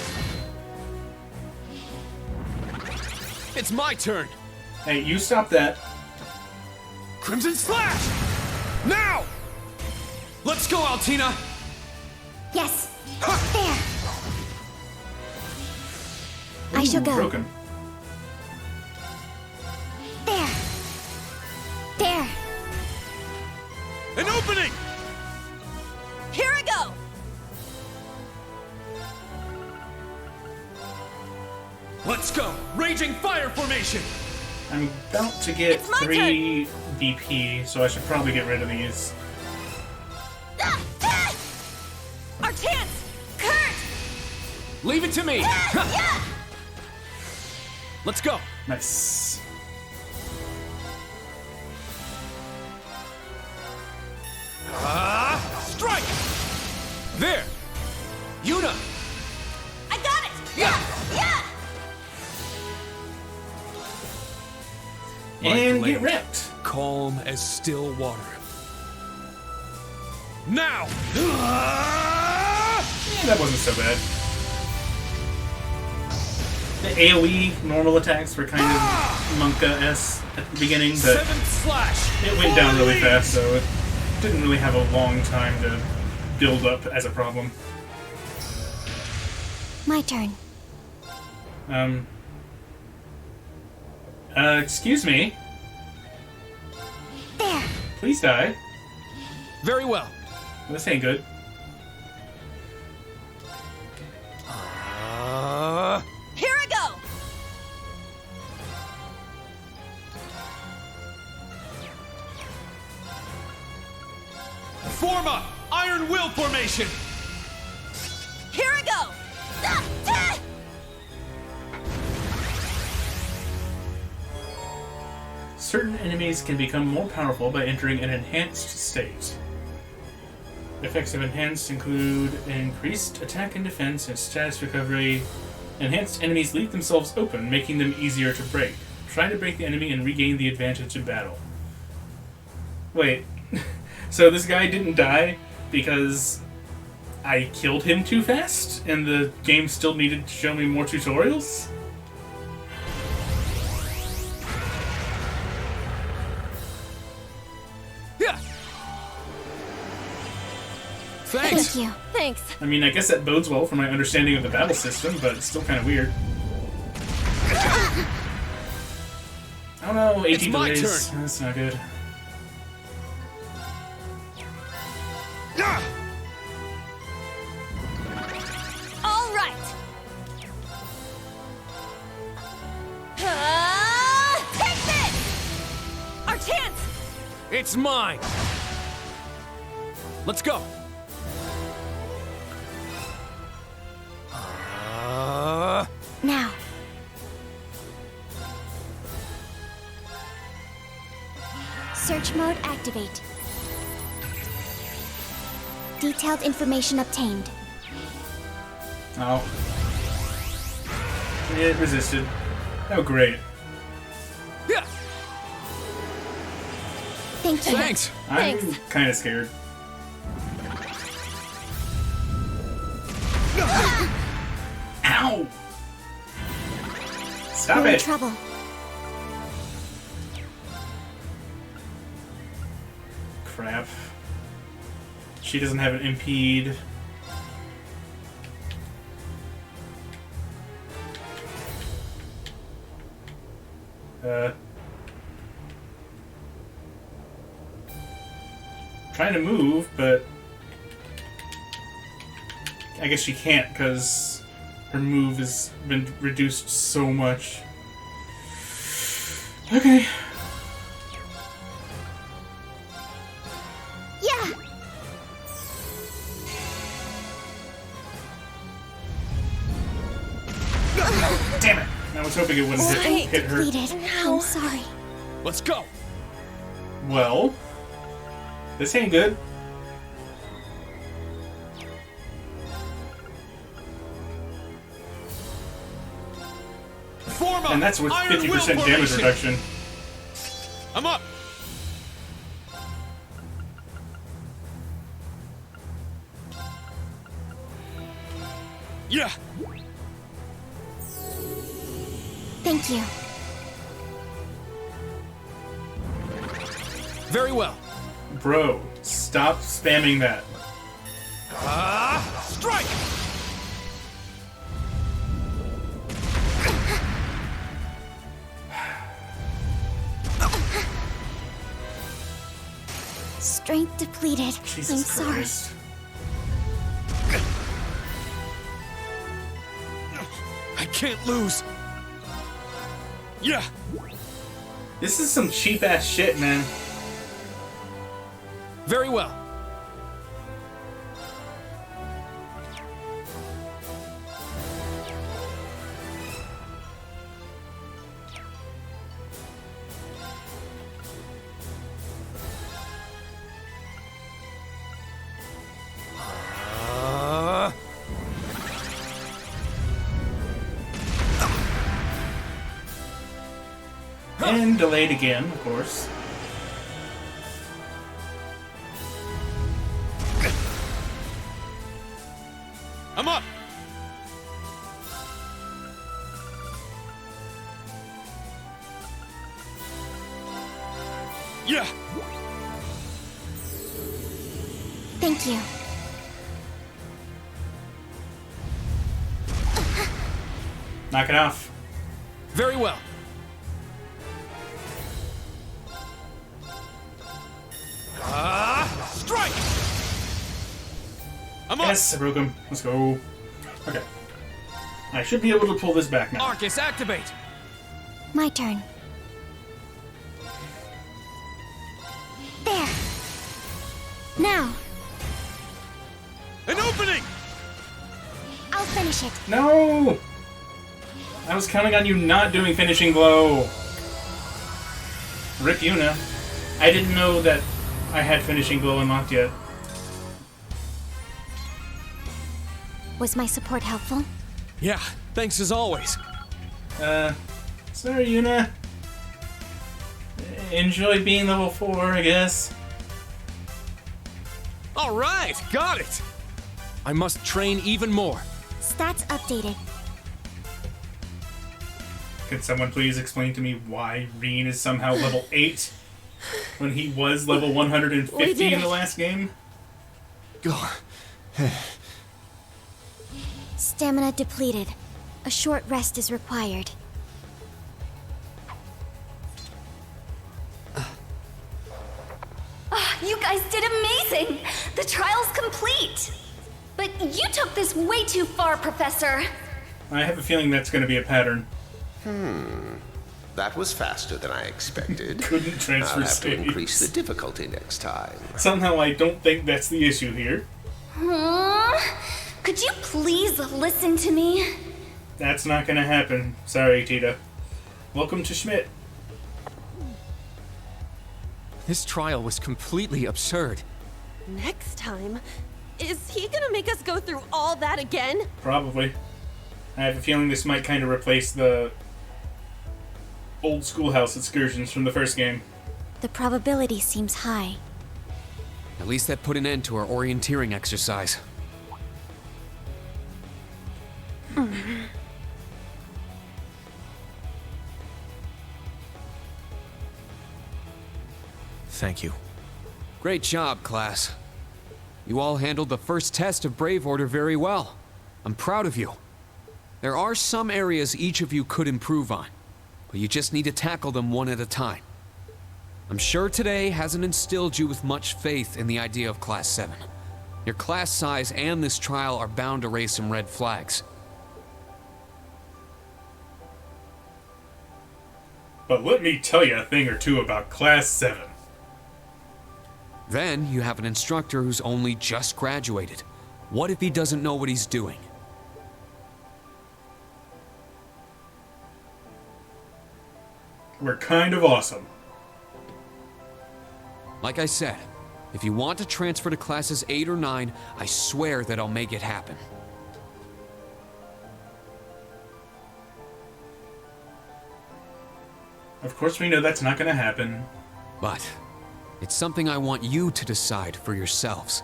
It's my turn! Hey, you stop that. Crimson Slash! Now! Let's go, Altina! Yes. There. I shall go. Broken. There. There. An opening! Here I go! Let's go! Raging fire formation! I'm about to get It's my 3 BP, so I should probably get rid of these. Our chance! Kurt! Leave it to me! Yeah! Let's go! Nice. Strike! There! Yuna! I got it! Yeah! Yeah! And get wrecked. Calm as still water. Now! That wasn't so bad. The AoE normal attacks were kind of Monka-esque at the beginning, but Seventh slash! it went down really fast, so it didn't really have a long time to build up as a problem. My turn. Excuse me. There. Please die. Very well. This ain't good. Here I go! Form up! Iron Will formation! Here I go! Certain enemies can become more powerful by entering an enhanced state. Effects of enhanced include increased attack and defense and status recovery. Enhanced enemies leave themselves open, making them easier to break. Try to break the enemy and regain the advantage in battle. Wait, so this guy didn't die because I killed him too fast, and the game still needed to show me more tutorials? Yeah. Thanks. Thank you. Thanks. I mean, I guess that bodes well for my understanding of the battle system, but it's still kind of weird. Oh no, 18 It's my delays. turn. That's not good. All right. Take this! Our chance! It's mine. Let's go. Now. Search mode activate. Detailed information obtained. Oh. It resisted. Oh, great. Yeah. Thank you. Thanks. I'm kind of scared. Ow! Stop We're in it! trouble. Crap. She doesn't have an impede. Trying to move, but I guess she can't because her move has been reduced so much. Okay. Yeah. Damn it! I was hoping it wouldn't hit her. Depleted. I'm sorry. Let's go. Well, this ain't good. Form up. And that's with Iron 50% Will damage formation. reduction. I'm up. Yeah. Thank you. Very well. Bro, stop spamming that. Strike. Strength depleted. Jesus I'm sorry. Christ. I can't lose. Yeah. This is some cheap ass shit, man. Very well. And delayed again, of course. I'm up. Yeah. Thank you. Knock it off. Very well. Strike. I'm up. Yes, I broke him. Let's go. Okay. I should be able to pull this back now. Arcus, activate. My turn. There. Now. An opening. I'll finish it. No! I was counting on you not doing finishing blow. Rip Yuna. I didn't know that I had finishing blow unlocked yet. Was my support helpful? Yeah, thanks as always. Sorry, Yuna. Enjoy being level 4, I guess. All right, got it. I must train even more. Stats updated. Could someone please explain to me why Rean is somehow level 8 when he was level 150 in the last game? Stamina depleted. A short rest is required. You guys did amazing! The trial's complete! But you took this way too far, Professor. I have a feeling that's going to be a pattern. That was faster than I expected. Couldn't transfer I'll have saves. to increase the difficulty next time. Somehow I don't think that's the issue here. Could you please listen to me? That's not going to happen. Sorry, Tita. Welcome to Schmidt. This trial was completely absurd. Next time? Is he gonna make us go through all that again? Probably. I have a feeling this might kind of replace the old schoolhouse excursions from the first game. The probability seems high. At least that put an end to our orienteering exercise. Thank you. Great job, class. You all handled the first test of Brave Order very well. I'm proud of you. There are some areas each of you could improve on, but you just need to tackle them one at a time. I'm sure today hasn't instilled you with much faith in the idea of Class 7. Your class size and this trial are bound to raise some red flags. But let me tell you a thing or two about Class 7. Then you have an instructor who's only just graduated. What if he doesn't know what he's doing? We're kind of awesome. Like I said, if you want to transfer to classes 8 or 9, I swear that I'll make it happen. Of course we know that's not going to happen. But it's something I want you to decide for yourselves.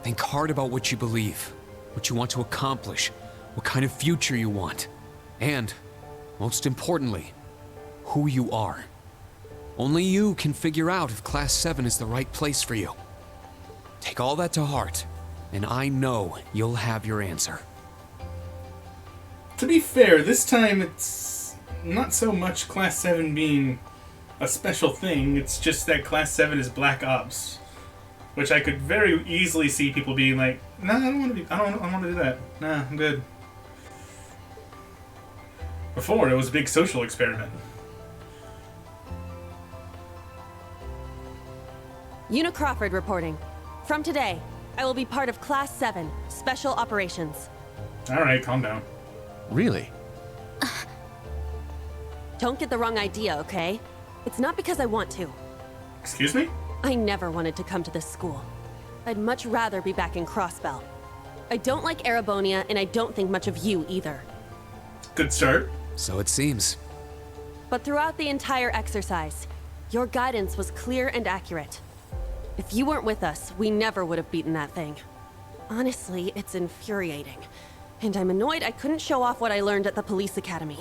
Think hard about what you believe, what you want to accomplish, what kind of future you want, and, most importantly, who you are. Only you can figure out if Class 7 is the right place for you. Take all that to heart, and I know you'll have your answer. To be fair, this time it's not so much Class 7 being a special thing, it's just that Class 7 is Black Ops. Which I could very easily see people being like, nah, I don't want to do that. Nah, I'm good. Before, it was a big social experiment. Una Crawford reporting. From today, I will be part of Class 7, Special Operations. Alright, calm down. Really? Don't get the wrong idea, okay? It's not because I want to. Excuse me? I never wanted to come to this school. I'd much rather be back in Crossbell. I don't like Erebonia, and I don't think much of you either. Good start. So it seems. But throughout the entire exercise, your guidance was clear and accurate. If you weren't with us, we never would have beaten that thing. Honestly, it's infuriating. And I'm annoyed I couldn't show off what I learned at the police academy.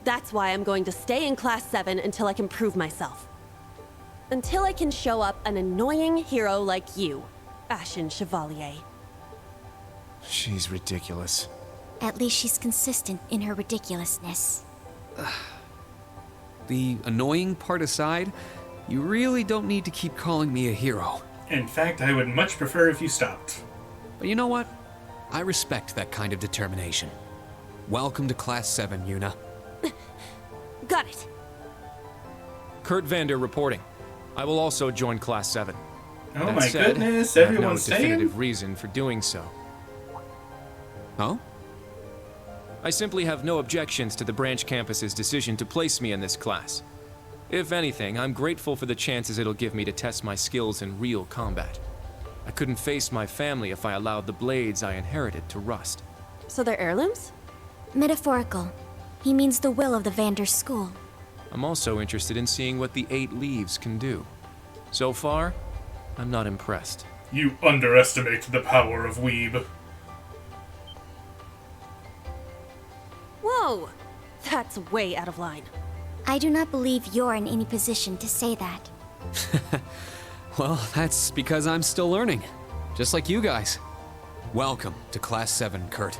That's why I'm going to stay in Class 7 until I can prove myself. Until I can show up an annoying hero like you, Ashen Chevalier. She's ridiculous. At least she's consistent in her ridiculousness. The annoying part aside, you really don't need to keep calling me a hero. In fact, I would much prefer if you stopped. But you know what? I respect that kind of determination. Welcome to Class 7, Yuna. Got it. Kurt Vander reporting. I will also join Class 7. Oh That my said, goodness, I have everyone's no staying? definitive reason for doing so. Oh? I simply have no objections to the branch campus's decision to place me in this class. If anything, I'm grateful for the chances it'll give me to test my skills in real combat. I couldn't face my family if I allowed the blades I inherited to rust. So they're heirlooms? Metaphorical. He means the will of the Vander school. I'm also interested in seeing what the 8 leaves can do. So far, I'm not impressed. You underestimate the power of Weeb. Whoa! That's way out of line. I do not believe you're in any position to say that. Well, that's because I'm still learning. Just like you guys. Welcome to Class 7, Kurt.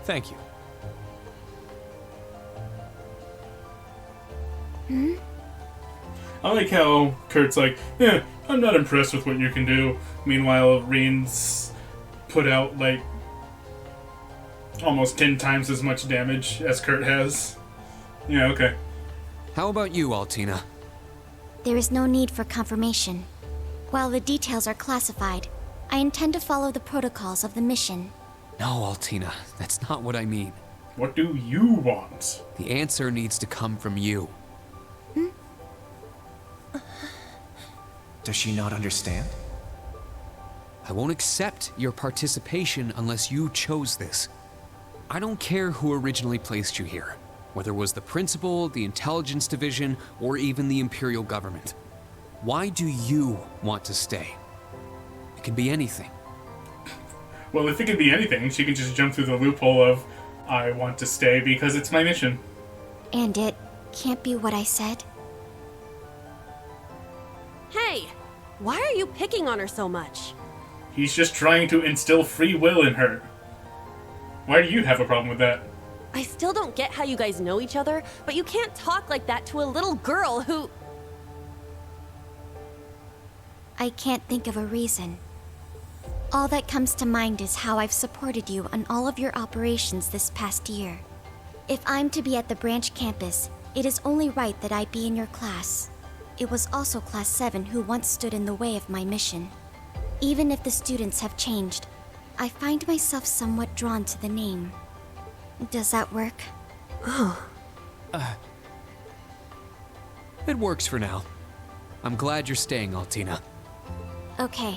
Thank you. I like how Kurt's like, yeah, I'm not impressed with what you can do. Meanwhile, Reen's put out, like, almost 10 times as much damage as Kurt has. Yeah, okay. How about you, Altina? There is no need for confirmation. While the details are classified, I intend to follow the protocols of the mission. No, Altina, that's not what I mean. What do you want? The answer needs to come from you. Does she not understand? I won't accept your participation unless you chose this. I don't care who originally placed you here, whether it was the principal, the intelligence division, or even the Imperial government. Why do you want to stay? It can be anything. Well, if it can be anything, she can just jump through the loophole of, I want to stay because it's my mission. And it can't be what I said. Hey! Why are you picking on her so much? He's just trying to instill free will in her. Why do you have a problem with that? I still don't get how you guys know each other, but you can't talk like that to a little girl who... I can't think of a reason. All that comes to mind is how I've supported you on all of your operations this past year. If I'm to be at the branch campus, it is only right that I be in your class. It was also Class 7 who once stood in the way of my mission. Even if the students have changed, I find myself somewhat drawn to the name. Does that work? It works for now. I'm glad you're staying, Altina. Okay.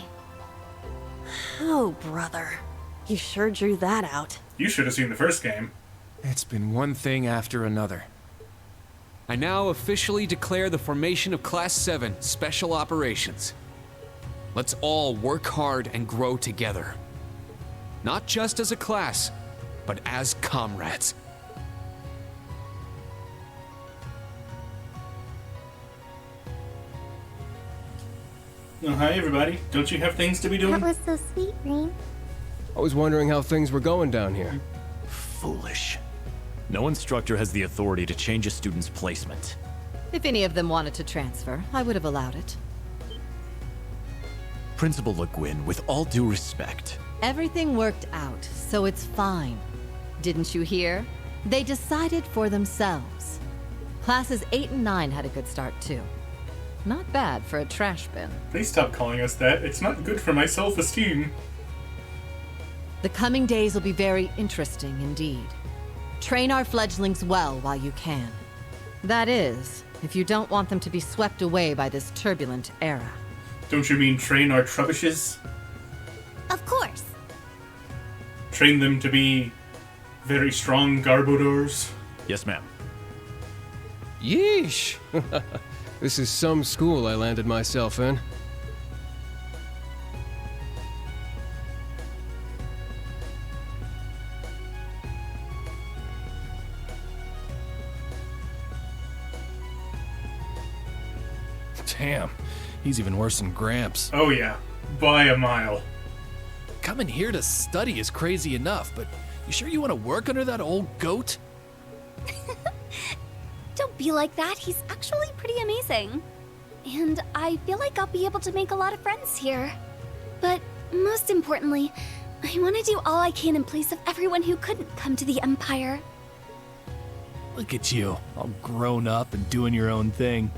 Oh, brother. You sure drew that out. You should have seen the first game. It's been one thing after another. I now officially declare the formation of Class 7 Special Operations. Let's all work hard and grow together. Not just as a class, but as comrades. Oh, hi, everybody. Don't you have things to be doing? That was so sweet, Reen. I was wondering how things were going down here. Foolish. No instructor has the authority to change a student's placement. If any of them wanted to transfer, I would have allowed it. Principal Le Guin, with all due respect. Everything worked out, so it's fine. Didn't you hear? They decided for themselves. Classes 8 and 9 had a good start, too. Not bad for a trash bin. Please stop calling us that. It's not good for my self-esteem. The coming days will be very interesting indeed. Train our fledglings well while you can. That is, if you don't want them to be swept away by this turbulent era. Don't you mean train our Trebishes? Of course. Train them to be very strong Garbodors? Yes, ma'am. Yeesh! This is some school I landed myself in. Damn, he's even worse than Gramps. Oh yeah, by a mile. Coming here to study is crazy enough, but you sure you want to work under that old goat? Don't be like that. He's actually pretty amazing. And I feel like I'll be able to make a lot of friends here. But most importantly, I want to do all I can in place of everyone who couldn't come to the Empire. Look at you, all grown up and doing your own thing.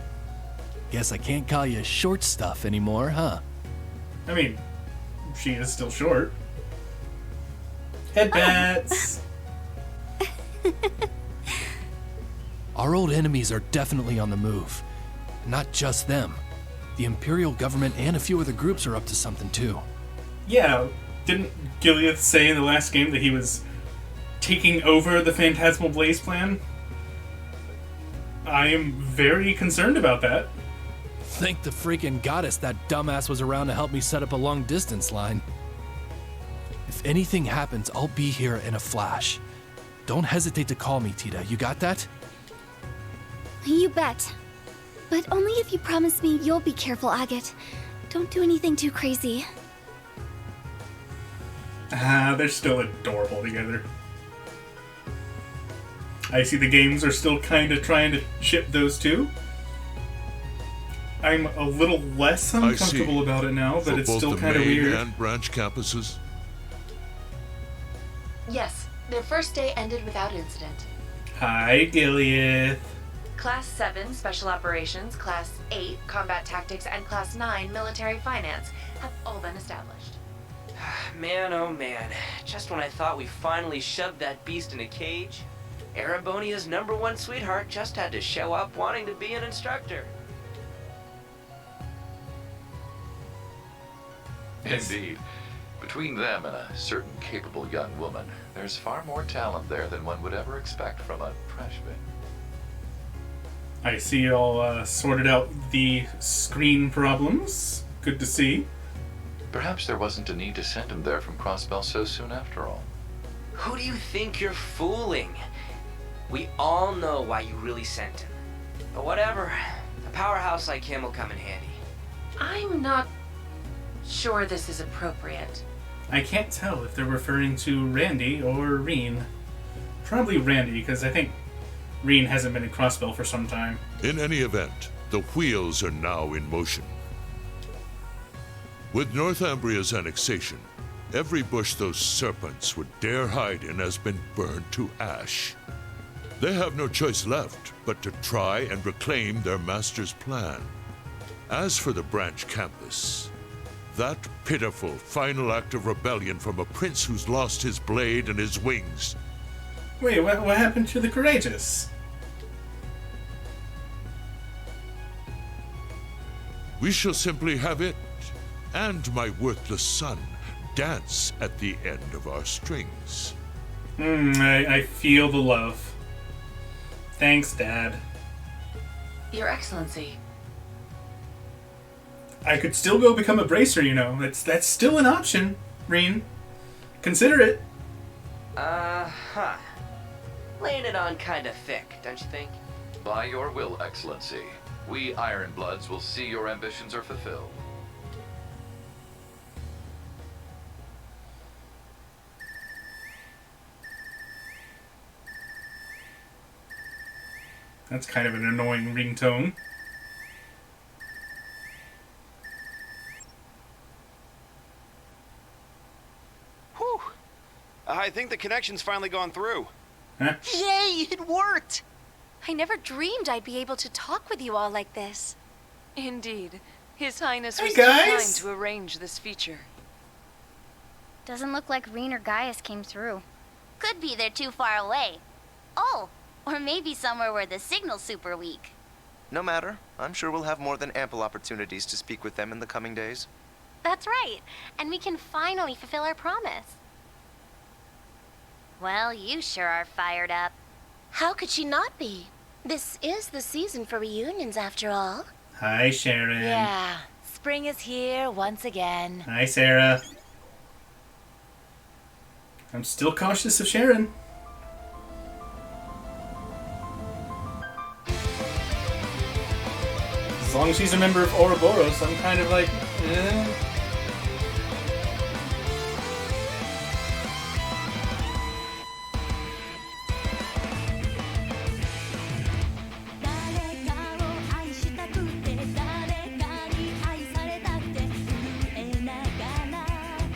Guess I can't call you short stuff anymore, huh? I mean, she is still short. Headbats! Our old enemies are definitely on the move. Not just them. The Imperial government and a few other groups are up to something too. Yeah, didn't Gilead say in the last game that he was taking over the Phantasmal Blaze plan? I am very concerned about that. Thank the freaking goddess that dumbass was around to help me set up a long distance line. If anything happens, I'll be here in a flash. Don't hesitate to call me, Tita. You got that? You bet. But only if you promise me you'll be careful, Agate. Don't do anything too crazy. They're still adorable together. I see the games are still kind of trying to ship those two. I'm a little less uncomfortable about it now, but it's still kind of weird. And branch campuses? Yes, their first day ended without incident. Hi, Gilead. Class 7, Special Operations, Class 8, Combat Tactics, and Class 9, Military Finance have all been established. Man, oh man. Just when I thought we finally shoved that beast in a cage, Erebonia's #1 sweetheart just had to show up wanting to be an instructor. Indeed. Between them and a certain capable young woman, there's far more talent there than one would ever expect from a Preshvin. I see you all sorted out the screen problems. Good to see. Perhaps there wasn't a need to send him there from Crossbell so soon after all. Who do you think you're fooling? We all know why you really sent him. But whatever, a powerhouse like him will come in handy. I'm not sure this is appropriate. I can't tell if they're referring to Randy or Reen. Probably Randy, because I think Reen hasn't been in Crossbell for some time. In any event, the wheels are now in motion. With Northumbria's annexation, every bush those serpents would dare hide in has been burned to ash. They have no choice left but to try and reclaim their master's plan. As for the branch campus, that pitiful final act of rebellion from a prince who's lost his blade and his wings. Wait, what happened to the Courageous? We shall simply have it and my worthless son dance at the end of our strings. I feel the love. Thanks, Dad. Your Excellency. I could still go become a bracer, you know. That's still an option, Reen. Consider it. Laying it on kinda thick, don't you think? By your will, Excellency, we Ironbloods will see your ambitions are fulfilled. That's kind of an annoying ringtone. Whew. I think the connection's finally gone through. Huh? Yay, it worked! I never dreamed I'd be able to talk with you all like this. Indeed. His Highness Hey, was too kind guys. to arrange this feature. Doesn't look like Reen or Gaius came through. Could be they're too far away. Oh, or maybe somewhere where the signal's super weak. No matter. I'm sure we'll have more than ample opportunities to speak with them in the coming days. That's right, and we can finally fulfill our promise. Well, you sure are fired up. How could she not be? This is the season for reunions, after all. Hi, Sharon. Yeah, spring is here once again. Hi, Sarah. I'm still cautious of Sharon. As long as she's a member of Ouroboros, I'm kind of like, eh.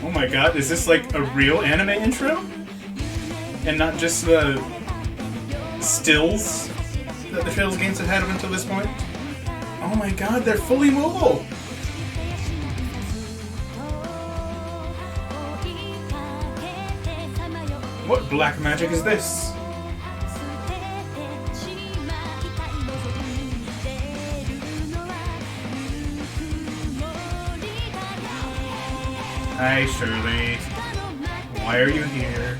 Oh my god, is this like a real anime intro? And not just the stills that the Trails games have had up until this point? Oh my god, they're fully mobile! What black magic is this? Hi, Shirley. Why are you here?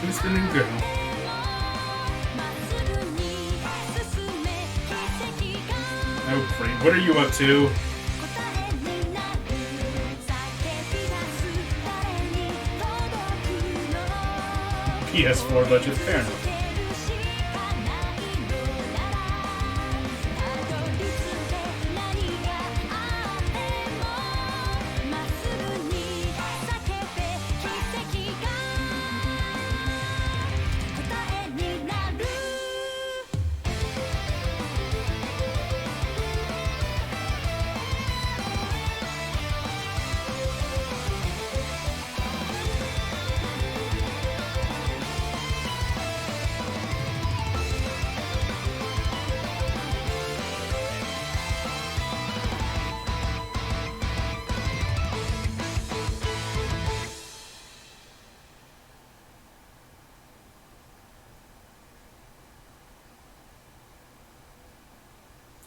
Who's the new girl? Oh, great. What are you up to? PS4 budget, fair enough.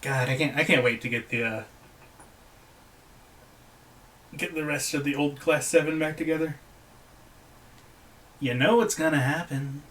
God, I can't wait to get the rest of the old Class 7 back together. You know what's gonna happen.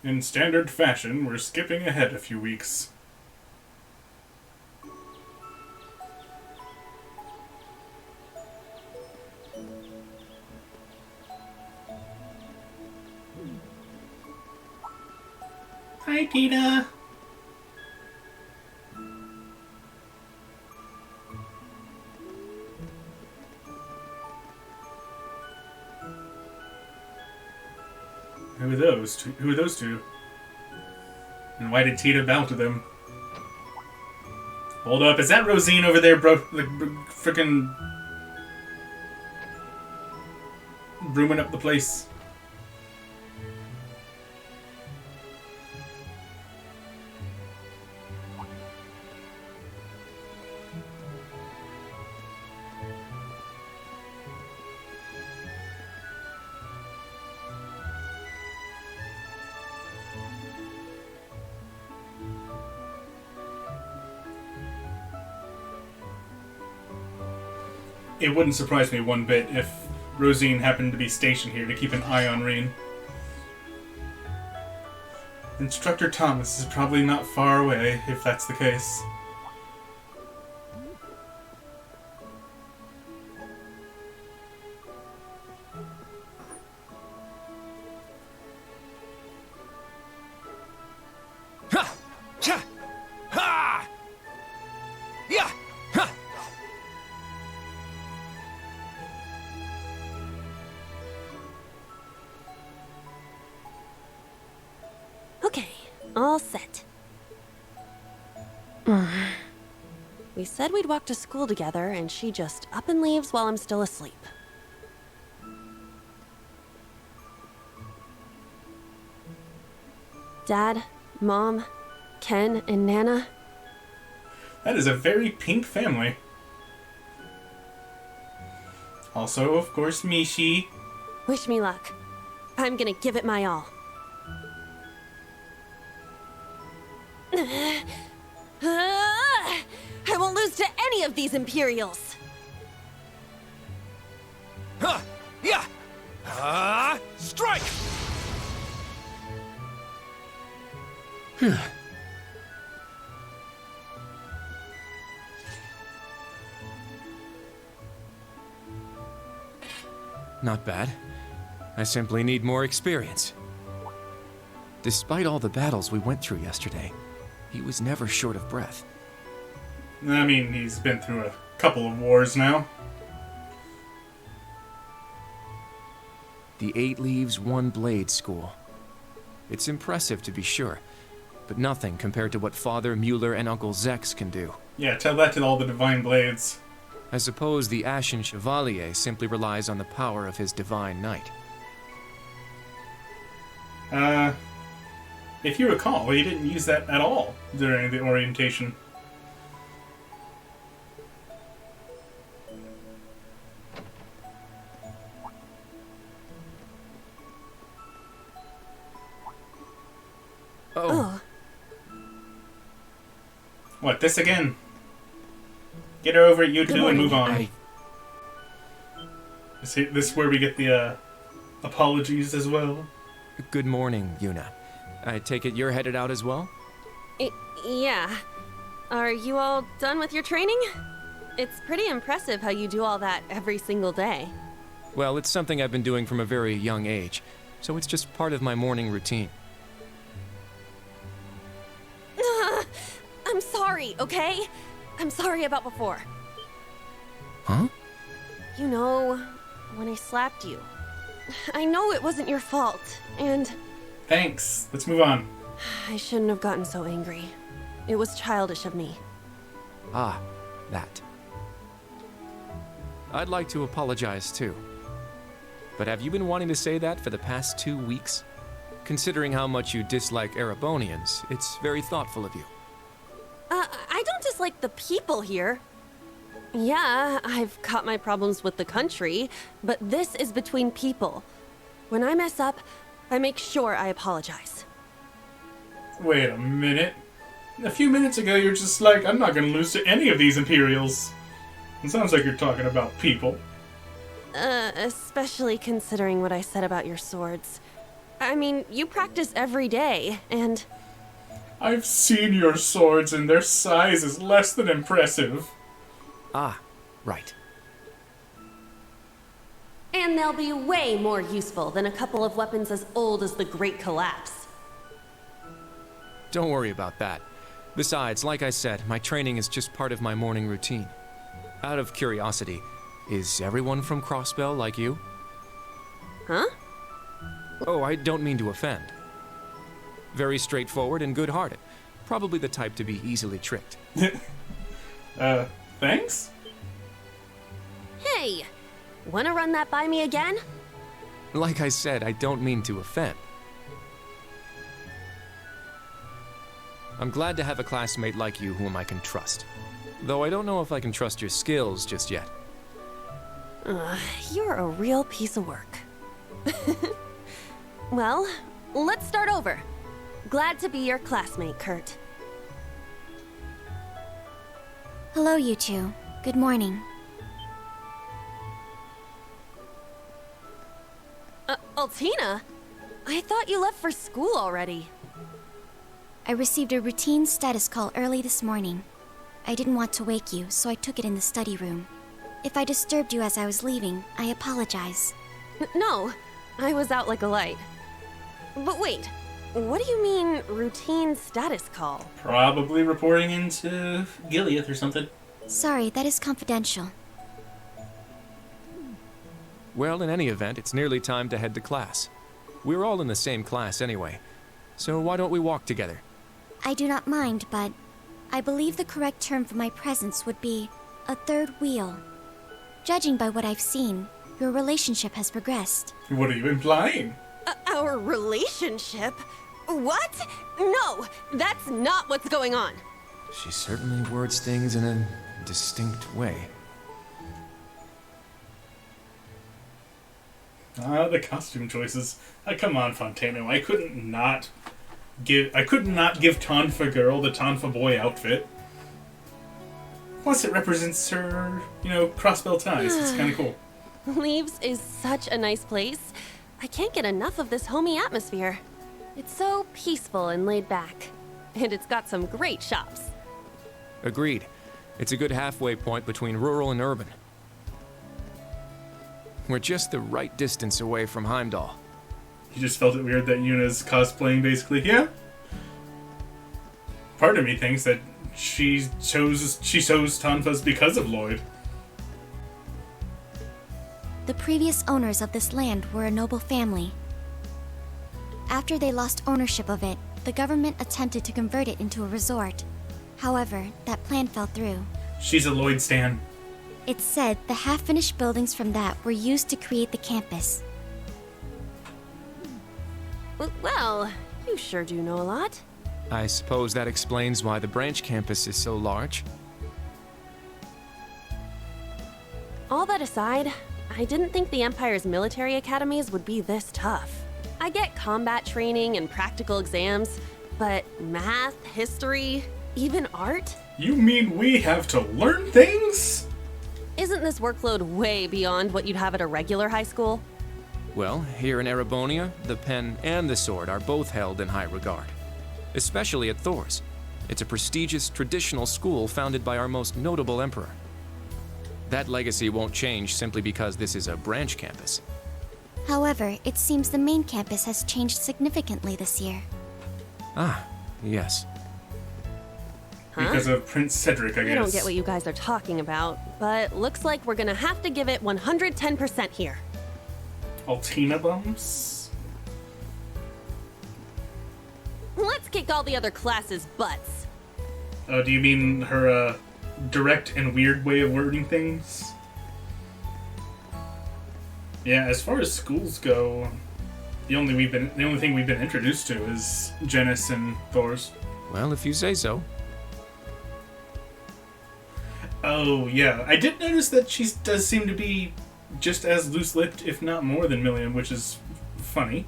In standard fashion, we're skipping ahead a few weeks. Hi, Tita. Who are those two? Who are those two? And why did Tita bow to them? Hold up, is that Rosine over there, bro? Like, frickin' brooming up the place. It wouldn't surprise me one bit if Rosine happened to be stationed here to keep an eye on Rean. Instructor Thomas is probably not far away, if that's the case. All set. We said we'd walk to school together, and she just up and leaves while I'm still asleep. Dad, Mom, Ken, and Nana. That is a very pink family. Also, of course, Mishi. Wish me luck. I'm gonna give it my all. I won't lose to any of these Imperials. Strike! Not bad. I simply need more experience. Despite all the battles we went through yesterday, he was never short of breath. I mean, he's been through a couple of wars now. The 8 Leaves, 1 Blade School. It's impressive to be sure, but nothing compared to what Father Mueller and Uncle Zex can do. Yeah, tell that to all the Divine Blades. I suppose the Ashen Chevalier simply relies on the power of his Divine Knight. If you recall, he didn't use that at all during the orientation. Oh. What, this again? Get over it, you two, and move on. This is where we get the apologies as well. Good morning, Yuna. I take it you're headed out as well? Yeah. Are you all done with your training? It's pretty impressive how you do all that every single day. Well, it's something I've been doing from a very young age, so it's just part of my morning routine. I'm sorry, okay? I'm sorry about before. Huh? You know, when I slapped you. I know it wasn't your fault, and... Thanks. Let's move on. I shouldn't have gotten so angry. It was childish of me. Ah, that. I'd like to apologize too. But have you been wanting to say that for the past 2 weeks? Considering how much you dislike Erebonians, it's very thoughtful of you. I don't dislike the people here. Yeah, I've got my problems with the country, but this is between people. When I mess up, I make sure I apologize. Wait a minute. A few minutes ago, you're just like, I'm not gonna lose to any of these Imperials. It sounds like you're talking about people. Especially considering what I said about your swords. I mean, you practice every day, and... I've seen your swords, and their size is less than impressive. Ah, right. And they'll be way more useful than a couple of weapons as old as the Great Collapse. Don't worry about that. Besides, like I said, my training is just part of my morning routine. Out of curiosity, is everyone from Crossbell like you? Huh? Oh, I don't mean to offend. Very straightforward and good-hearted. Probably the type to be easily tricked. Thanks? Hey! Wanna run that by me again? Like I said, I don't mean to offend. I'm glad to have a classmate like you whom I can trust. Though I don't know if I can trust your skills just yet. You're a real piece of work. Well, let's start over. Glad to be your classmate, Kurt. Hello, you two. Good morning. Altina? I thought you left for school already. I received a routine status call early this morning. I didn't want to wake you, so I took it in the study room. If I disturbed you as I was leaving, I apologize. No, I was out like a light. But wait, what do you mean, routine status call? Probably reporting into Gilead or something. Sorry, that is confidential. Well, in any event, it's nearly time to head to class. We're all in the same class anyway, so why don't we walk together? I do not mind, but I believe the correct term for my presence would be a third wheel. Judging by what I've seen, your relationship has progressed. What are you implying? Our relationship? What? No, that's not what's going on. She certainly words things in a distinct way. The costume choices. Come on, Fontano. I couldn't not give Tonfa girl the Tonfa boy outfit. Plus, it represents her, crossbell ties. It's kind of cool. Leaves is such a nice place. I can't get enough of this homey atmosphere. It's so peaceful and laid back. And it's got some great shops. Agreed. It's a good halfway point between rural and urban. We're just the right distance away from Heimdall. You just felt it weird that Yuna's cosplaying basically, yeah? Part of me thinks that she chose Tonfas because of Lloyd. The previous owners of this land were a noble family. After they lost ownership of it, the government attempted to convert it into a resort. However, that plan fell through. She's a Lloyd stan. It's said the half-finished buildings from that were used to create the campus. Well, you sure do know a lot. I suppose that explains why the branch campus is so large. All that aside, I didn't think the Empire's military academies would be this tough. I get combat training and practical exams, but math, history, even art? You mean we have to learn things? Isn't this workload way beyond what you'd have at a regular high school? Well, here in Erebonia, the pen and the sword are both held in high regard. Especially at Thor's. It's a prestigious traditional school founded by our most notable emperor. That legacy won't change simply because this is a branch campus. However, it seems the main campus has changed significantly this year. Ah, yes. Because of Prince Cedric, I guess. I don't get what you guys are talking about, but looks like we're gonna have to give it 110% here. Altina bums? Let's kick all the other classes' butts. Oh, do you mean her, direct and weird way of wording things? Yeah, as far as schools go, the only thing we've been introduced to is Genis and Thor's. Well, if you say so. Oh, yeah. I did notice that she does seem to be just as loose-lipped, if not more than Milliam, which is funny.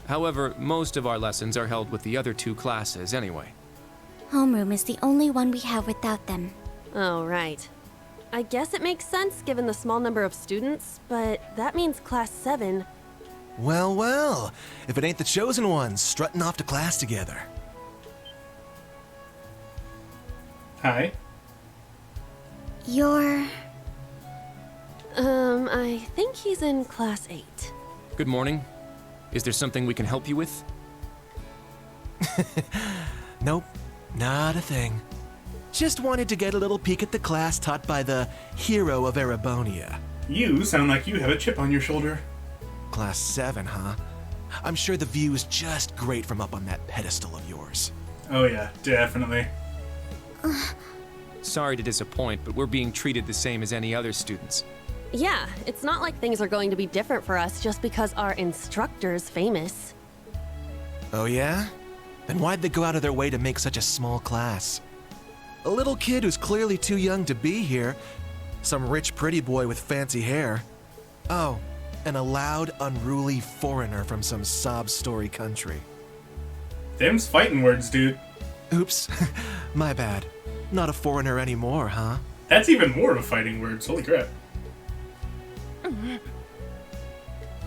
However, most of our lessons are held with the other two classes anyway. Homeroom is the only one we have without them. Oh, right. I guess it makes sense given the small number of students, but that means Class 7. Well, well. If it ain't the chosen ones strutting off to class together. Hi. You're... I think he's in Class 8. Good morning. Is there something we can help you with? Nope, not a thing. Just wanted to get a little peek at the class taught by the hero of Erebonia. You sound like you have a chip on your shoulder. Class 7, huh? I'm sure the view is just great from up on that pedestal of yours. Oh yeah, definitely. Sorry to disappoint, but we're being treated the same as any other students. Yeah, it's not like things are going to be different for us just because our instructor's famous. Oh yeah? Then why'd they go out of their way to make such a small class? A little kid who's clearly too young to be here. Some rich pretty boy with fancy hair. Oh, and a loud, unruly foreigner from some sob story country. Them's fighting words, dude. Oops, my bad. Not a foreigner anymore, huh? That's even more of a fighting words, holy crap.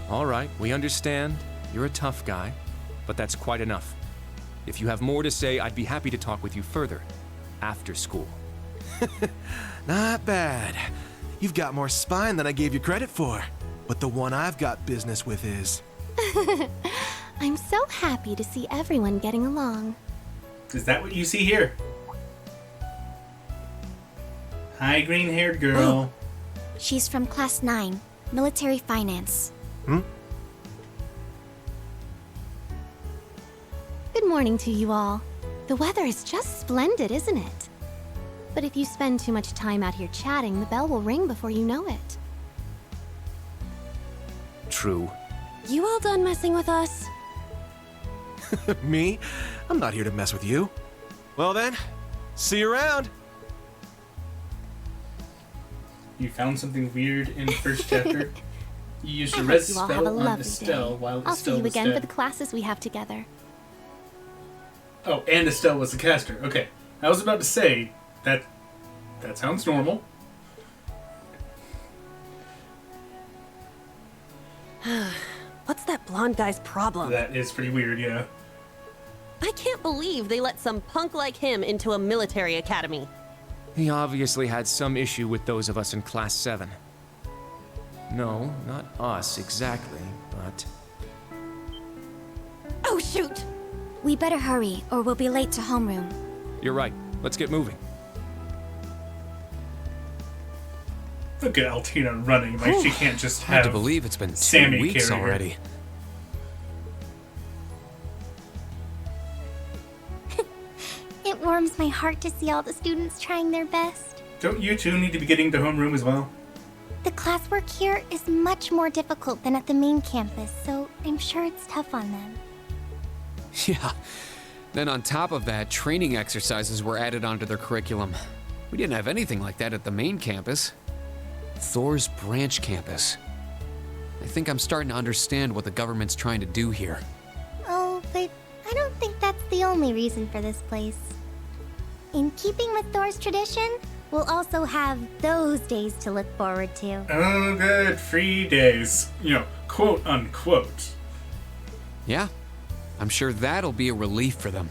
All right, we understand. You're a tough guy, but that's quite enough. If you have more to say, I'd be happy to talk with you further. After school. Not bad. You've got more spine than I gave you credit for. But the one I've got business with is... I'm so happy to see everyone getting along. Is that what you see here? Hi, green-haired girl. She's from Class 9, Military Finance. Good morning to you all. The weather is just splendid, isn't it? But if you spend too much time out here chatting, the bell will ring before you know it. True. You all done messing with us? Me? I'm not here to mess with you. Well then, see you around. You found something weird in the first chapter. You used a I res hope you all have a spell on lovely Estelle day. while I'll Estelle see you was again dead. for the classes we have together. Oh, and Estelle was the caster. Okay. I was about to say, that sounds normal. What's that blonde guy's problem? That is pretty weird, yeah. I can't believe they let some punk like him into a military academy. He obviously had some issue with those of us in Class 7. No, not us exactly, but... Oh, shoot! We better hurry, or we'll be late to homeroom. You're right. Let's get moving. Look at Altina running like she can't just have. Hard to believe it's been 2 Sammy weeks carry her. already. It warms my heart to see all the students trying their best. Don't you two need to be getting to homeroom as well? The classwork here is much more difficult than at the main campus, so I'm sure it's tough on them. Yeah. Then on top of that, training exercises were added onto their curriculum. We didn't have anything like that at the main campus. Thor's branch campus. I think I'm starting to understand what the government's trying to do here. Oh, but I don't think that's the only reason for this place. In keeping with Thor's tradition, we'll also have those days to look forward to. Oh, good. Free days. You know, quote unquote. Yeah, I'm sure that'll be a relief for them.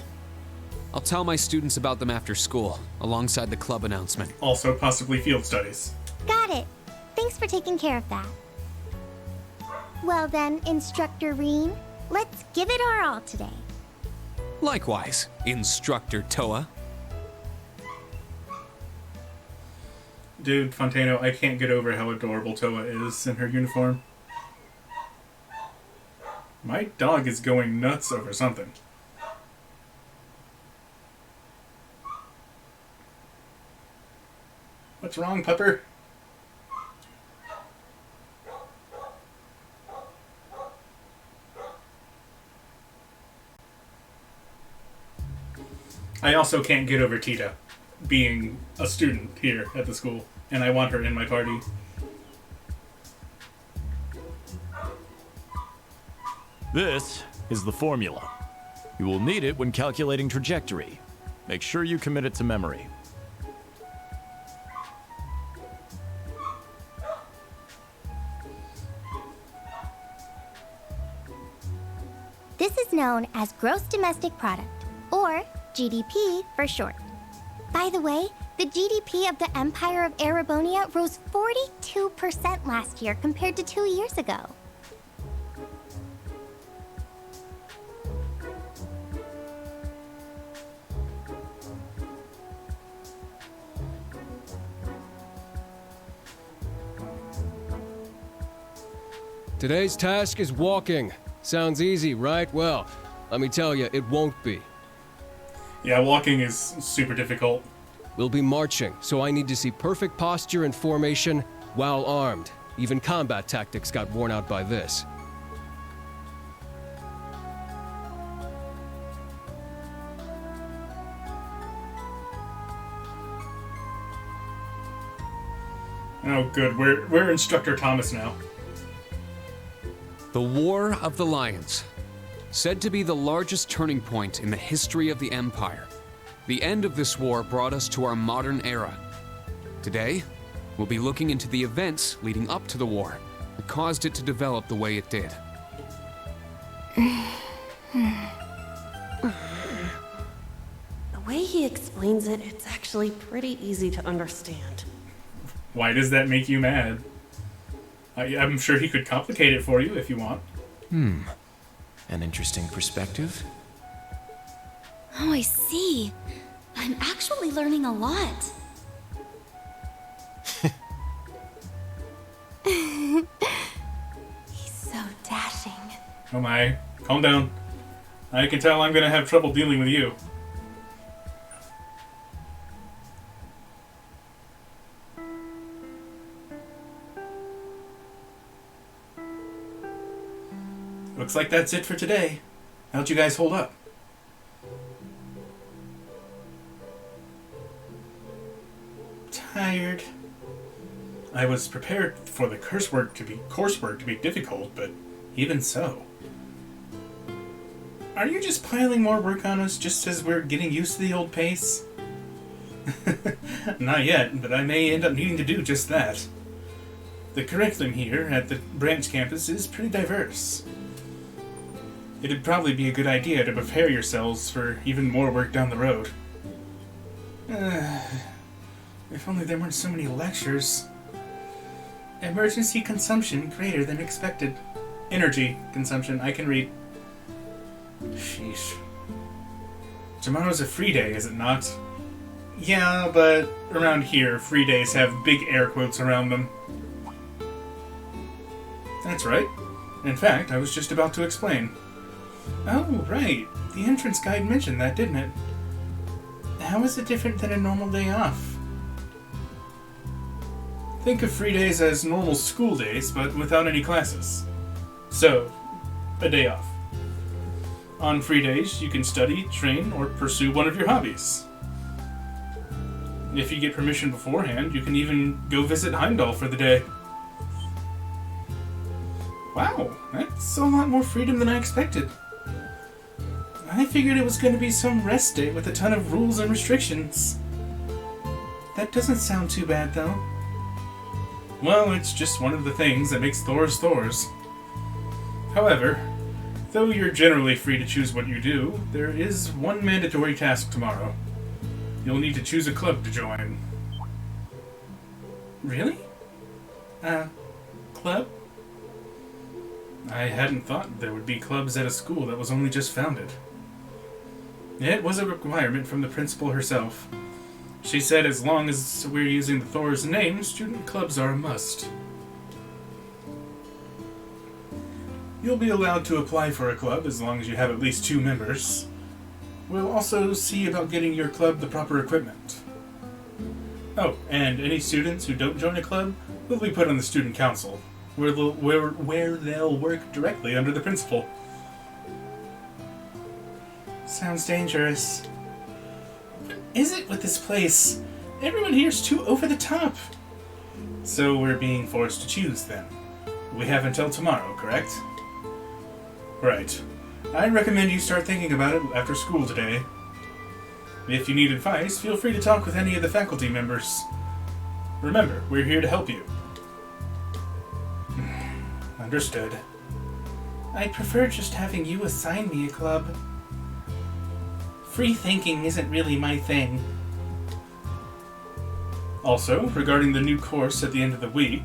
I'll tell my students about them after school, alongside the club announcement. Also, possibly field studies. Got it. Thanks for taking care of that. Well then, Instructor Reen, let's give it our all today. Likewise, Instructor Toa. Dude, Fontano, I can't get over how adorable Toa is in her uniform. My dog is going nuts over something. What's wrong, pupper? I also can't get over Tita being a student here at the school, and I want her in my party. This is the formula. You will need it when calculating trajectory. Make sure you commit it to memory. This is known as Gross Domestic Product, or GDP for short. By the way, the GDP of the Empire of Erebonia rose 42% last year compared to 2 years ago. Today's task is walking. Sounds easy, right? Well, let me tell you, it won't be. Yeah, walking is super difficult. We'll be marching, so I need to see perfect posture and formation while armed. Even combat tactics got worn out by this. Oh, good. We're Instructor Thomas now. The War of the Lions. Said to be the largest turning point in the history of the Empire. The end of this war brought us to our modern era. Today, we'll be looking into the events leading up to the war that caused it to develop the way it did. The way he explains it, it's actually pretty easy to understand. Why does that make you mad? I'm sure he could complicate it for you if you want. An interesting perspective. Oh, I see. I'm actually learning a lot. He's so dashing. Oh my. Calm down. I can tell I'm gonna have trouble dealing with you. Looks like that's it for today. How'd you guys hold up? Tired. I was prepared for the coursework to be difficult, but even so. Are you just piling more work on us just as we're getting used to the old pace? Not yet, but I may end up needing to do just that. The curriculum here at the branch campus is pretty diverse. It'd probably be a good idea to prepare yourselves for even more work down the road. If only there weren't so many lectures. Emergency consumption greater than expected. Energy consumption, I can read. Sheesh. Tomorrow's a free day, is it not? Yeah, but around here, free days have big air quotes around them. That's right. In fact, I was just about to explain. Oh, right. The entrance guide mentioned that, didn't it? How is it different than a normal day off? Think of free days as normal school days, but without any classes. So, a day off. On free days, you can study, train, or pursue one of your hobbies. If you get permission beforehand, you can even go visit Heimdall for the day. Wow, that's a lot more freedom than I expected. I figured it was going to be some rest day with a ton of rules and restrictions. That doesn't sound too bad, though. Well, it's just one of the things that makes Thors Thors. However, though you're generally free to choose what you do, there is one mandatory task tomorrow. You'll need to choose a club to join. Really? Club? I hadn't thought there would be clubs at a school that was only just founded. It was a requirement from the principal herself. She said as long as we're using the Thors name, student clubs are a must. You'll be allowed to apply for a club as long as you have at least 2 members. We'll also see about getting your club the proper equipment. Oh, and any students who don't join a club will be put on the student council, where they'll work directly under the principal. Sounds dangerous. What is it with this place? Everyone here's too over the top. So we're being forced to choose then. We have until tomorrow, correct? Right. I'd recommend you start thinking about it after school today. If you need advice, feel free to talk with any of the faculty members. Remember, we're here to help you. Understood. I'd prefer just having you assign me a club. Free thinking isn't really my thing. Also, regarding the new course at the end of the week...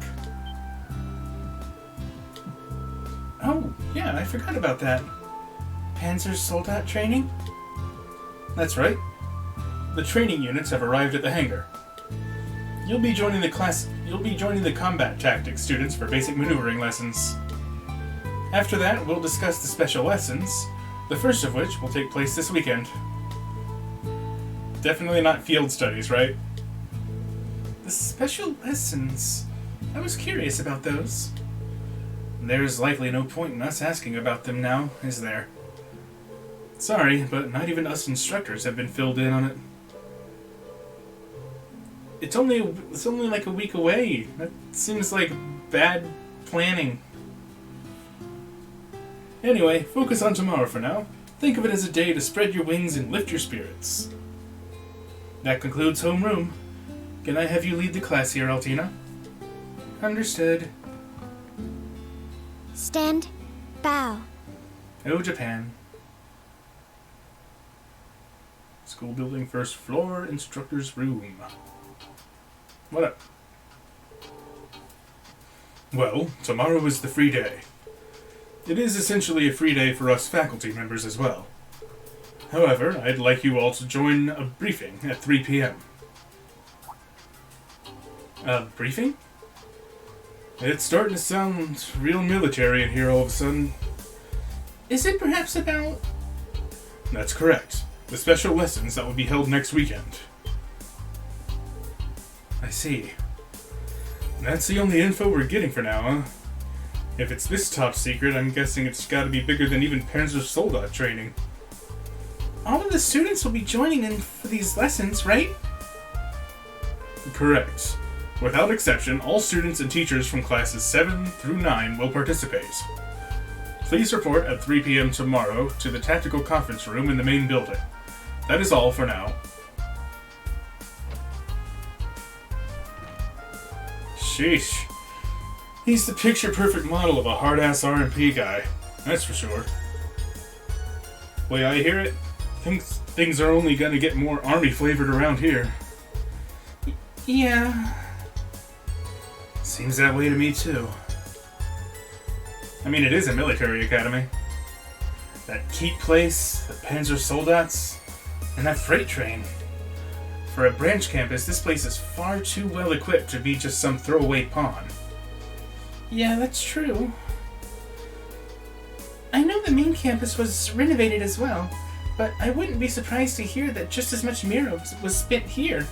Oh, yeah, I forgot about that. Panzer Soldat training? That's right. The training units have arrived at the hangar. You'll be joining the combat tactics students for basic maneuvering lessons. After that, we'll discuss the special lessons, the first of which will take place this weekend. Definitely not field studies, right? The special lessons. I was curious about those. There's likely no point in us asking about them now, is there? Sorry, but not even us instructors have been filled in on it. It's only like a week away. That seems like bad planning. Anyway, focus on tomorrow for now. Think of it as a day to spread your wings and lift your spirits. That concludes homeroom. Can I have you lead the class here, Altina? Understood. Stand. Bow. Oh, Japan. School building, first floor, instructor's room. What up? Well, tomorrow is the free day. It is essentially a free day for us faculty members as well. However, I'd like you all to join a briefing at 3 p.m. A briefing? It's starting to sound real military in here all of a sudden. Is it perhaps about... That's correct. The special lessons that will be held next weekend. I see. That's the only info we're getting for now, huh? If it's this top secret, I'm guessing it's gotta be bigger than even Panzer Soldat training. All of the students will be joining in for these lessons, right? Correct. Without exception, all students and teachers from classes 7 through 9 will participate. Please report at 3 p.m. tomorrow to the tactical conference room in the main building. That is all for now. Sheesh. He's the picture-perfect model of a hard-ass R&P guy. That's for sure. Way I hear it, things are only gonna get more army-flavored around here. Yeah. Seems that way to me, too. I mean, it is a military academy. That keep place, the Panzer Soldats, and that freight train. For a branch campus, this place is far too well equipped to be just some throwaway pawn. Yeah, that's true. I know the main campus was renovated as well, but I wouldn't be surprised to hear that just as much Mira was spent here.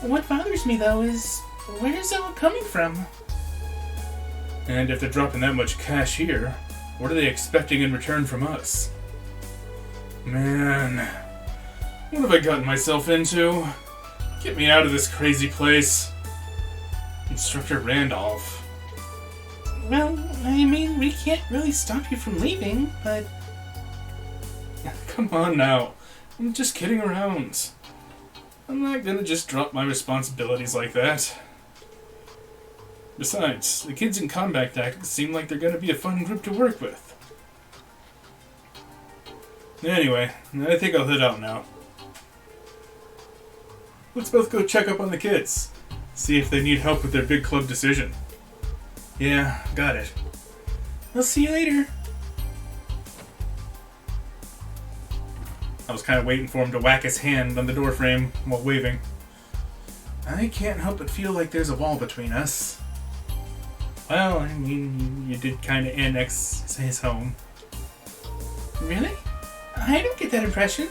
What bothers me, though, is where's it all coming from? And if they're dropping that much cash here, what are they expecting in return from us? Man, what have I gotten myself into? Get me out of this crazy place. Instructor Randolph. Well, I mean, we can't really stop you from leaving, but... Come on now. I'm just kidding around. I'm not gonna just drop my responsibilities like that. Besides, the kids in Combat Tactics seem like they're gonna be a fun group to work with. Anyway, I think I'll head out now. Let's both go check up on the kids. See if they need help with their big club decision. Yeah, got it. I'll see you later. I was kind of waiting for him to whack his hand on the doorframe while waving. I can't help but feel like there's a wall between us. Well, I mean, you did kind of annex his home. Really? I don't get that impression.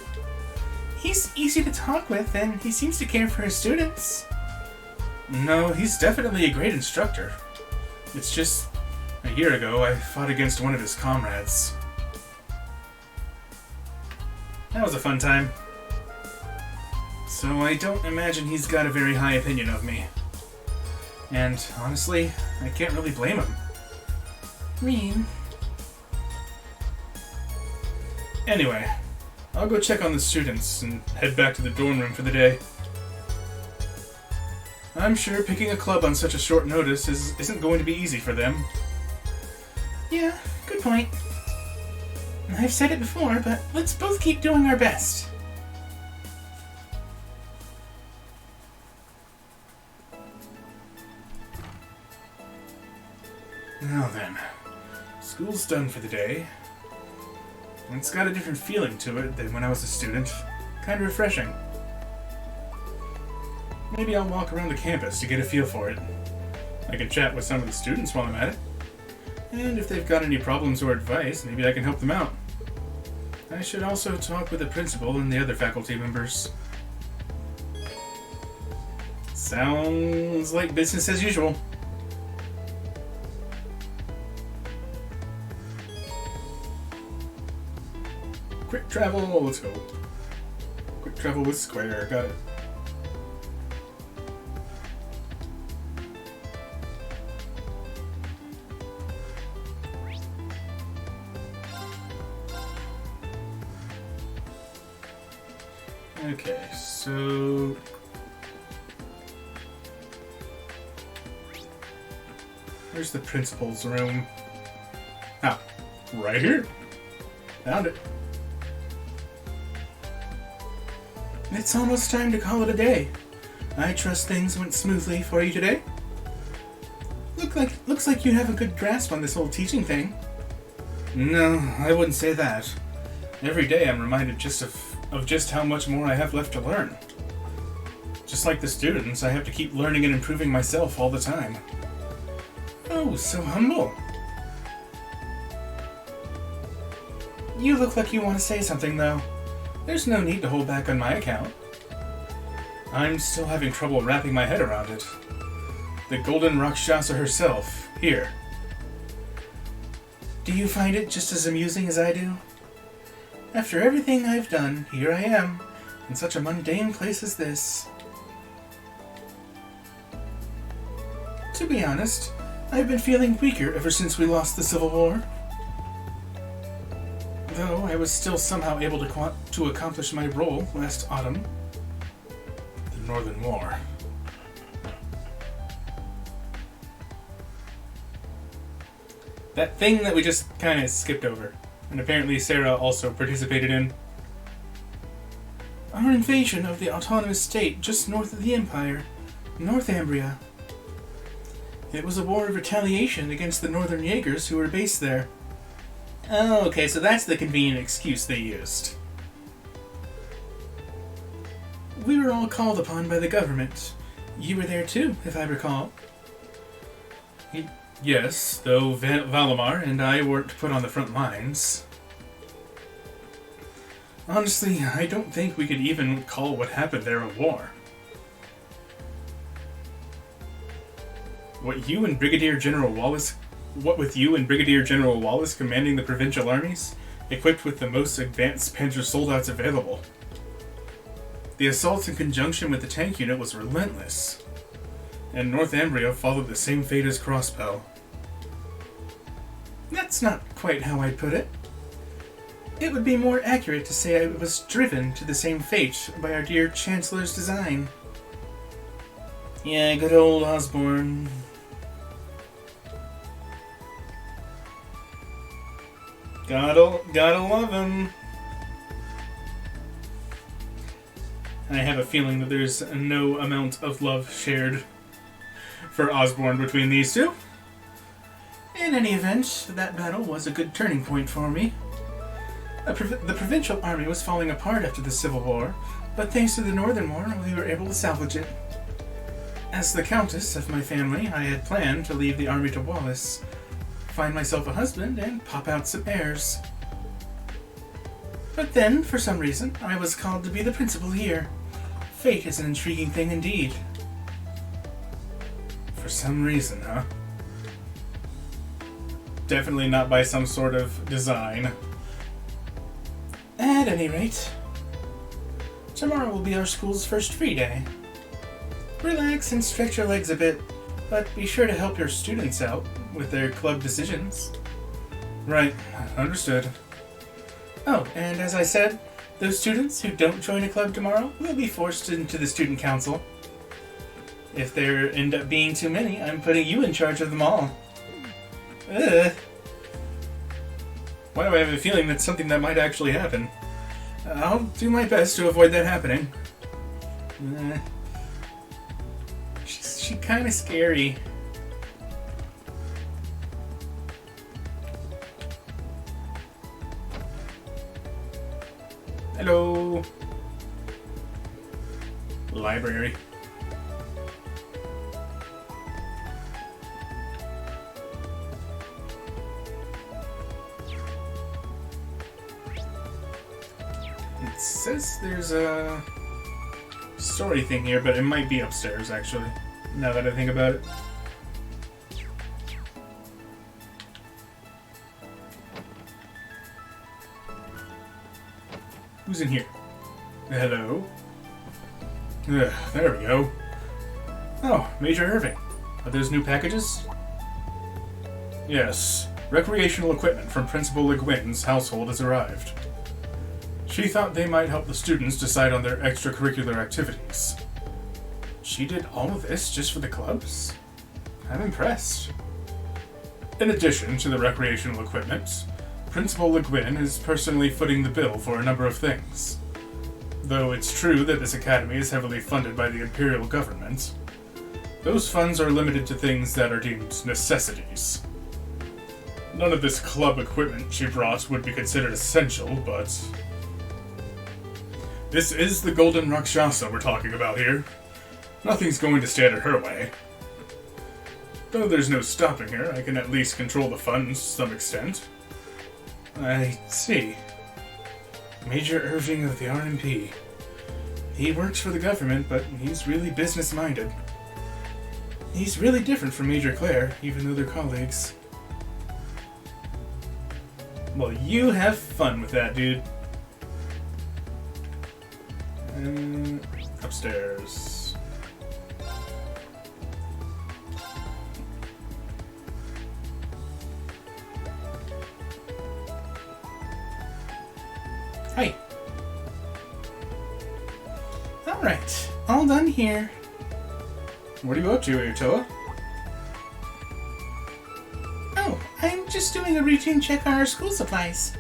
He's easy to talk with, and he seems to care for his students. No, he's definitely a great instructor. It's just, a year ago, I fought against one of his comrades. That was a fun time. So I don't imagine he's got a very high opinion of me. And honestly, I can't really blame him. Rean. Anyway, I'll go check on the students and head back to the dorm room for the day. I'm sure picking a club on such a short notice isn't going to be easy for them. Yeah, good point. I've said it before, but let's both keep doing our best. Now then, school's done for the day. It's got a different feeling to it than when I was a student. Kind of refreshing. Maybe I'll walk around the campus to get a feel for it. I can chat with some of the students while I'm at it. And if they've got any problems or advice, maybe I can help them out. I should also talk with the principal and the other faculty members. Sounds like business as usual. Quick travel, let's go. Quick travel with Square, got it. Okay, so... Where's the principal's room? Ah, right here. Found it. It's almost time to call it a day. I trust things went smoothly for you today. Looks like you have a good grasp on this whole teaching thing. No, I wouldn't say that. Every day I'm reminded of just how much more I have left to learn. Just like the students, I have to keep learning and improving myself all the time. Oh, so humble. You look like you want to say something, though. There's no need to hold back on my account. I'm still having trouble wrapping my head around it. The Golden Rakshasa herself, here. Do you find it just as amusing as I do? After everything I've done, here I am, in such a mundane place as this. To be honest, I've been feeling weaker ever since we lost the Civil War. Though I was still somehow able to accomplish my role last autumn. The Northern War. That thing that we just kind of skipped over. And apparently Sarah also participated in. Our invasion of the autonomous state just north of the Empire, Northumbria. It was a war of retaliation against the Northern Jaegers who were based there. Oh, okay, so that's the convenient excuse they used. We were all called upon by the government. You were there too, if I recall. Yes, though Valimar and I weren't put on the front lines. Honestly, I don't think we could even call what happened there a war. What with you and Brigadier General Wallace commanding the provincial armies, equipped with the most advanced Panzersoldats available. The assault in conjunction with the tank unit was relentless, and Northumbria followed the same fate as Crossbell. That's not quite how I'd put it. It would be more accurate to say I was driven to the same fate by our dear Chancellor's design. Yeah, good old Osborne. Gotta love him. And I have a feeling that there's no amount of love shared for Osborne between these two. In any event, that battle was a good turning point for me. The provincial army was falling apart after the Civil War, but thanks to the Northern War, we were able to salvage it. As the Countess of my family, I had planned to leave the army to Wallace, find myself a husband, and pop out some heirs. But then, for some reason, I was called to be the principal here. Fate is an intriguing thing indeed. For some reason, huh? Definitely not by some sort of design. At any rate, tomorrow will be our school's first free day. Relax and stretch your legs a bit, but be sure to help your students out with their club decisions. Right, understood. Oh, and as I said, those students who don't join a club tomorrow will be forced into the student council. If there end up being too many, I'm putting you in charge of them all. Ugh. Why do I have a feeling that's something that might actually happen? I'll do my best to avoid that happening. She's kind of scary. Hello. Library. It says there's a story thing here, but it might be upstairs, actually, now that I think about it. Who's in here? Hello? There we go. Oh, Major Irving. Are those new packages? Yes. Recreational equipment from Principal Le Guin's household has arrived. She thought they might help the students decide on their extracurricular activities. She did all of this just for the clubs? I'm impressed. In addition to the recreational equipment, Principal Le Guin is personally footing the bill for a number of things. Though it's true that this academy is heavily funded by the Imperial government, those funds are limited to things that are deemed necessities. None of this club equipment she brought would be considered essential, but this is the Golden Rakshasa we're talking about here. Nothing's going to stand in her way. Though there's no stopping her, I can at least control the funds to some extent. I see. Major Irving of the RMP. He works for the government, but he's really business-minded. He's really different from Major Claire, even though they're colleagues. Well, you have fun with that, dude. Upstairs. Hi. Alright, all done here. What are you up to, Ayutoa? Oh, I'm just doing a routine check on our school supplies.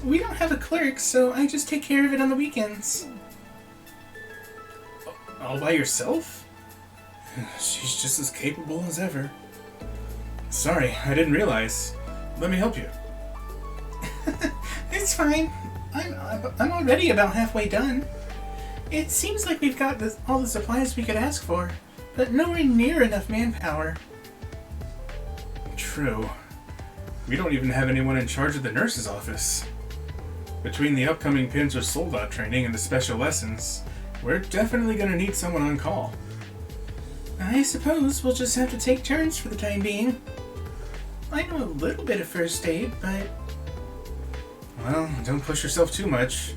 We don't have a clerk, so I just take care of it on the weekends. All by yourself? She's just as capable as ever. Sorry, I didn't realize. Let me help you. It's fine. I'm already about halfway done. It seems like we've got all the supplies we could ask for, but nowhere near enough manpower. True. We don't even have anyone in charge of the nurse's office. Between the upcoming Panzer Soldat training and the special lessons, we're definitely going to need someone on call. I suppose we'll just have to take turns for the time being. I know a little bit of first aid, but... Well, don't push yourself too much.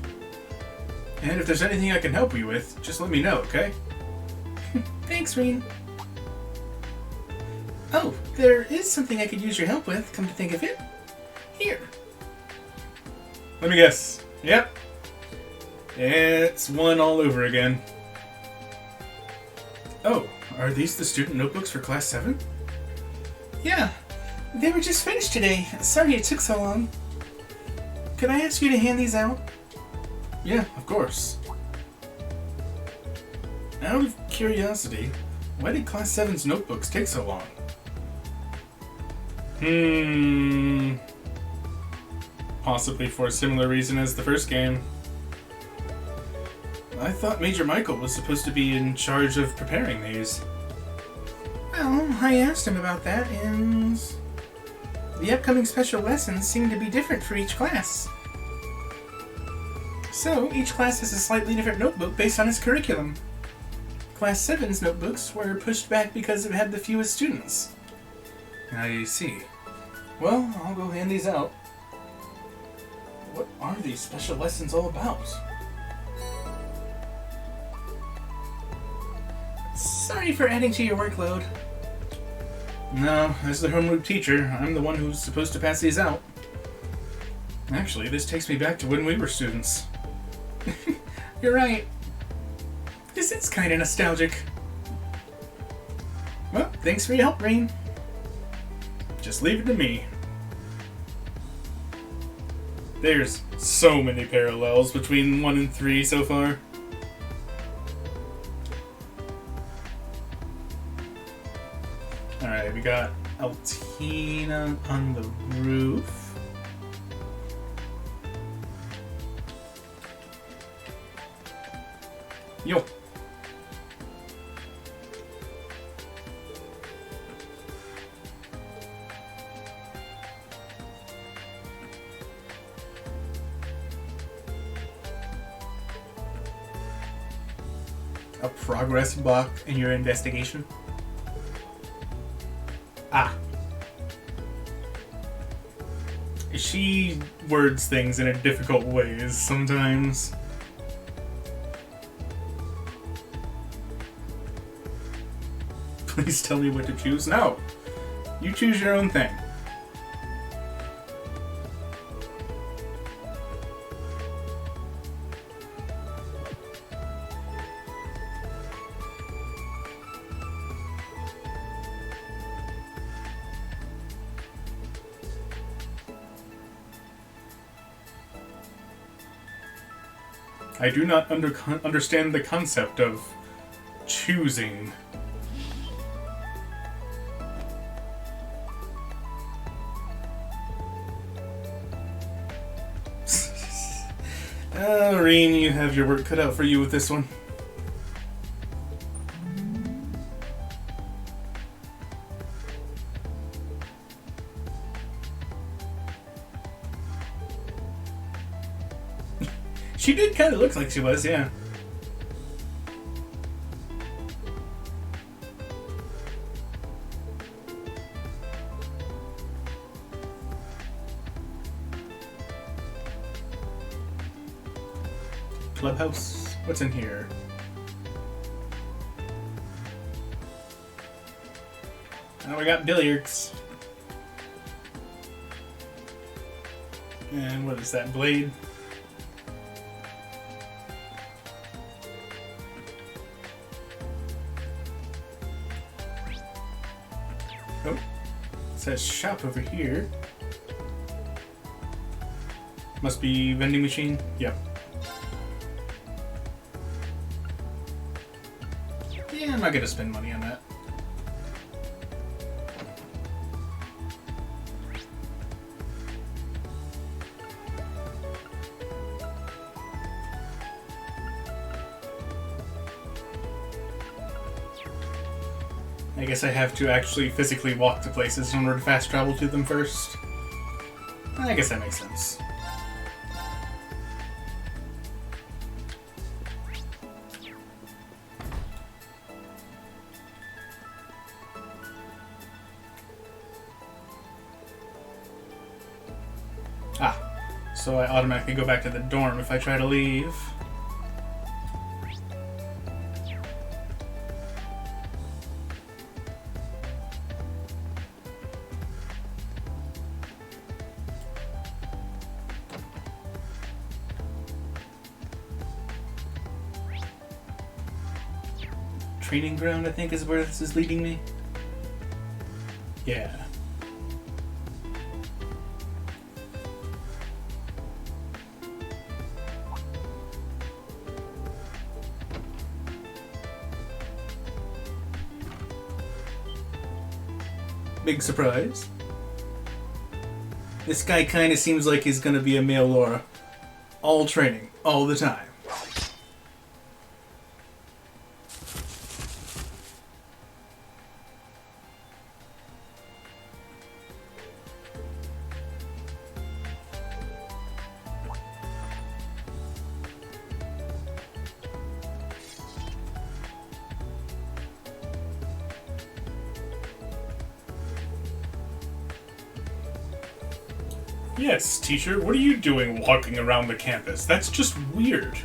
And if there's anything I can help you with, just let me know, okay? Thanks, Rean. Oh, there is something I could use your help with, come to think of it. Here. Let me guess. Yep. It's one all over again. Oh, are these the student notebooks for Class 7? Yeah, they were just finished today. Sorry it took so long. Could I ask you to hand these out? Yeah, of course. Out of curiosity, why did Class 7's notebooks take so long? Possibly for a similar reason as the first game. I thought Major Michael was supposed to be in charge of preparing these. Well, I asked him about that, and the upcoming special lessons seem to be different for each class. So, each class has a slightly different notebook based on its curriculum. Class 7's notebooks were pushed back because it had the fewest students. I see. Well, I'll go hand these out. What are these special lessons all about? Sorry for adding to your workload. No, as the homeroom teacher, I'm the one who's supposed to pass these out. Actually, this takes me back to when we were students. You're right. This is kind of nostalgic. Well, thanks for your help, Rain. Just leave it to me. There's so many parallels between 1 and 3 so far. Alright, we got Altina on the roof. Yo. A progress block in your investigation? Ah. She words things in a difficult ways sometimes. Please tell me what to choose. No. You choose your own thing. I do not understand the concept of choosing. Reen, you have your work cut out for you with this one. She did kind of look like she was, yeah. Clubhouse? What's in here? Oh, we got billiards. And what is that, blade? Oh, it says shop over here. Must be vending machine? Yep. Yeah, I'm not gonna spend money on that. I guess I have to actually physically walk to places in order to fast travel to them first. I guess that makes sense. So I automatically go back to the dorm if I try to leave. Training ground, I think, is where this is leading me. Yeah. Big surprise. This guy kind of seems like he's gonna be a male Laura. All training, all the time. Yes, teacher, what are you doing walking around the campus? That's just weird.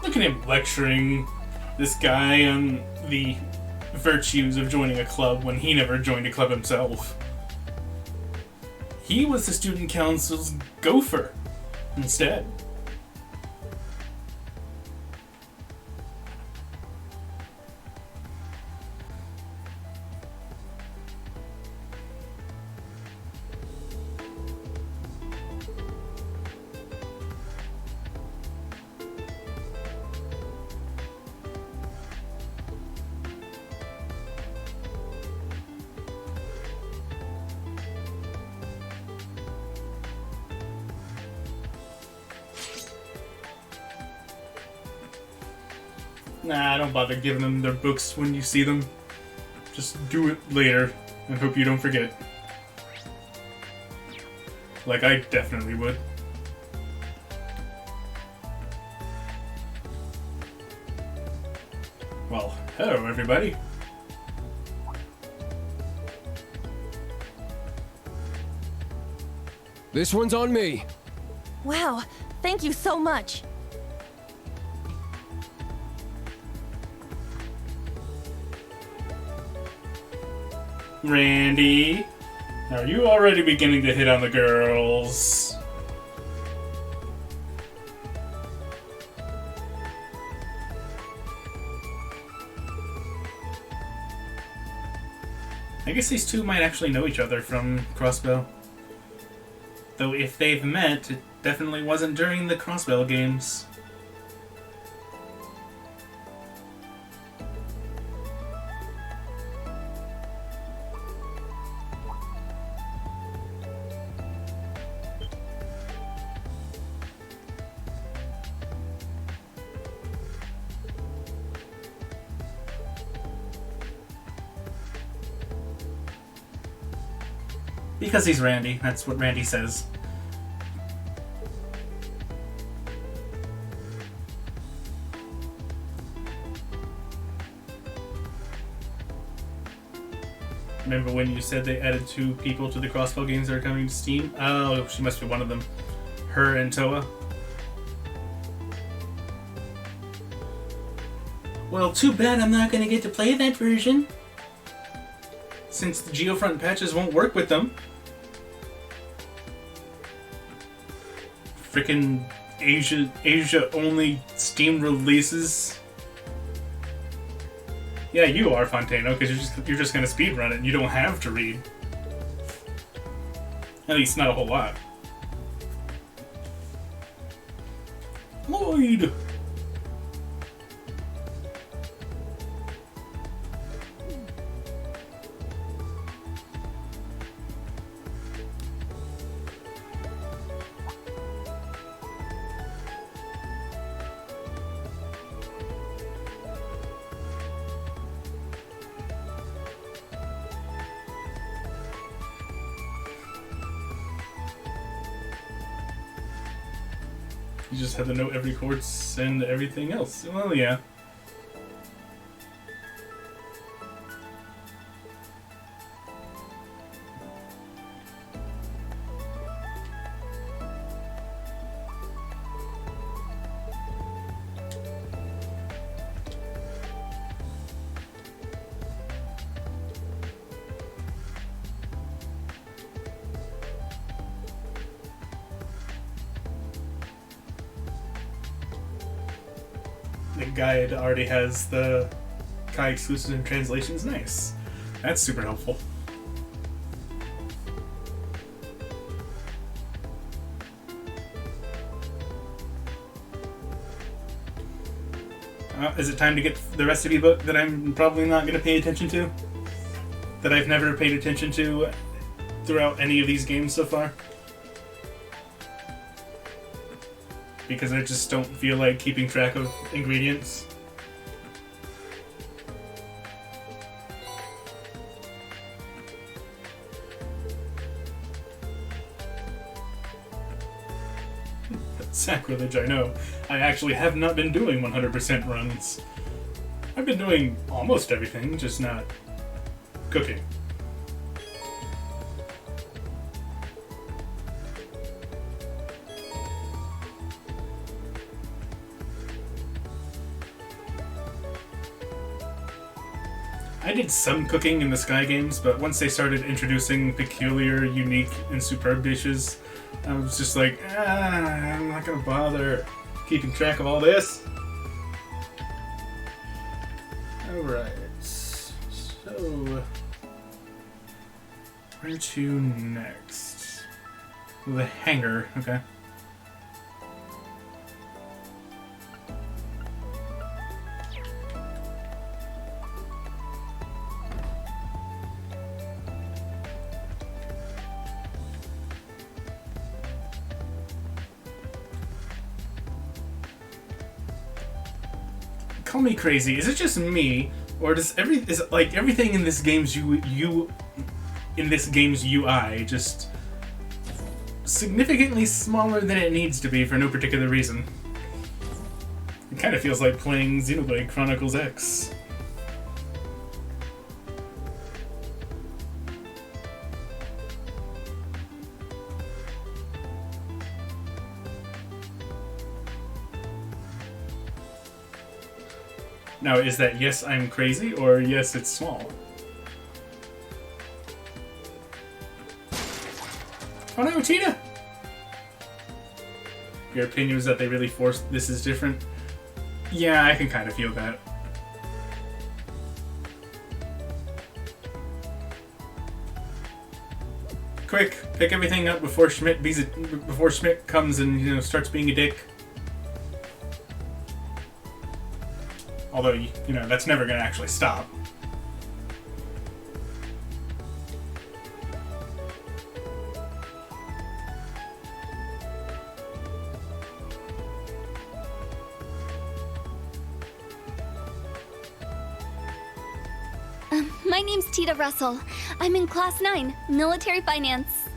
Look at him lecturing this guy on the virtues of joining a club when he never joined a club himself. He was the student council's gopher instead. Nah, don't bother giving them their books when you see them. Just do it later and hope you don't forget. Like I definitely would. Well, hello everybody. This one's on me. Wow, thank you so much. Randy, are you already beginning to hit on the girls? I guess these two might actually know each other from Crossbell. Though if they've met, it definitely wasn't during the Crossbell games. Because he's Randy, that's what Randy says. Remember when you said they added 2 people to the Crossbell games that are coming to Steam? Oh, she must be one of them. Her and Toa. Well, too bad I'm not gonna get to play that version. Since the Geofront patches won't work with them. Frickin' Asia only Steam releases. Yeah, you are, Fontano, because you're just gonna speedrun it and you don't have to read. At least not a whole lot. Lloyd! You just have to know every course and everything else. Well, yeah. The guide already has the Kai exclusives and translations. Nice. That's super helpful. Is it time to get the recipe book that I'm probably not going to pay attention to? That I've never paid attention to throughout any of these games so far? Because I just don't feel like keeping track of ingredients. That's sacrilege, I know. I actually have not been doing 100% runs. I've been doing almost everything, just not cooking. I did some cooking in the Sky games, but once they started introducing peculiar, unique, and superb dishes, I was just like, I'm not gonna bother keeping track of all this. Alright, so where to next? The hangar, okay. Call me crazy. Is it just me, or does everything in this game's UI just significantly smaller than it needs to be for no particular reason? It kind of feels like playing Xenoblade Chronicles X. Now, is that yes, I'm crazy, or yes, it's small? Oh no, Tina! Your opinion is that they really forced this is different? Yeah, I can kind of feel that. Quick, pick everything up before Schmidt comes and, starts being a dick. Although, that's never going to actually stop. My name's Tita Russell. I'm in Class 9, Military Finance.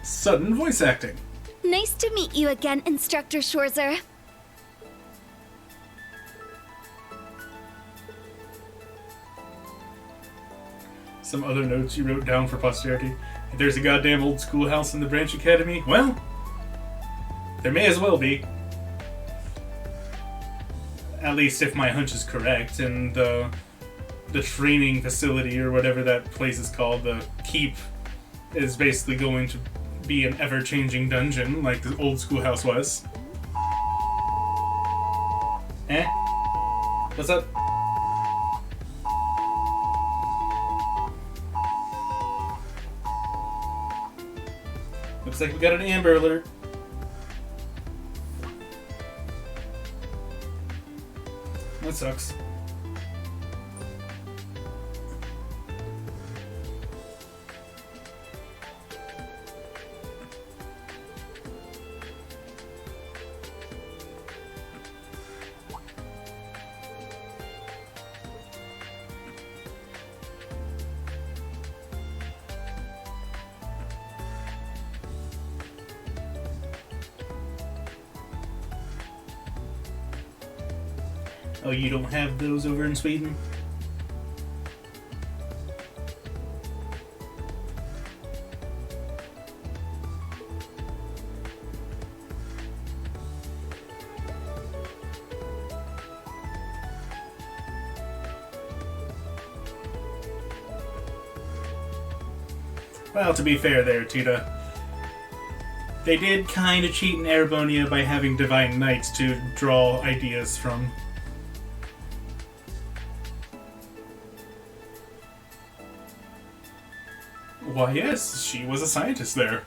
Sudden voice acting. Nice to meet you again, Instructor Schwarzer. Some other notes you wrote down for posterity. If there's a goddamn old schoolhouse in the Branch Academy, well, there may as well be. At least if my hunch is correct, and the training facility, or whatever that place is called, the Keep, is basically going to be an ever-changing dungeon like the old schoolhouse was. Eh? What's up? Looks like we got an Amber Alert. That sucks. Oh, you don't have those over in Sweden? Well, to be fair there, Tita. They did kind of cheat in Erebonia by having Divine Knights to draw ideas from. Why, yes, she was a scientist there.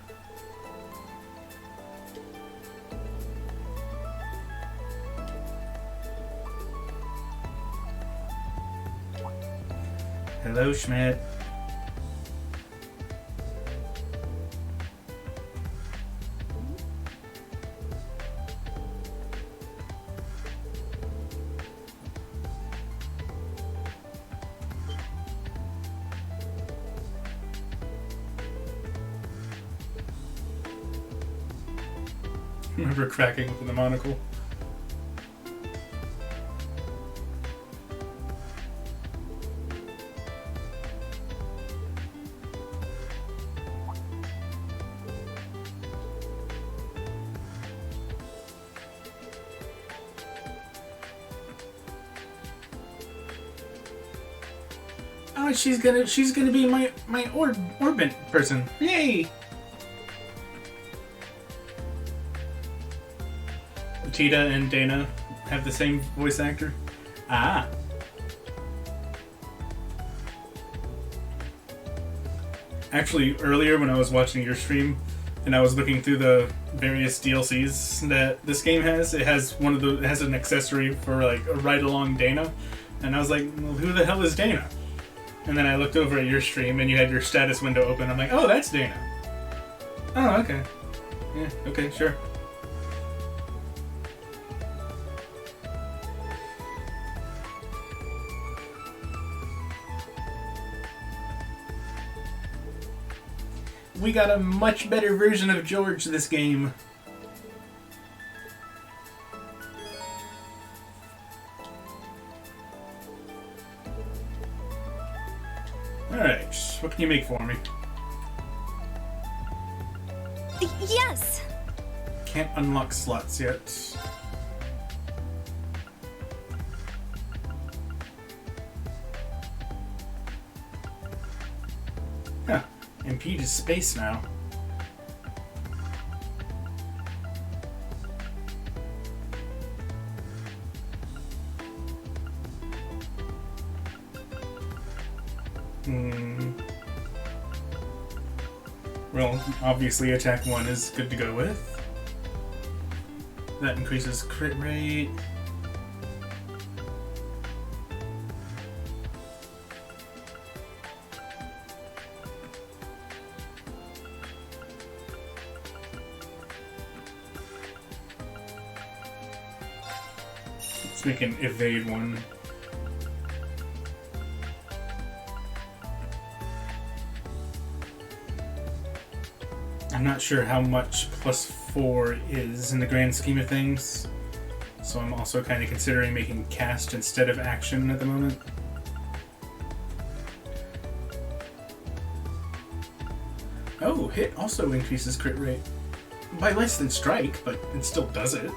Hello, Schmidt. Remember cracking open the monocle? Oh, she's gonna be my orbit person. Yay! Tita and Dana have the same voice actor? Ah. Actually, earlier when I was watching your stream and I was looking through the various DLCs that this game has, it has it has an accessory for like a ride-along Dana, and I was like, well, who the hell is Dana? And then I looked over at your stream and you had your status window open. I'm like, oh, that's Dana. Oh, okay. Yeah, okay, sure. We got a much better version of George this game. Alright, what can you make for me? Yes! Can't unlock slots yet. Huh. Impede is space now. Well, obviously attack 1 is good to go with. That increases crit rate. Let's make an evade 1. I'm not sure how much +4 is in the grand scheme of things, so I'm also kind of considering making cast instead of action at the moment. Oh, hit also increases crit rate. By less than strike, but it still does it.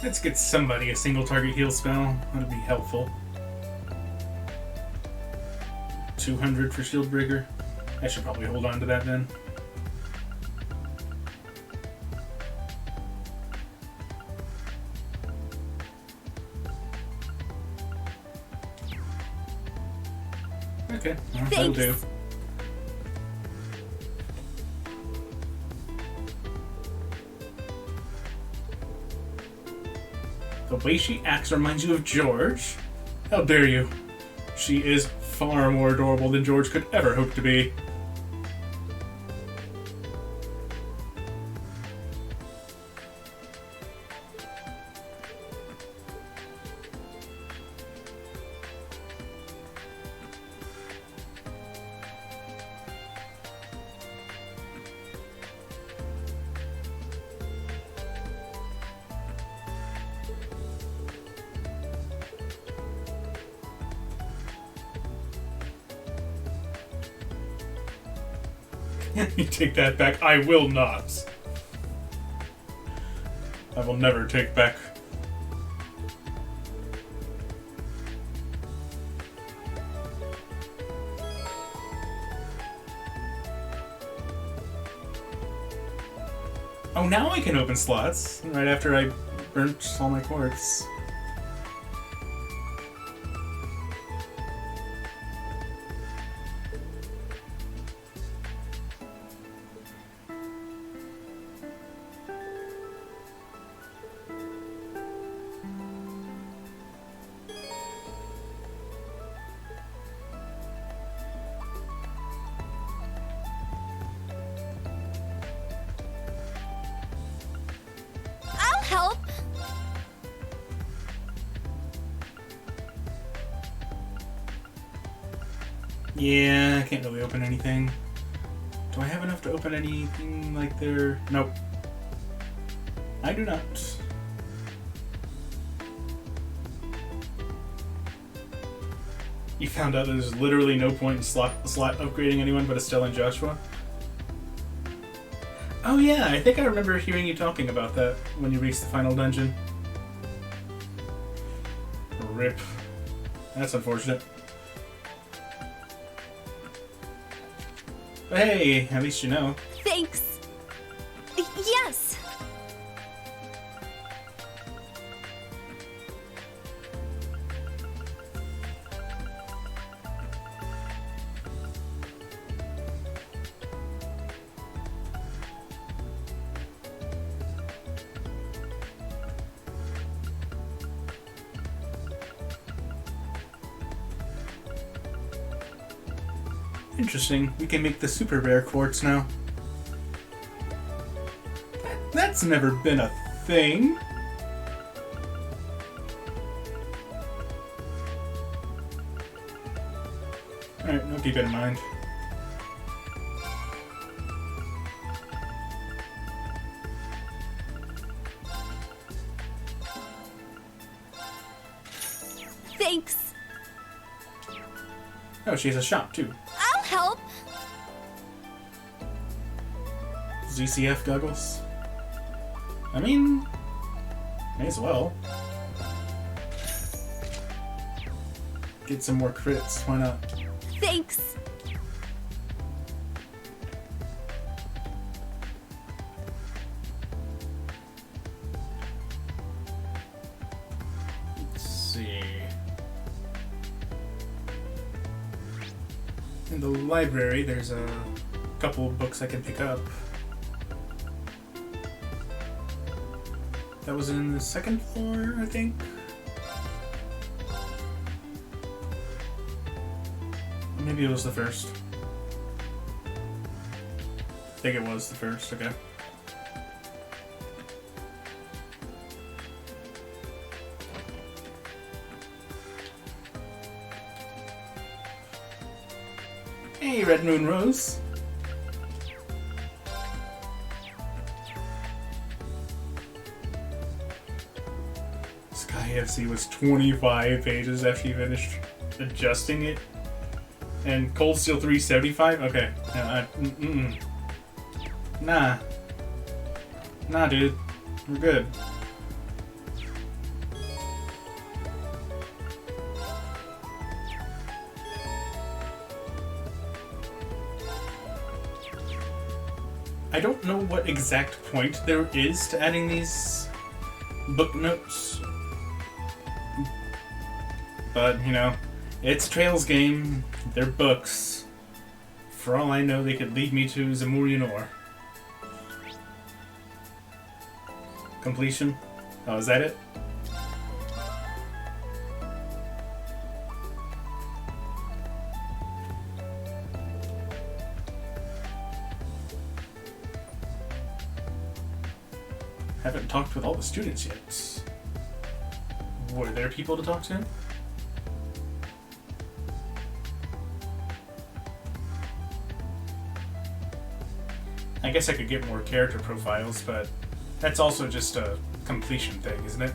Let's get somebody a single target heal spell. That'd be helpful. 200 for Shieldbreaker. I should probably hold on to that then. Okay, well, that'll do. The way she acts reminds you of George. How dare you? She is far more adorable than George could ever hope to be. You take that back. I will not. I will never take back. Oh, now I can open slots. Right after I burnt all my quartz. Help! Yeah, I can't really open anything. Do I have enough to open anything like there? Nope. I do not. You found out there's literally no point in slot upgrading anyone but Estelle and Joshua? Oh yeah, I think I remember hearing you talking about that when you reached the final dungeon. RIP. That's unfortunate. But hey, at least you know. Thanks. Yes. Interesting. We can make the super rare quartz now. That's never been a thing. Alright, I'll keep it in mind. Thanks. Oh, she has a shop too. I'll help. ZCF goggles? I mean, may as well. Get some more crits, why not? Thanks. Let's see. In the library, there's a couple of books I can pick up. That was in the second floor, I think. Or maybe it was the first. I think it was the first, okay. Hey, Red Moon Rose. Sky FC was 25 pages after you finished adjusting it. And Cold Steel 375? Okay. Nah. Nah, dude. We're good. I don't know what exact point there is to adding these book notes. But, you know, it's Trail's game. They're books. For all I know, they could lead me to Zamurian Ore. Completion? Oh, is that it? Haven't talked with all the students yet. Were there people to talk to? I guess I could get more character profiles, but that's also just a completion thing, isn't it?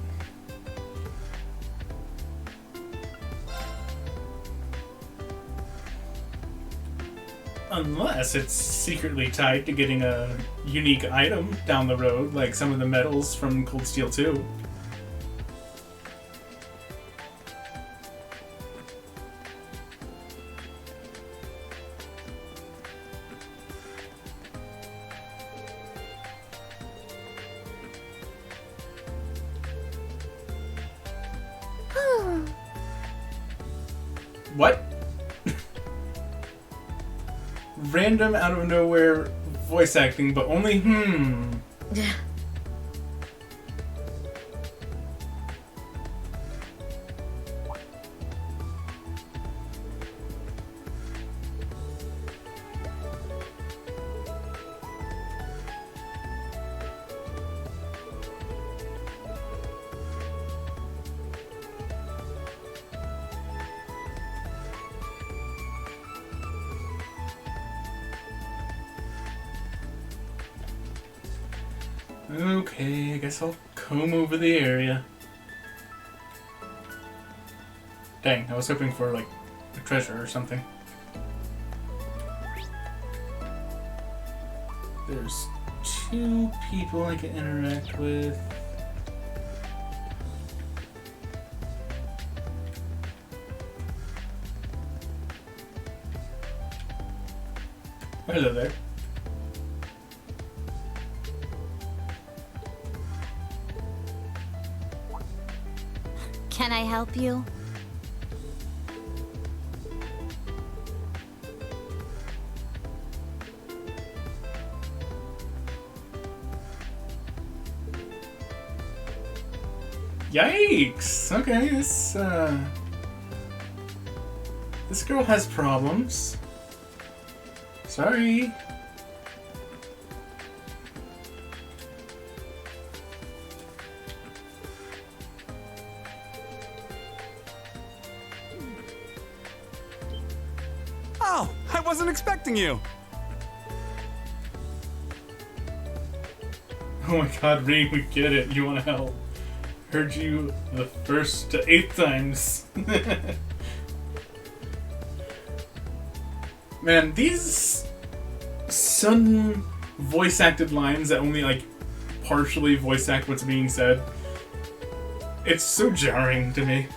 Unless it's secretly tied to getting a unique item down the road, like some of the medals from Cold Steel 2. What? Random out of nowhere voice acting, but only Okay, I guess I'll comb over the area. Dang, I was hoping for, like, a treasure or something. There's 2 people I can interact with. Hello there. Can I help you? Yikes! Okay, this girl has problems. Sorry. Oh, I wasn't expecting you. Oh my god, Reed, we get it. You want to help. Heard you the 1st to 8th times. Man, these sudden voice acted lines that only like partially voice act what's being said, it's so jarring to me.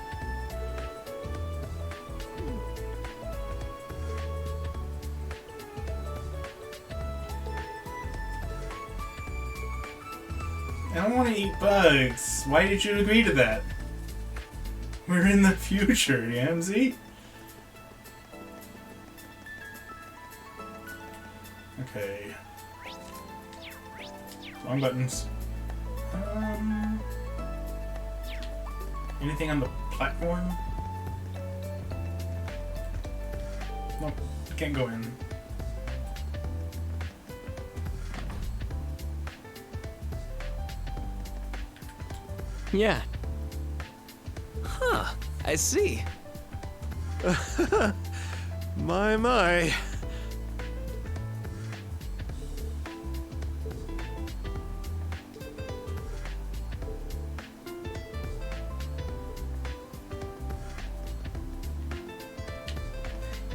I don't want to eat bugs. Why did you agree to that? We're in the future, Yamsy. Okay. Wrong buttons. Anything on the platform? Nope, can't go in. Yeah. Huh, I see. My.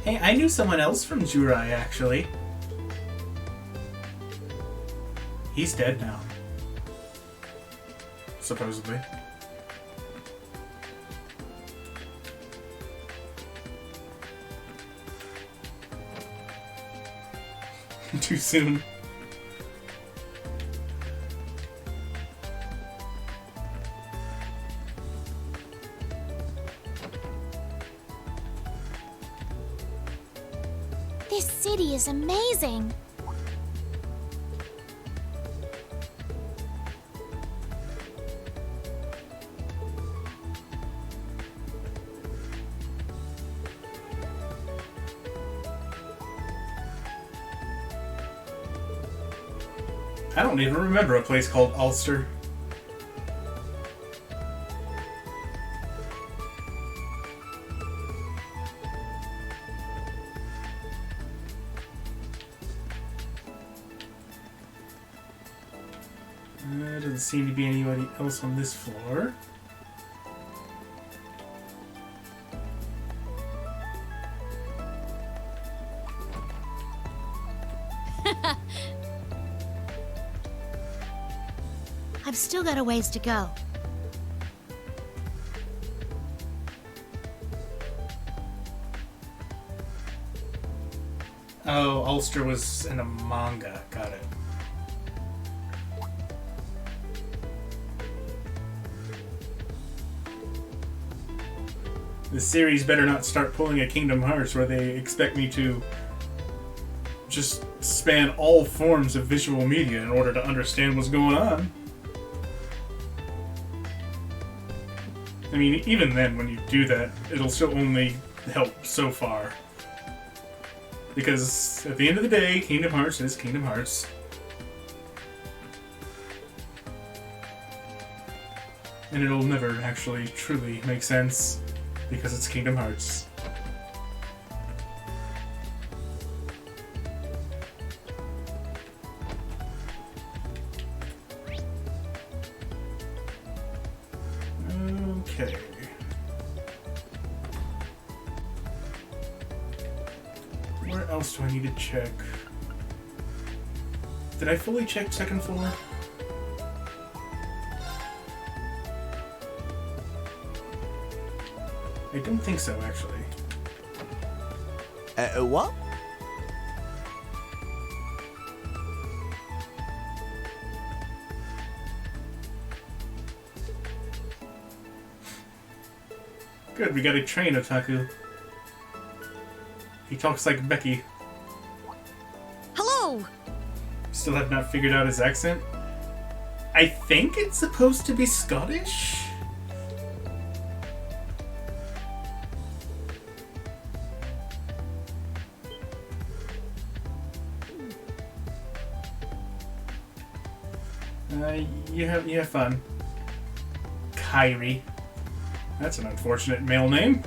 Hey, I knew someone else from Jurai, actually. He's dead now. Supposedly. Too soon. He is amazing. I don't even remember a place called Ulster. Doesn't seem to be anybody else on this floor. I've still got a ways to go. Oh, Ulster was in a manga. Got it. The series better not start pulling a Kingdom Hearts where they expect me to just span all forms of visual media in order to understand what's going on. I mean, even then, when you do that, it'll still only help so far. Because at the end of the day, Kingdom Hearts is Kingdom Hearts. And it'll never actually truly make sense because it's Kingdom Hearts. Okay. Where else do I need to check? Did I fully check second floor? I don't think so, actually. What? Good, we got a train otaku. He talks like Becky. Hello! Still have not figured out his accent. I think it's supposed to be Scottish? You have fun. Kyrie. That's an unfortunate male name.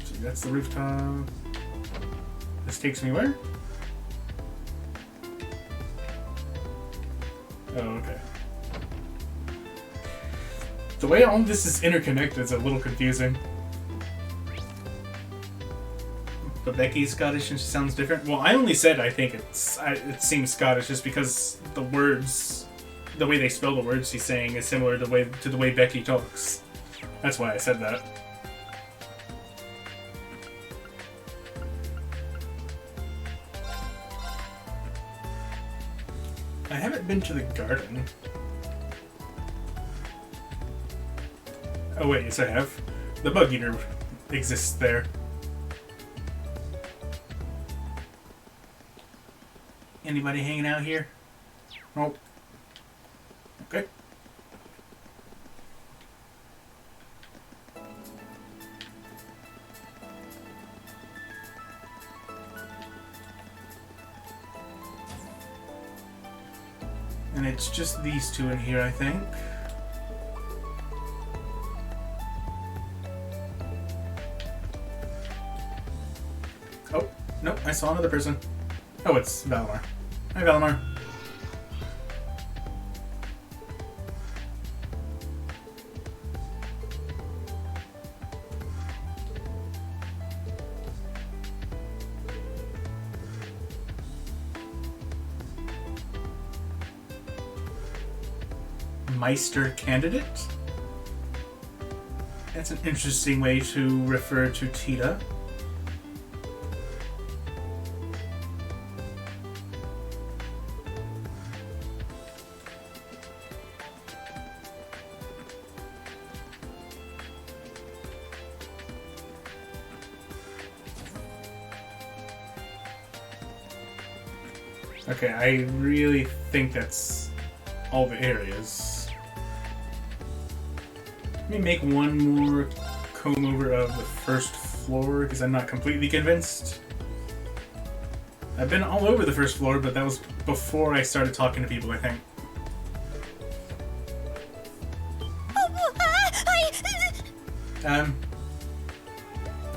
See, that's the rooftop. This takes me where? Oh, okay. The way all this is interconnected is a little confusing. But Becky's Scottish and she sounds different. Well, I only said I think it seems Scottish just because the words, the way they spell the words he's saying is similar to the way Becky talks. That's why I said that. I haven't been to the garden. Oh wait, yes I have. The Bug Eater exists there. Anybody hanging out here? Nope. Okay. And it's just these two in here, I think. Oh, nope, I saw another person. Oh, it's Valimar. Hi, Valimar. Meister candidate? That's an interesting way to refer to Tita. Okay, I really think that's all the areas. Let me make one more comb over of the first floor, because I'm not completely convinced. I've been all over the first floor, but that was before I started talking to people, I think.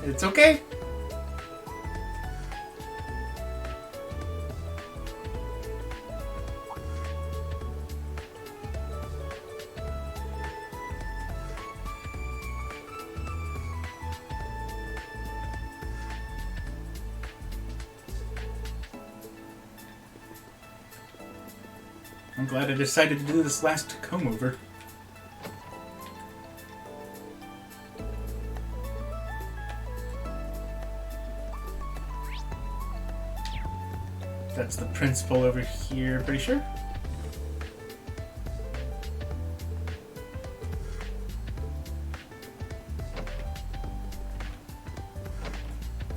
It's okay. I'm glad I decided to do this last comb over. That's the principal over here, pretty sure.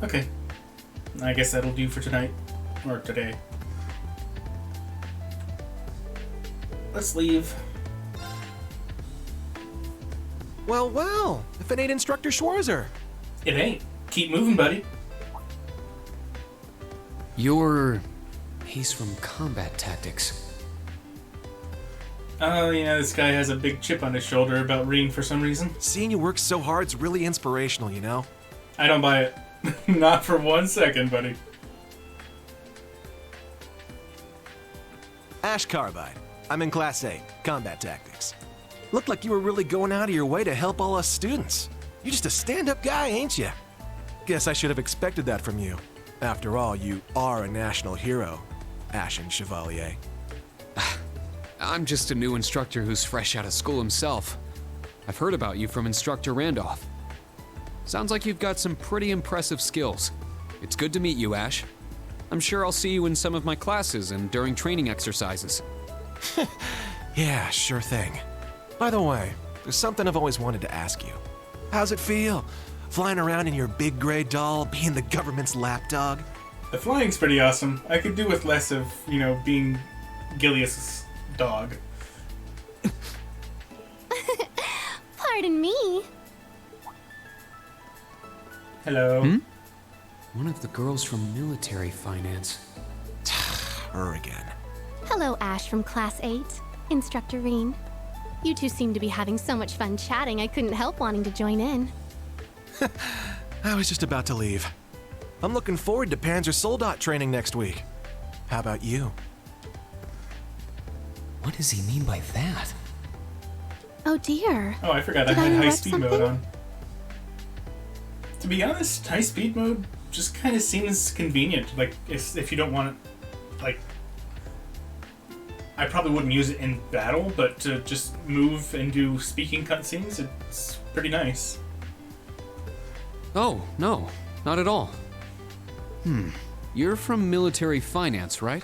Okay. I guess that'll do for tonight. Or today. Let's leave. Well, well. If it ain't Instructor Schwarzer. It ain't. Keep moving, buddy. He's from Combat Tactics. Oh, yeah, this guy has a big chip on his shoulder about Reen for some reason. Seeing you work so hard's really inspirational, you know? I don't buy it. Not for 1 second, buddy. Ash Carbide. I'm in Class 8, Combat Tactics. Looked like you were really going out of your way to help all us students. You're just a stand-up guy, ain't you? Guess I should have expected that from you. After all, you are a national hero, Ashen Chevalier. I'm just a new instructor who's fresh out of school himself. I've heard about you from Instructor Randolph. Sounds like you've got some pretty impressive skills. It's good to meet you, Ash. I'm sure I'll see you in some of my classes and during training exercises. Yeah, sure thing. By the way, there's something I've always wanted to ask you. How's it feel? Flying around in your big gray doll, being the government's lapdog? The flying's pretty awesome. I could do with less of, being Gilius's dog. Pardon me. Hello. One of the girls from military finance. Her again. Hello, Ash from Class 8. Instructor Reen. You two seem to be having so much fun chatting, I couldn't help wanting to join in. I was just about to leave. I'm looking forward to Panzer Soldat training next week. How about you? What does he mean by that? Oh dear. Oh, I forgot I Did I had high interrupt speed mode something? on. To be honest, high speed mode just kind of seems convenient. Like, if you don't want it, like, I probably wouldn't use it in battle, but to just move and do speaking cutscenes, it's pretty nice. Oh, no, not at all. You're from military finance, right?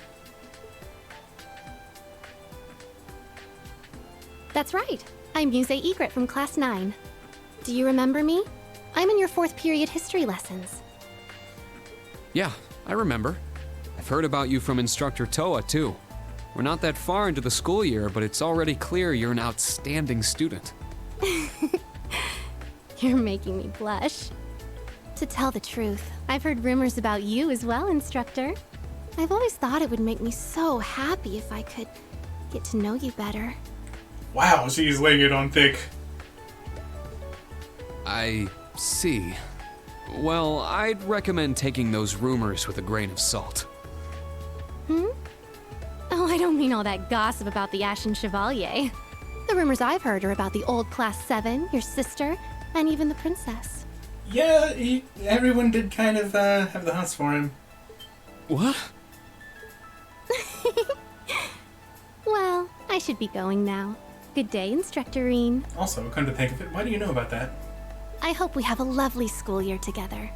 That's right. I'm Muse Egret from Class 9. Do you remember me? I'm in your 4th period history lessons. Yeah, I remember. I've heard about you from Instructor Toa, too. We're not that far into the school year, but it's already clear you're an outstanding student. You're making me blush. To tell the truth, I've heard rumors about you as well, Instructor. I've always thought it would make me so happy if I could get to know you better. Wow, she's laying it on thick. I see. Well, I'd recommend taking those rumors with a grain of salt. Oh, I don't mean all that gossip about the Ashen Chevalier. The rumors I've heard are about the old Class 7, your sister, and even the princess. Yeah, everyone did kind of have the hots for him. What? Well, I should be going now. Good day, Instructor Reen. Also, come to think of it, why do you know about that? I hope we have a lovely school year together.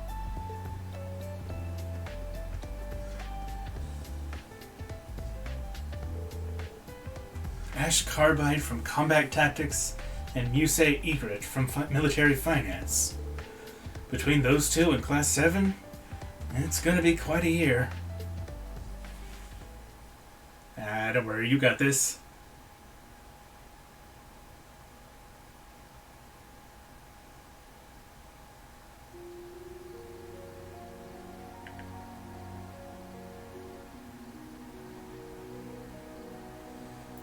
Ash Carbide from Combat Tactics and Muse Egret from Military Finance. Between those two in Class 7, it's gonna be quite a year. Don't worry, you got this.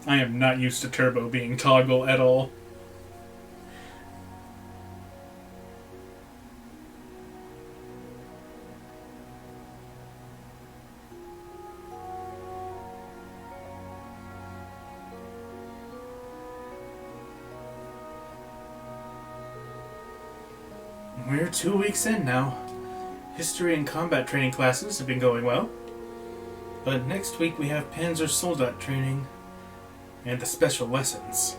I am not used to turbo being toggle at all. We're 2 weeks in now. History and combat training classes have been going well. But next week we have Panzer Soldat training and the special lessons.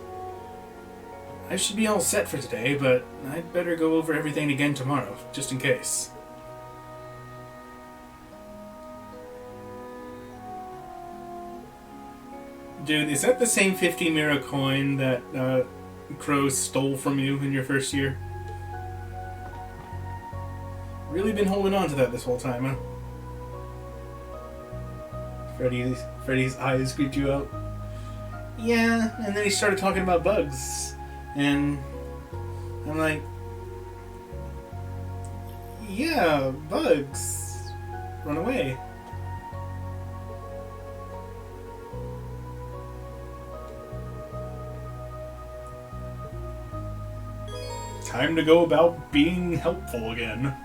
I should be all set for today, but I'd better go over everything again tomorrow, just in case. Dude, is that the same 50 Mira coin that Crow stole from you in your first year? Really been holding on to that this whole time, huh? Freddy's eyes creeped you out. Yeah, and then he started talking about bugs. And I'm like, yeah, bugs. Run away. Time to go about being helpful again.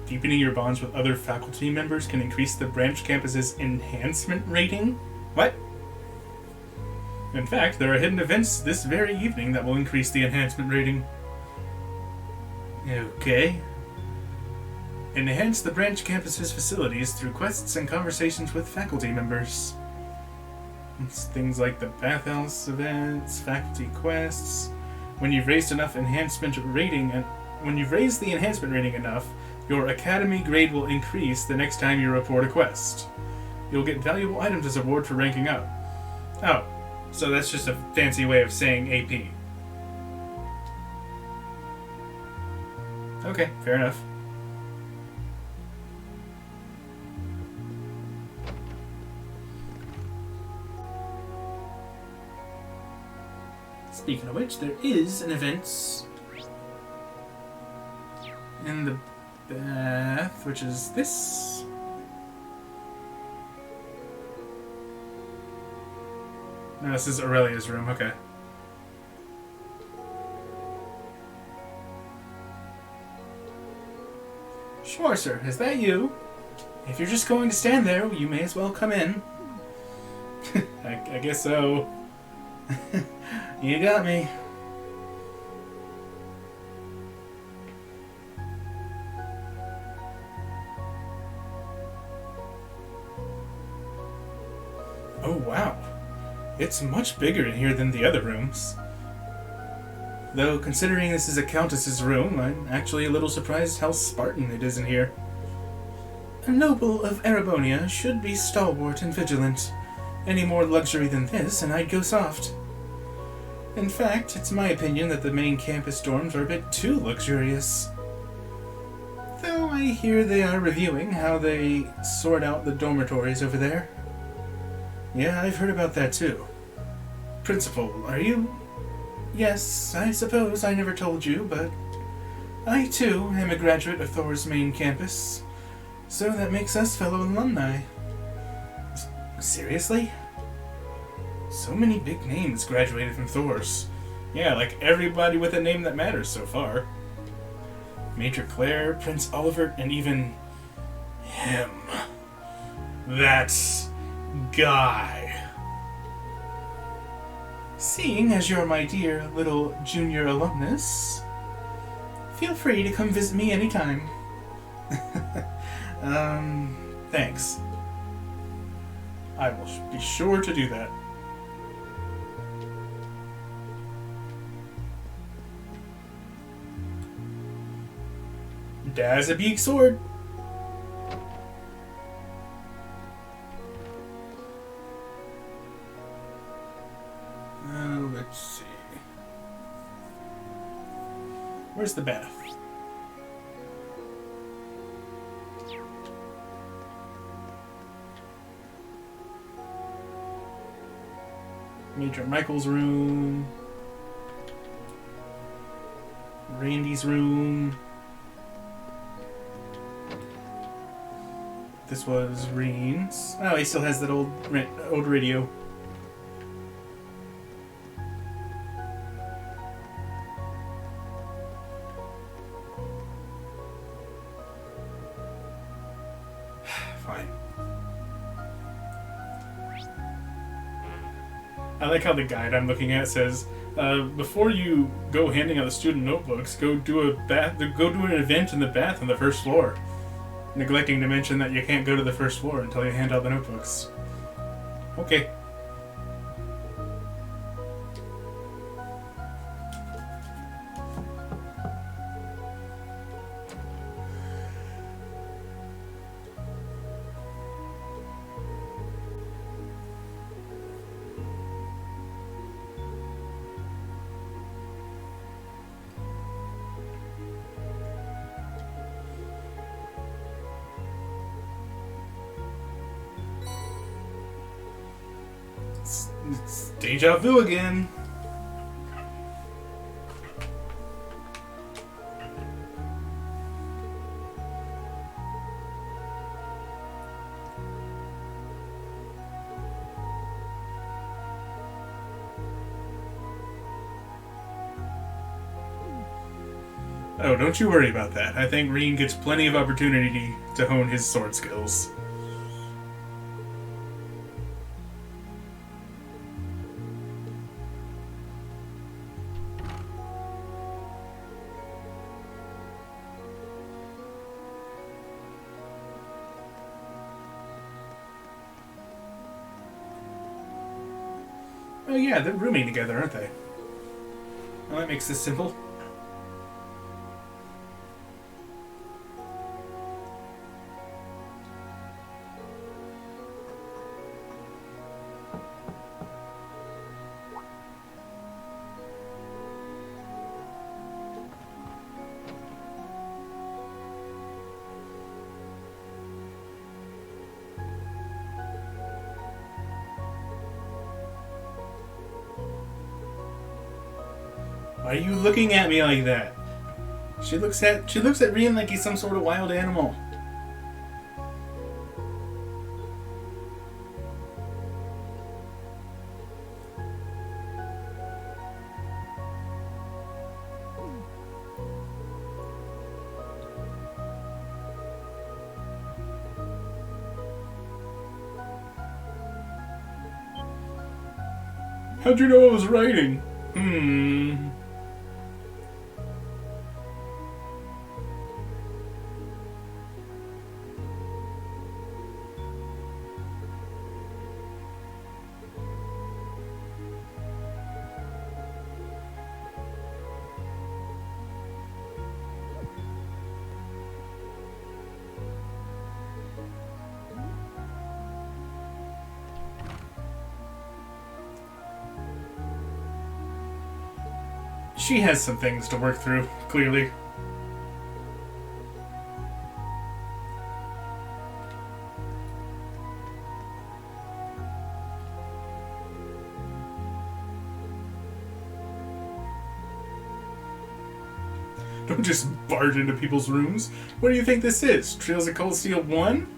Deepening your bonds with other faculty members can increase the branch campus's enhancement rating? What? In fact, there are hidden events this very evening that will increase the enhancement rating. Okay. Enhance the branch campus's facilities through quests and conversations with faculty members. It's things like the bathhouse events, faculty quests. When you've raised enough enhancement rating, and when you've raised the enhancement rating enough, your academy grade will increase the next time you report a quest. You'll get valuable items as a reward for ranking up. Oh, so that's just a fancy way of saying AP. Okay, fair enough. Speaking of which, there is an event in the bath, which is this. No, this is Aurelia's room, okay. Schwarzer, is that you? If you're just going to stand there, you may as well come in. I guess so. You got me. Oh wow, it's much bigger in here than the other rooms. Though, considering this is a countess's room, I'm actually a little surprised how Spartan it is in here. A noble of Erebonia should be stalwart and vigilant. Any more luxury than this, and I'd go soft. In fact, it's my opinion that the main campus dorms are a bit too luxurious. Though I hear they are reviewing how they sort out the dormitories over there. Yeah, I've heard about that too. Principal, are you? Yes, I suppose I never told you, but I too am a graduate of Thor's main campus. So that makes us fellow alumni. Seriously? So many big names graduated from Thor's. Yeah, like everybody with a name that matters so far. Major Claire, Prince Oliver, and even him. That's guy. Seeing as you're my dear little junior alumnus, feel free to come visit me anytime. Thanks. I will be sure to do that. That's a big sword. Let's see. Where's the bath? Major Michael's room. Randy's room. This was Reen's. Oh, he still has that old radio. Fine. I like how the guide I'm looking at says, before you go handing out the student notebooks, go do an event in the bath on the first floor. Neglecting to mention that you can't go to the first floor until you hand out the notebooks. Okay. It's deja vu again. Oh, don't you worry about that. I think Reen gets plenty of opportunity to hone his sword skills. Oh yeah, they're rooming together, aren't they? Well, that makes this simple. Why are you looking at me like that? She looks at Reen like he's some sort of wild animal. How'd you know I was writing? She has some things to work through, clearly. Don't just barge into people's rooms. What do you think this is? Trails of Cold Steel 1?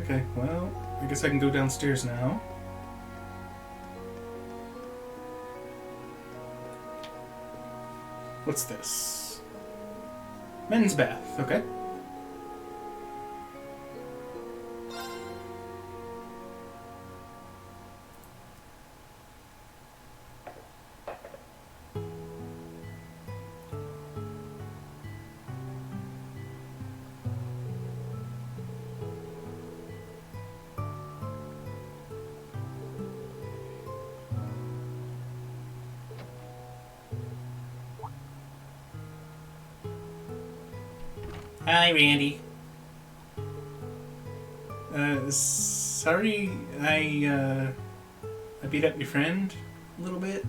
Okay, well, I guess I can go downstairs now. What's this? Men's bath, okay. Hi, Randy. Sorry I beat up your friend a little bit.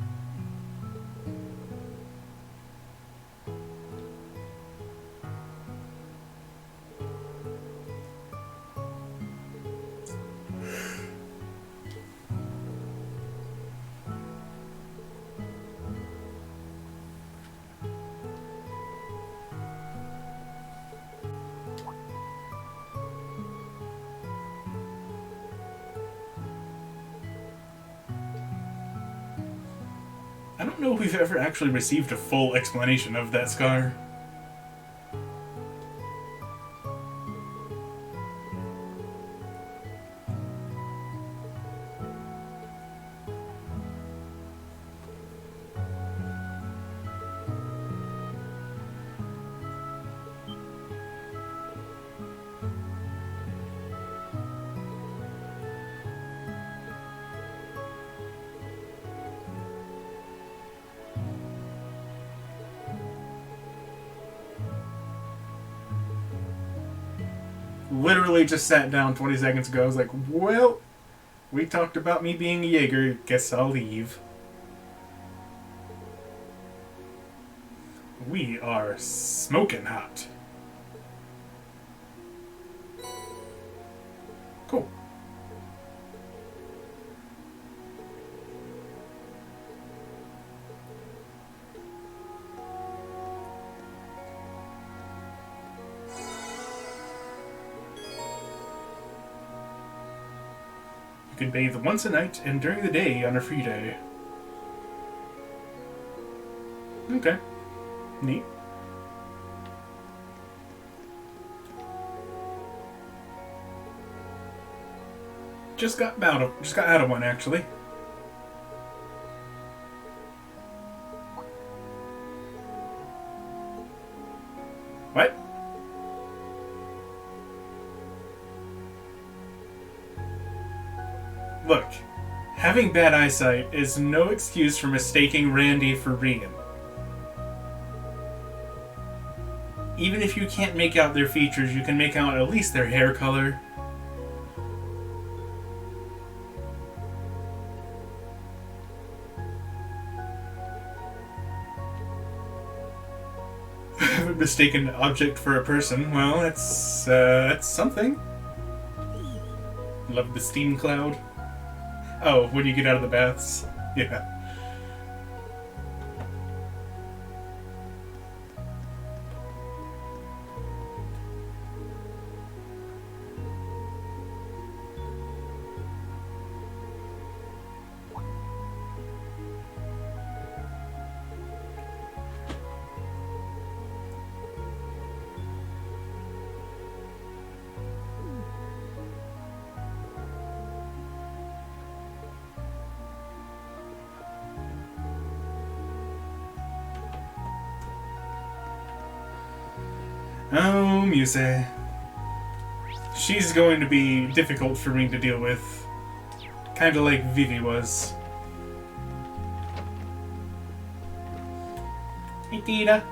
don't know if we've ever actually received a full explanation of that scar. Literally just sat down 20 seconds ago. I was like, well, we talked about me being a Jaeger. Guess I'll leave. We are smoking hot. Cool. You can bathe once a night and during the day on a free day. Okay. Neat. Just got out of one, actually. What? Look, having bad eyesight is no excuse for mistaking Randy for Regan. Even if you can't make out their features, you can make out at least their hair color. Haven't mistaken an object for a person. Well, that's something. Love the steam cloud. Oh, when you get out of the baths. Yeah. Oh, Muse. She's going to be difficult for me to deal with. Kinda like Vivi was. Hey, Tita.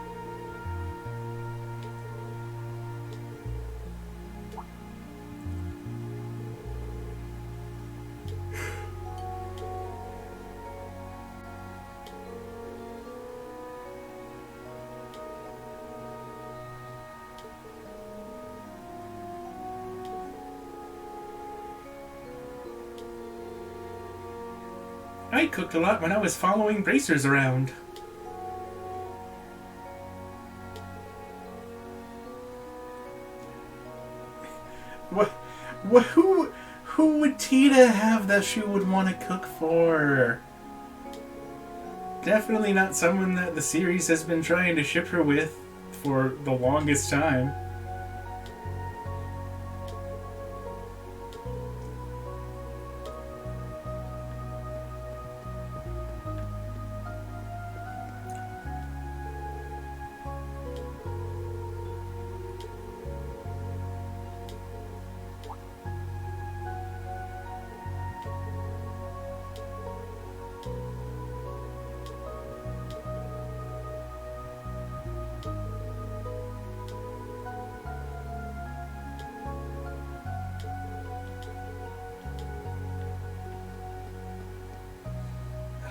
I cooked a lot when I was following bracers around. Who would Tita have that she would want to cook for? Definitely not someone that the series has been trying to ship her with for the longest time.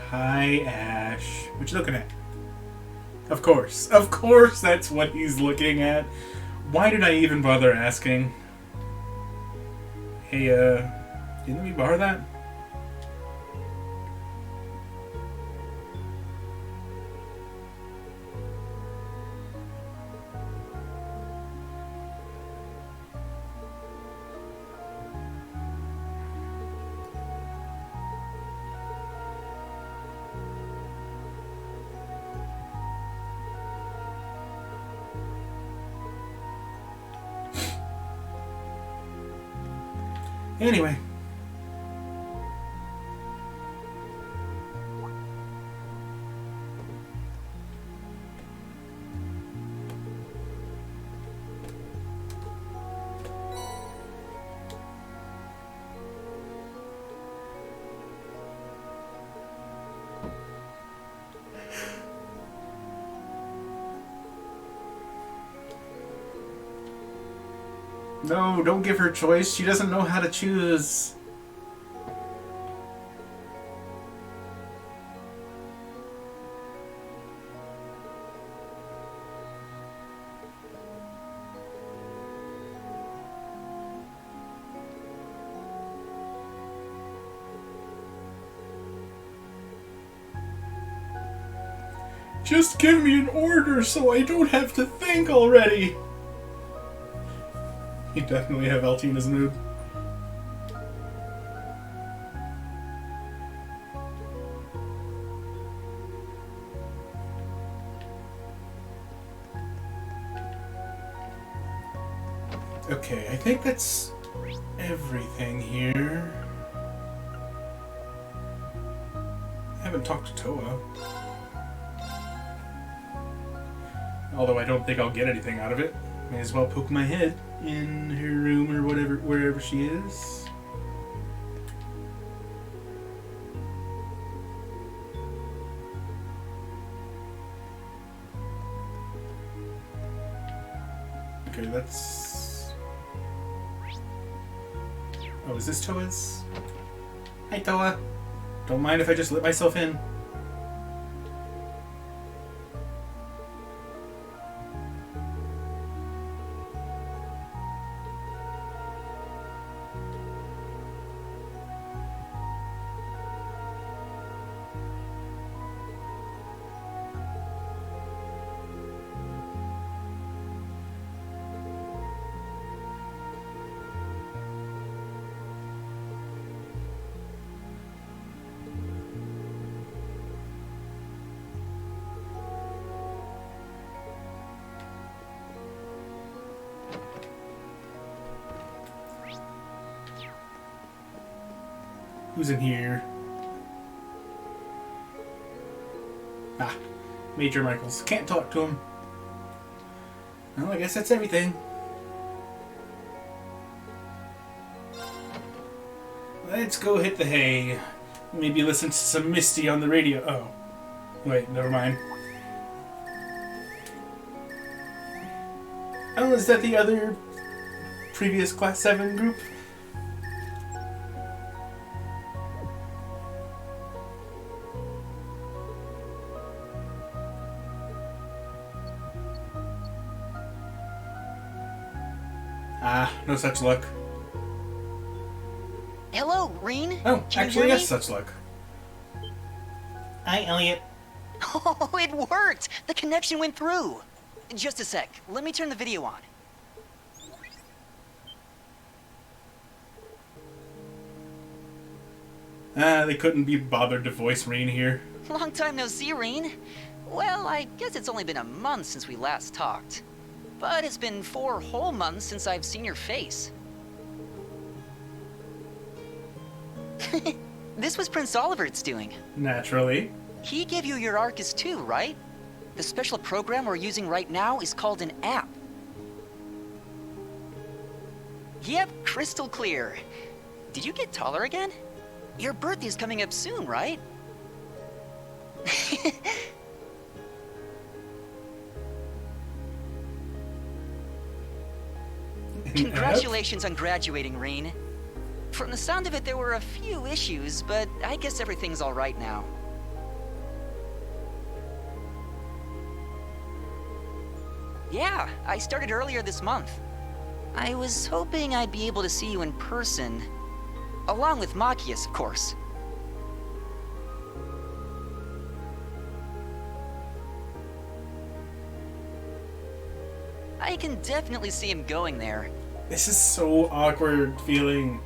Hi, Ash. What you looking at? Of course that's what he's looking at. Why did I even bother asking? Hey, can you let me borrow that? Anyway. No, don't give her choice. She doesn't know how to choose. Just give me an order so I don't have to think already. You definitely have Altina's mood. Okay, I think that's everything here. I haven't talked to Toa. Although I don't think I'll get anything out of it. May as well poke my head in her room or whatever, wherever she is. Okay, that's... Oh, is this Toa's? Hi, Toa. Don't mind if I just let myself in. Who's in here? Ah, Major Michaels. Can't talk to him. Well, I guess that's everything. Let's go hit the hay. Maybe listen to some Misty on the radio. Oh. Wait, never mind. Oh, is that the other previous Class 7 group? Ah, no such luck. Hello, Reen. Oh, Can you actually, hear yes, me? such luck. Hi, Elliot. Oh, it worked! The connection went through. Just a sec. Let me turn the video on. Ah, they couldn't be bothered to voice Reen here. Long time no see, Reen. Well, I guess it's only been a month since we last talked. But it's been 4 whole months since I've seen your face. This was Prince Oliver's doing. Naturally. He gave you your Arcus too, right? The special program we're using right now is called an app. Yep, crystal clear. Did you get taller again? Your birthday's coming up soon, right? Congratulations on graduating, Reen. From the sound of it, there were a few issues, but I guess everything's all right now. Yeah, I started earlier this month. I was hoping I'd be able to see you in person. Along with Machias, of course. I can definitely see him going there. This is so awkward feeling.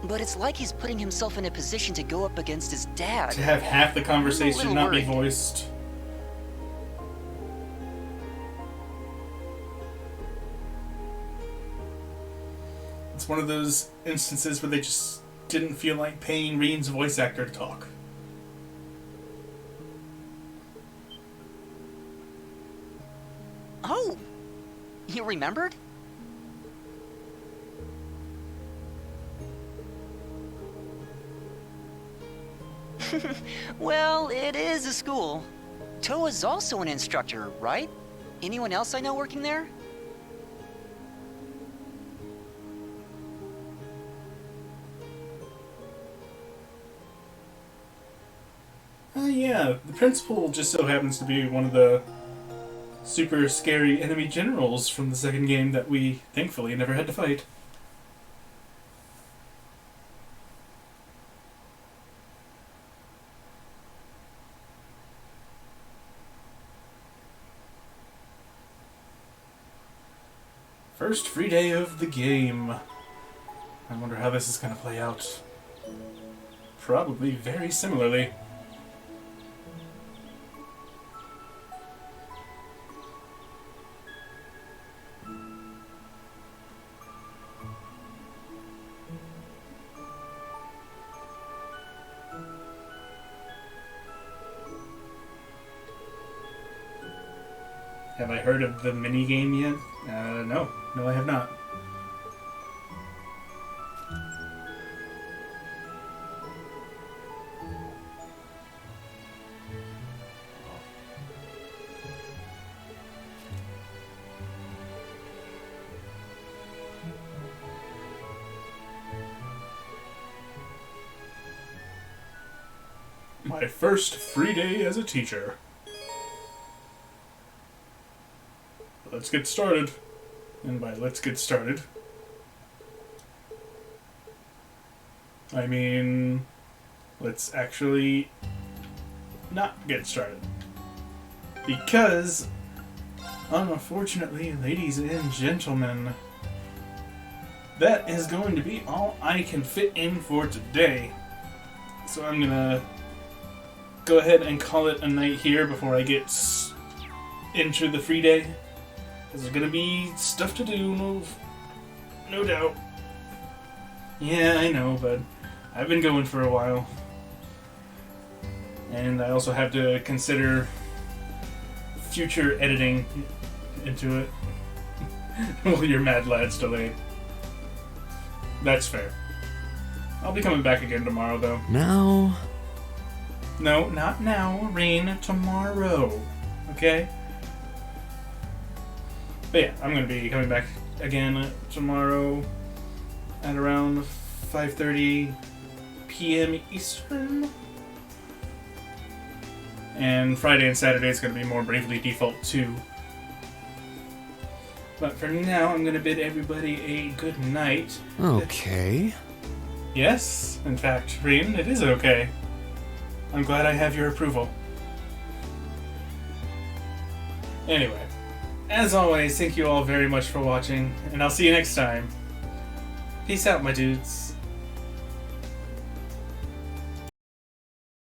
But it's like he's putting himself in a position to go up against his dad. To have half the conversation not be worried. voiced. It's It's one of those instances where they just didn't feel like paying Reen's voice actor to talk. Oh, you remembered? Well, it is a school. Toa's also an instructor, right? Anyone else I know working there? Yeah, the principal just so happens to be one of the super scary enemy generals from the second game that we, thankfully, never had to fight. First free day of the game. I wonder how this is going to play out. Probably very similarly. Have I heard of the minigame yet? No. No, I have not. My first free day as a teacher. Let's get started. And by let's get started, I mean, let's actually not get started. Because, unfortunately, ladies and gentlemen, that is going to be all I can fit in for today. So I'm gonna go ahead and call it a night here before I get into the free day. There's gonna be stuff to do, no doubt. Yeah, I know, but I've been going for a while. And I also have to consider future editing into it. Well, your Mad Lad's delayed. That's fair. I'll be coming back again tomorrow, though. Now? No, not now, Reen. Tomorrow. Okay? But yeah, I'm going to be coming back again tomorrow at around 5:30 p.m. Eastern. And Friday and Saturday is going to be more Bravely Default 2. But for now, I'm going to bid everybody a good night. Okay. Yes, in fact, Reen, it is okay. I'm glad I have your approval. Anyway. As always, thank you all very much for watching, and I'll see you next time. Peace out, my dudes.